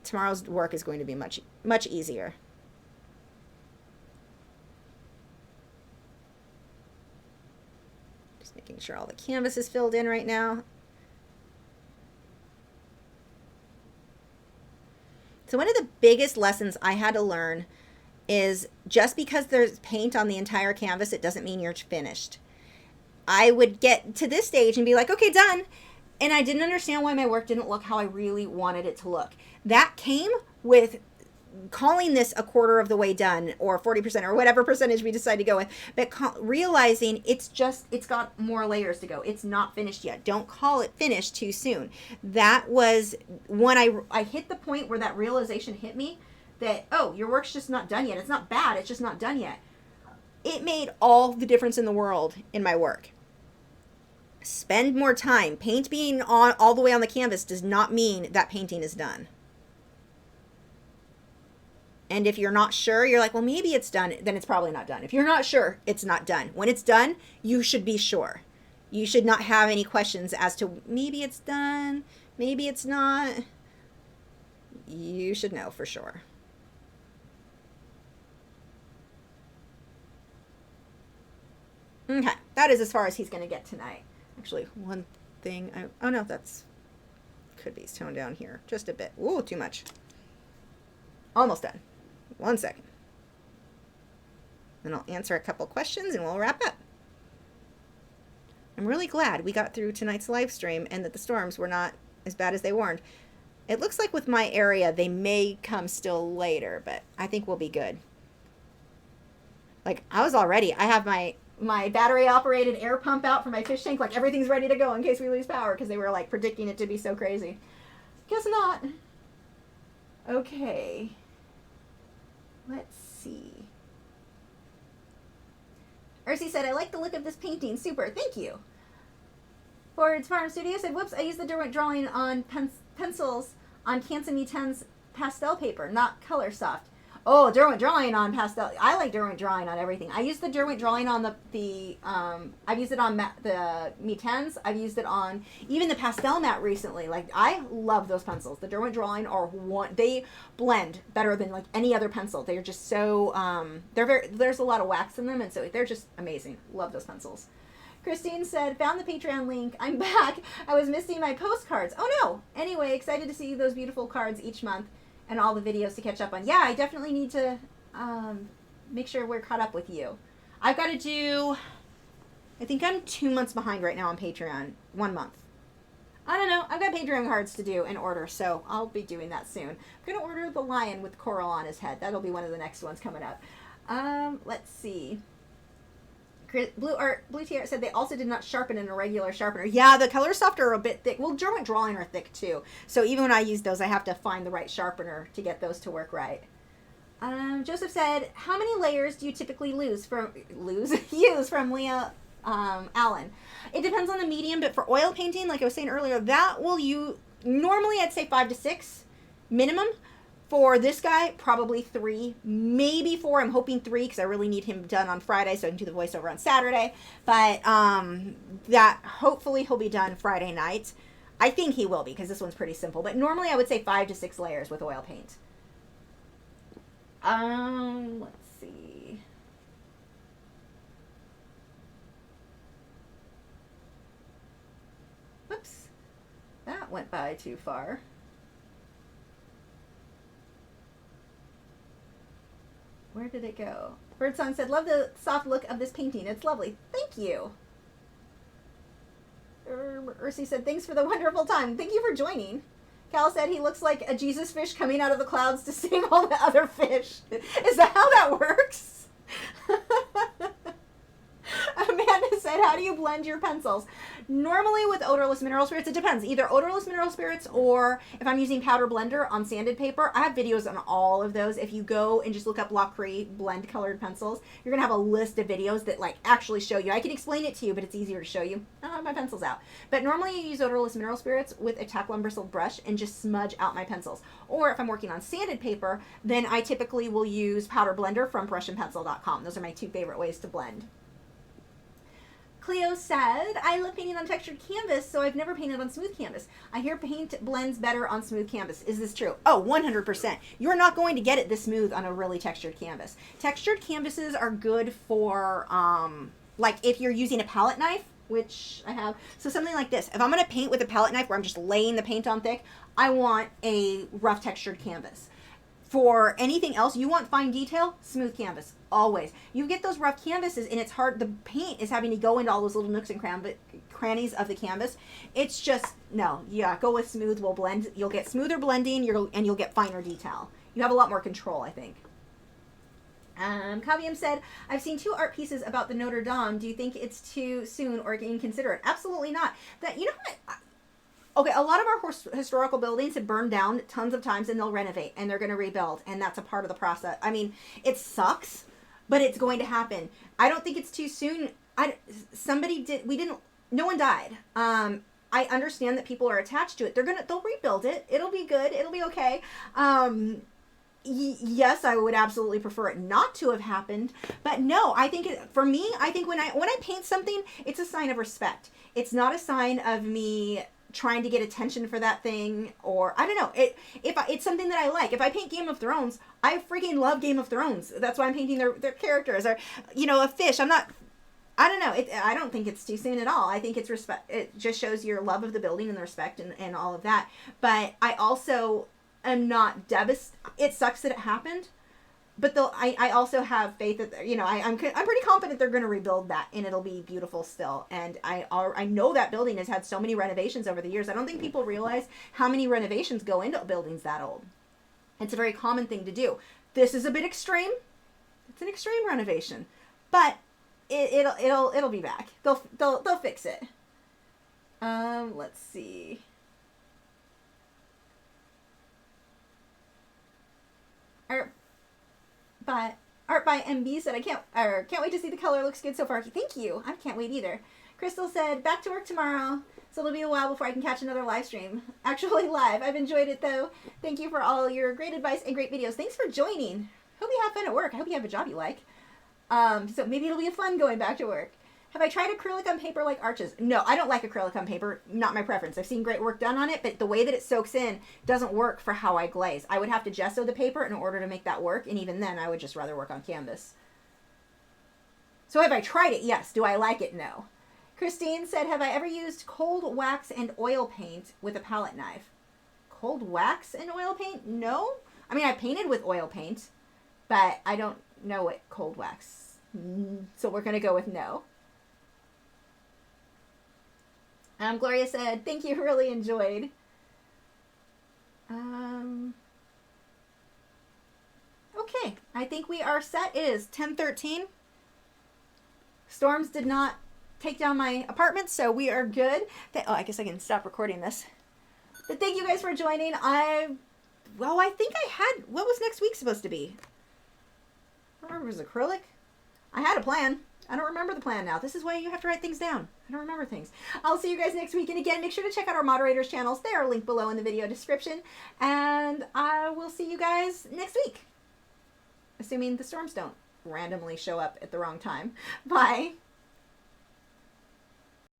tomorrow's work is going to be much, much easier. Just making sure all the canvas is filled in right now. So one of the biggest lessons I had to learn is just because there's paint on the entire canvas, it doesn't mean you're finished. I would get to this stage and be like, okay, done. And I didn't understand why my work didn't look how I really wanted it to look. That came with calling this a quarter of the way done, or 40%, or whatever percentage we decide to go with, but realizing it's got more layers to go. It's not finished yet. Don't call it finished too soon. That was when I hit the point where that realization hit me that, oh, your work's just not done yet. It's not bad. It's just not done yet. It made all the difference in the world in my work. Spend more time. Paint being on all the way on the canvas does not mean that painting is done. And if you're not sure, you're like, well, maybe it's done, then it's probably not done. If you're not sure, it's not done. When it's done, you should be sure. You should not have any questions as to maybe it's done, maybe it's not. You should know for sure. Okay, that is as far as he's going to get tonight. Actually, one thing, oh no, that's, could be toned down here just a bit. Ooh, too much. Almost done. 1 second. Then I'll answer a couple questions and we'll wrap up. I'm really glad we got through tonight's live stream and that the storms were not as bad as they warned. It looks like with my area, they may come still later, but I think we'll be good. Like, I have my battery operated air pump out for my fish tank. Like, everything's ready to go in case we lose power, because they were like predicting it to be so crazy. Guess not. Okay. Let's see. Ursi said, I like the look of this painting. Super. Thank you. Forward's Farm Studio said, whoops, I used the Derwent drawing on pencils on Canson Inktense pastel paper, not Color Soft. Oh, Derwent drawing on pastel. I like Derwent drawing on everything. I use the Derwent drawing on I've used it on the Inktense. I've used it on even the pastel mat recently. Like, I love those pencils. The Derwent drawing they blend better than like any other pencil. They're just so, there's a lot of wax in them, and so they're just amazing. Love those pencils. Christine said, found the Patreon link. I'm back. I was missing my postcards. Oh no. Anyway, excited to see those beautiful cards each month and all the videos to catch up on. Yeah, I definitely need to make sure we're caught up with you. I've got to do, I think I'm 2 months behind right now on Patreon. 1 month. I don't know. I've got Patreon cards to do and order, so I'll be doing that soon. I'm going to order the lion with coral on his head. That'll be one of the next ones coming up. Let's see. Blue Tier said they also did not sharpen in a regular sharpener. Yeah, the Color Soft are a bit thick. Well, Derwent drawing are thick too. So even when I use those, I have to find the right sharpener to get those to work right. Joseph said, how many layers do you typically use from Leah Allen? It depends on the medium, but for oil painting, like I was saying earlier, that will you normally I'd say 5 to 6 minimum. For this guy, probably 3, maybe 4. I'm hoping 3 because I really need him done on Friday so I can do the voiceover on Saturday. But that hopefully he'll be done Friday night. I think he will be because this one's pretty simple. But normally I would say 5 to 6 layers with oil paint. Let's see. Whoops. That went by too far. Where did it go? Birdsong said, love the soft look of this painting. It's lovely. Thank you. Ursi said, thanks for the wonderful time. Thank you for joining. Cal said he looks like a Jesus fish coming out of the clouds to save all the other fish. Is that how that works? Amanda said, how do you blend your pencils? Normally with odorless mineral spirits, it depends. Either odorless mineral spirits or if I'm using powder blender on sanded paper. I have videos on all of those. If you go and just look up Lachri blend colored pencils, you're going to have a list of videos that like actually show you. I can explain it to you, but it's easier to show you. I don't have my pencils out. But normally you use odorless mineral spirits with a tack bristled brush and just smudge out my pencils. Or if I'm working on sanded paper, then I typically will use powder blender from brushandpencil.com. Those are my 2 favorite ways to blend. Cleo said, I love painting on textured canvas, so I've never painted on smooth canvas. I hear paint blends better on smooth canvas. Is this true? Oh, 100%. You're not going to get it this smooth on a really textured canvas. Textured canvases are good for, like if you're using a palette knife, which I have. So something like this. If I'm going to paint with a palette knife where I'm just laying the paint on thick, I want a rough textured canvas. For anything else, you want fine detail, smooth canvas, always. You get those rough canvases and it's hard, the paint is having to go into all those little nooks and crannies of the canvas. It's just, no, yeah, go with smooth, will blend. You'll get smoother blending and you'll get finer detail. You have a lot more control, I think. Kaviam said, I've seen 2 art pieces about the Notre Dame. Do you think it's too soon or can you consider it? Absolutely not. That, you know what? Okay, a lot of our historical buildings have burned down tons of times and they'll renovate and they're going to rebuild. And that's a part of the process. I mean, it sucks, but it's going to happen. I don't think it's too soon. No one died. I understand that people are attached to it. They'll rebuild it. It'll be good. It'll be okay. Yes, I would absolutely prefer it not to have happened, but no, I think for me, I think when I paint something, it's a sign of respect. It's not a sign of me trying to get attention for that thing, or I don't know. It's something that I like. If I paint Game of Thrones, I freaking love Game of Thrones. That's why I'm painting their characters, or a fish. I don't know. I don't think it's too soon at all. I think it's respect. It just shows your love of the building and the respect and all of that. But I also am not devastated. It sucks that it happened, but I also have faith that I'm pretty confident they're going to rebuild that and it'll be beautiful still. And I know that building has had so many renovations over the years. I don't think people realize how many renovations go into buildings that old. It's a very common thing to do. This is a bit extreme. It's an extreme renovation, but it'll be back. They'll fix it. Let's see. Art by MB said, I can't wait to see the color. Looks good so far. Thank you. I can't wait either. Crystal said, back to work tomorrow, so it'll be a while before I can catch another live stream. Actually live. I've enjoyed it though. Thank you for all your great advice and great videos. Thanks for joining. Hope you have fun at work. I hope you have a job you like. So maybe it'll be fun going back to work. Have I tried acrylic on paper like arches? No, I don't like acrylic on paper. Not my preference. I've seen great work done on it, but the way that it soaks in doesn't work for how I glaze. I would have to gesso the paper in order to make that work, and even then, I would just rather work on canvas. So have I tried it? Yes. Do I like it? No. Christine said, have I ever used cold wax and oil paint with a palette knife? Cold wax and oil paint? No. I mean, I painted with oil paint, but I don't know what cold wax. So we're going to go with no. Gloria said, thank you, really enjoyed. Okay, I think we are set. It is 10:13. Storms did not take down my apartment, so we are good. I guess I can stop recording this. But thank you guys for joining. I think I had, what was next week supposed to be? I don't remember, it was acrylic. I had a plan. I don't remember the plan now. This is why you have to write things down. I don't remember things. I'll see you guys next week. And again, make sure to check out our moderators channels. They are linked below in the video description. And I will see you guys next week. Assuming the storms don't randomly show up at the wrong time. Bye.